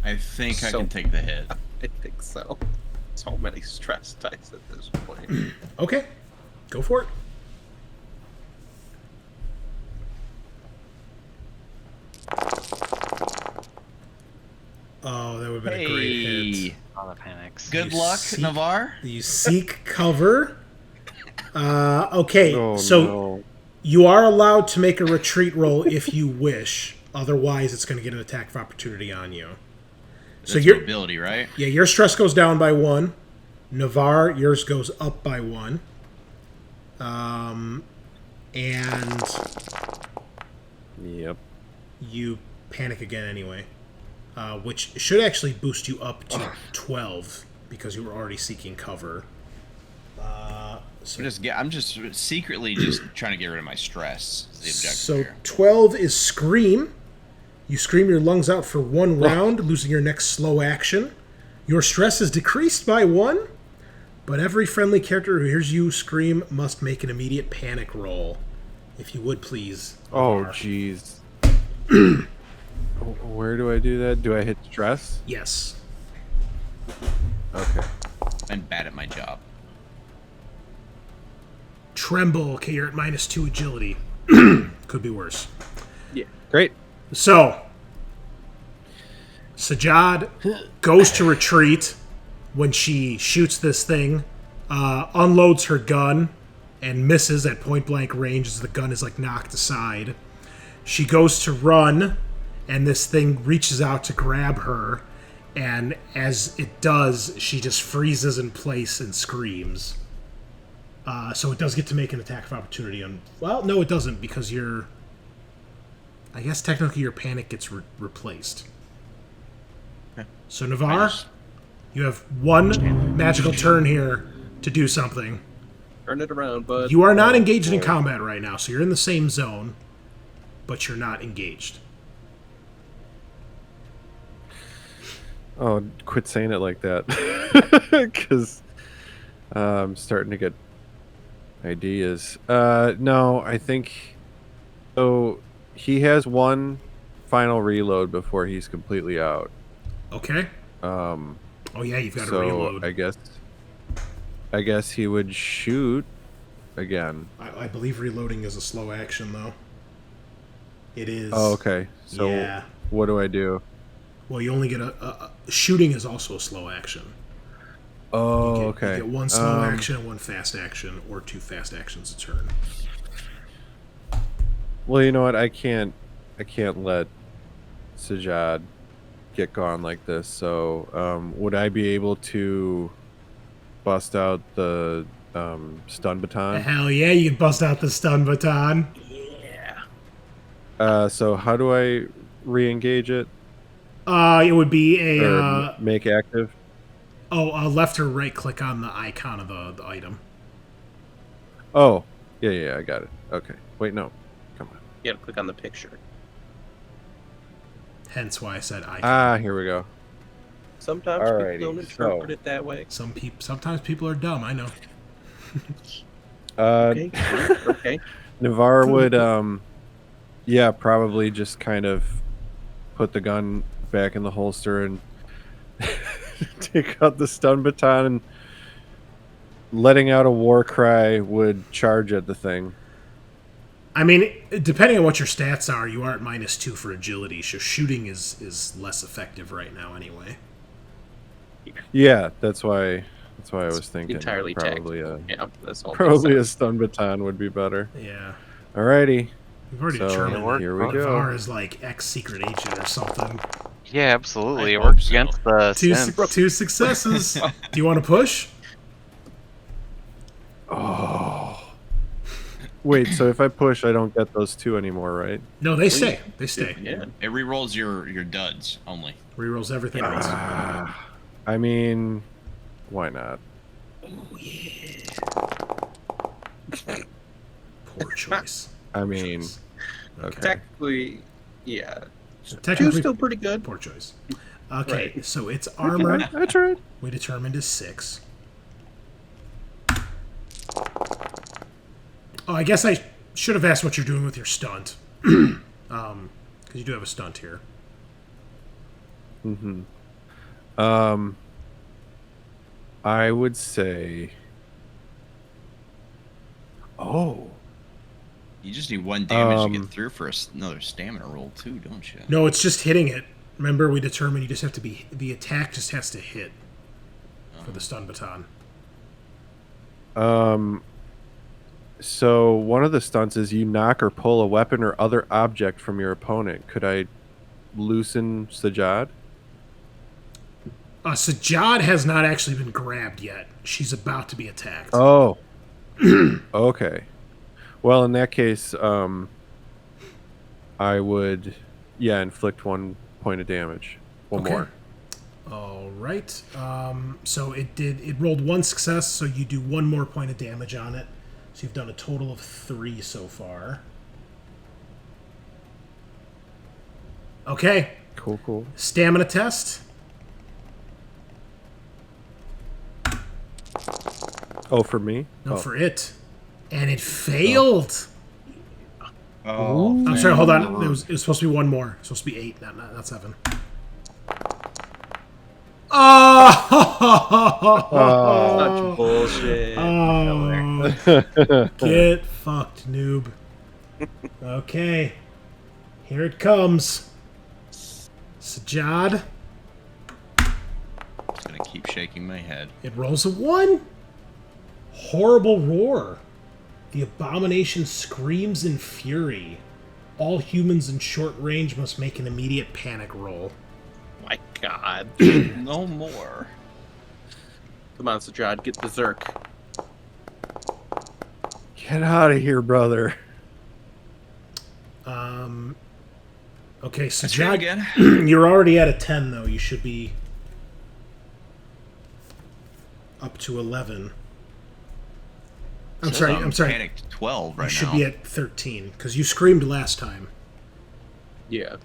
I think I So- can take the hit. I think so. So many stress dice at this point. Okay, go for it. Oh, that would have been a great hit. All the panics. Good You luck, seek- Navarre. You seek cover. Okay, Oh, so no. you are allowed to make a retreat roll if you wish. Otherwise, it's going to get an attack of opportunity on you. So That's your ability, right? your stress goes down by 1. Navarre, yours goes up by 1. And Yep. you panic again anyway, which should actually boost you up to 12 because you were already seeking cover. So I'm just secretly just trying to get rid of my stress. Is the objective So here. 12 is Scream. You scream your lungs out for 1 round, losing your next slow action. Your stress is decreased by 1, but every friendly character who hears you scream must make an immediate panic roll. If you would, please. Oh, Navarre. jeez. Where do I do that? Do I hit stress? Yes. Okay. I'm bad at my job. Tremble. Okay, you're at -2 agility. Could be worse. Great. So, Sajaad goes to retreat when she shoots this thing, unloads her gun, and misses at point blank range as the gun is like knocked aside. She goes to run, and this thing reaches out to grab her, and as it does, she just freezes in place and screams. So it does get to make an attack of opportunity on... Well, no, it doesn't, because you're... I guess technically your panic gets replaced. So Navarre, you have 1 magical turn here to do something. Turn it around, bud. You are not engaged in combat right now, so you're in the same zone, but you're not engaged. Oh, quit saying it like that. Because I'm starting to get ideas. No, I think... So, he has 1 final reload before he's completely out. Okay. Oh yeah, you've got to So, reload. I guess he would shoot again. I believe reloading is a slow action, though. It is. Oh, okay. So, Yeah. what do I do? Well, you only get a shooting is also a slow action. Oh, You get, okay. You get 1 slow action and 1 fast action, or 2 fast actions a turn. Well, you know what? I can't let Sajaad get gone like this. So, would I be able to bust out the stun baton? Hell yeah, you can bust out the stun baton. So how do I re-engage it It would be or a make active? left or right click on the icon of the item. Oh, yeah, I got it. Okay. Wait, no. Come on. You gotta click on the picture. Hence why I said icon. Ah, here we go. Sometimes Alrighty, people don't interpret so- it that way. Sometimes people are dumb. I know. Okay. Okay. Navarre would, yeah, probably just kind of put the gun back in the holster and take out the stun baton, and letting out a war cry would charge at the thing. I mean, depending on what your stats are, you are at -2 for agility, so shooting is less effective right now anyway. Yeah, that's why I was thinking Entirely probably Yeah, that's all. probably a stun baton would be better. Yeah. Alrighty. We've already So, determined here that we go. Navarre is like ex-secret agent or something. Yeah, absolutely. I It hope works so. against the synths. 2 successes. Do you want to push? Oh. Wait, so if I push, I don't get those 2 anymore, right? No, they stay. They stay. Yeah. It rerolls your duds only. Rerolls everything else. I mean, why not? Poor choice. I mean, okay. Technically, yeah. So Two's technically, still pretty good. poor choice. Okay, Right. so its armor I tried. we determined is 6. Oh, I guess I should have asked what you're doing with your stunt. Because you do have a stunt here. I would say. Oh, You just need 1 damage to Um, get through for another stamina roll too, don't you? No, it's just hitting it. Remember, we determined you just have to be... The attack just has to hit for the stun baton. So one of the stunts is you knock or pull a weapon or other object from your opponent. Could I loosen Sajaad? Sajaad has not actually been grabbed yet. She's about to be attacked. Oh. Okay. Well, in that case, I would, inflict 1 point of damage. One more. All right. So it rolled 1 success, so you do 1 more point of damage on it. So you've done a total of 3 so far. Okay. Cool. Stamina test. Oh, for me? No, for it. And it failed. Oh, I'm sorry, hold on. It was supposed to be 1 more. It's supposed to be 8, not 7. Such bullshit. Get fucked, noob. Okay. Here it comes. Sajaad. Just gonna keep shaking my head. It rolls a 1. Horrible roar. The abomination screams in fury. All humans in short range must make an immediate panic roll. My God. No more. Come on, Sajaad, get the Zerk. Get out of here, brother. Okay, Try Sajaad, again. you're already at a 10, though. You should be up to 11. I'm sorry. Panicked 12 right You should now. be at 13, because you screamed last time. Yeah.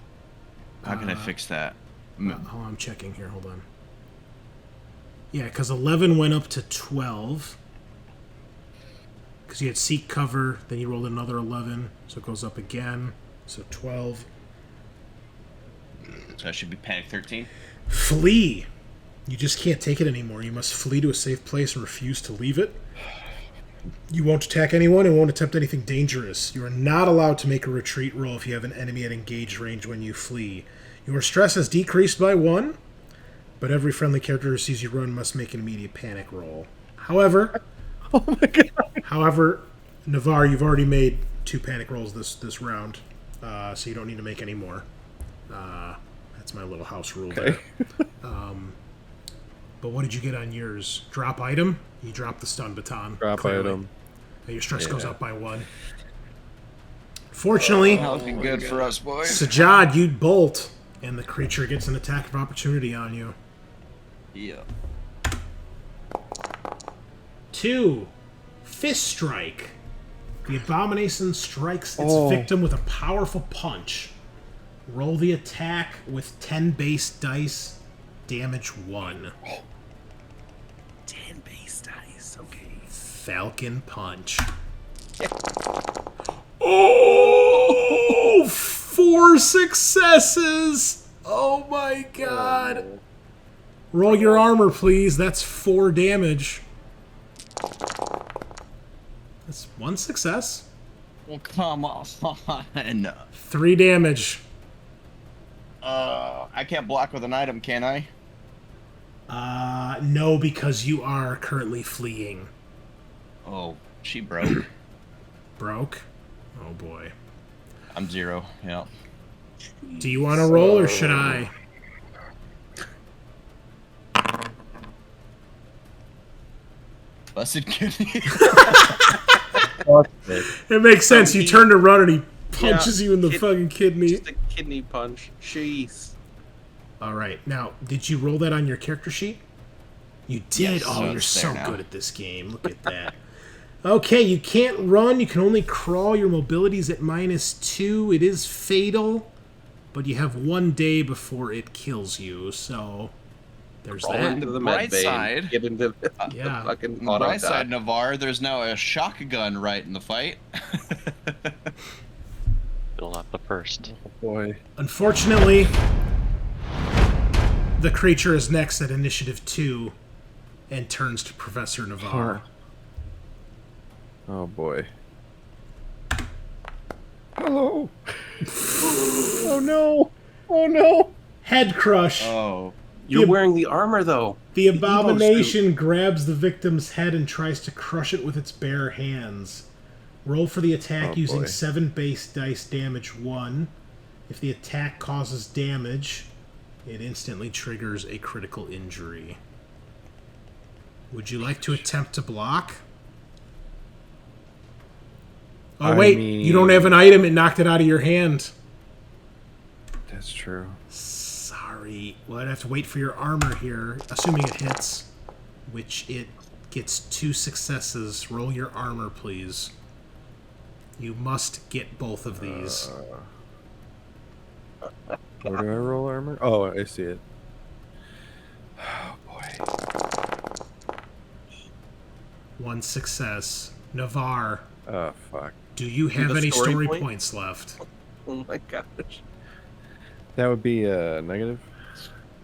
How can I fix that? Oh, I'm checking here. Hold on. Yeah, because 11 went up to 12. Because you had seek cover, then you rolled another 11, so it goes up again. So 12. So I should be panic 13. Flee. You just can't take it anymore. You must flee to a safe place and refuse to leave it. You won't attack anyone and won't attempt anything dangerous. You are not allowed to make a retreat roll if you have an enemy at engaged range when you flee. Your stress has decreased by 1, but every friendly character who sees you run must make an immediate panic roll. However, Oh my God. However, Navarre, you've already made 2 panic rolls this round, so you don't need to make any more. That's my little house rule there. But what did you get on yours? Drop item? You dropped the stun baton. Drop clearly. item. And your stress goes up by 1. Fortunately, Not looking good for us, boys. Sajaad, you bolt, and the creature gets an attack of opportunity on you. Yeah. 2. Fist strike. The abomination strikes its victim with a powerful punch. Roll the attack with 10 base dice. Damage 1. 10 base dice, okay. Falcon punch. Oh! 4 successes! Oh my God. Roll your armor, please. That's 4 damage. That's 1 success. Well, come on. 3 damage. I can't block with an item, can I? No, because you are currently fleeing. Oh, she broke. Broke? Oh boy. I'm 0. Yeah. Do you want to roll or should I? Busted kidney. It makes sense. You turn to run and he punches Yeah, you in the fucking kidney. Just a kidney punch. Jeez. All right. Now, did you roll that on your character sheet? You did. Yes, Oh, so you're it's so there now. good at this game. Look at that. Okay, you can't run. You can only crawl. Your mobility's at -2. It is fatal, but you have 1 day before it kills you. So there's Crawl that. into the bright med bay. side- Get into the Yeah. fucking On the auto bright side, die. Navarre, there's now a shotgun right in the fight. Still not the first. Boy. Unfortunately, the creature is next at initiative 2 and turns to Professor Navarre. Oh boy. Hello. Oh no. Oh no. Head crush. Oh. You're wearing the armor, though. The abomination grabs the victim's head and tries to crush it with its bare hands. Roll for the attack using 7 base dice, damage 1. If the attack causes damage, it instantly triggers a critical injury. Would you like to attempt to block? Oh, wait. You don't have an item. It knocked it out of your hand. That's true. Sorry. Well, I'd have to wait for your armor here, assuming it hits, which it gets 2 successes. Roll your armor, please. You must get both of these. Where do I roll armor? Oh, I see it. Oh, boy. 1 success. Navarre, Oh, fuck. do you have a any story story point? points left? Oh my gosh. That would be a negative.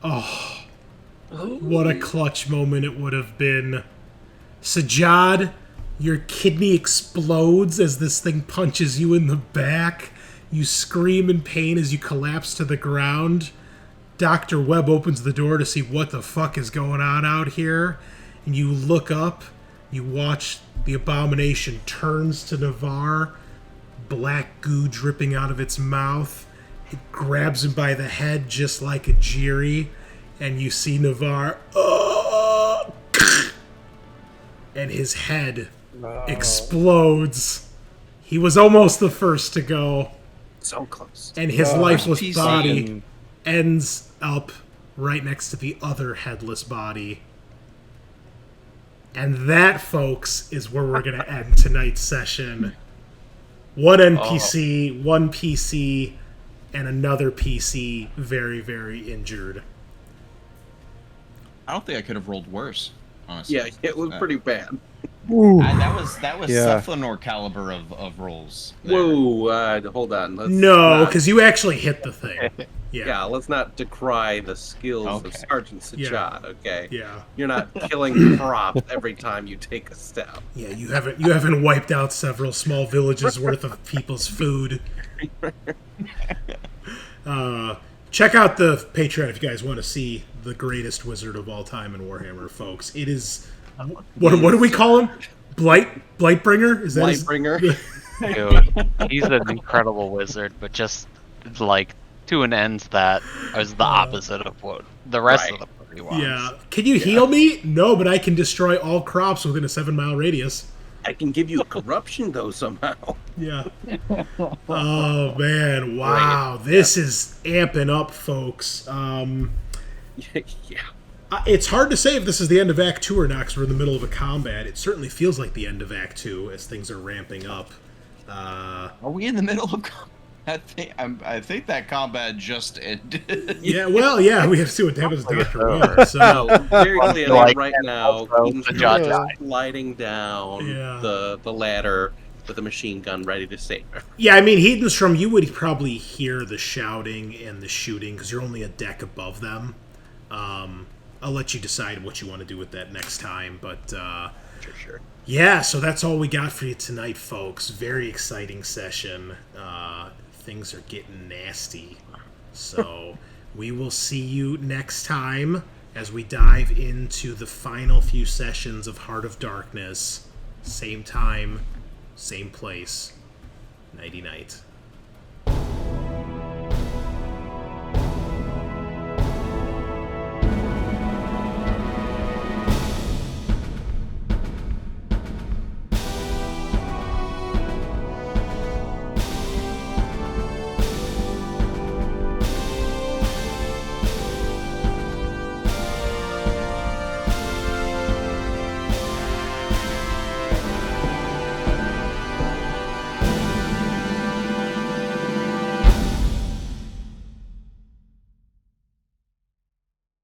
Oh, what a clutch moment it would have been. Sajaad, your kidney explodes as this thing punches you in the back. You scream in pain as you collapse to the ground. Dr. Webb opens the door to see what the fuck is going on out here. And you look up, you watch the abomination turns to Navarre, black goo dripping out of its mouth. It grabs him by the head just like a Jiri, and you see Navarre, and his head explodes. He was almost the first to go, So close. and his lifeless PC. body ends up right next to the other headless body. And that, folks, is where we're going to end tonight's session. One NPC, one PC, and another PC very, very injured. I don't think I could have rolled worse, honestly. Yeah, it was pretty bad. That was Yeah. Cephalenor caliber of rolls. there. Whoa, hold on. Let's No, not- because you actually hit the thing. Yeah, let's not decry the skills Okay. of Sergeant Sajaad, okay? Yeah. You're not killing props every time you take a step. Yeah, you haven't wiped out several small villages worth of people's food. Check out the Patreon if you guys want to see the greatest wizard of all time in Warhammer, folks. It is what do we call him? Blightbringer? Is that his- Lightbringer. Dude, he's an incredible wizard, but just like to an end that is the opposite of what the rest of the party wants. Yeah. Can you heal me? No, but I can destroy all crops within a 7-mile radius. I can give you a corruption, though, somehow. Yeah. Oh man! Wow, this is amping up, folks. Yeah. It's hard to say if this is the end of Act 2 or not, because we're in the middle of a combat. It certainly feels like the end of Act 2 as things are ramping up. Are we in the middle of combat? I think that combat just ended. Yeah, well, yeah, we have to see what happens to Dr. Webb. No, So, very clearly Like, right now, also, Eden's Sajaad just sliding down Yeah. the ladder with a machine gun ready to save her. yeah, I mean, Hedenstrom, you would probably hear the shouting and the shooting, because you're only a deck above them. I'll let you decide what you want to do with that next time, but... Sure. Yeah, so that's all we got for you tonight, folks. Very exciting session. Things are getting nasty. So we will see you next time as we dive into the final few sessions of Heart of Darkness. Same time, same place. Nighty-night.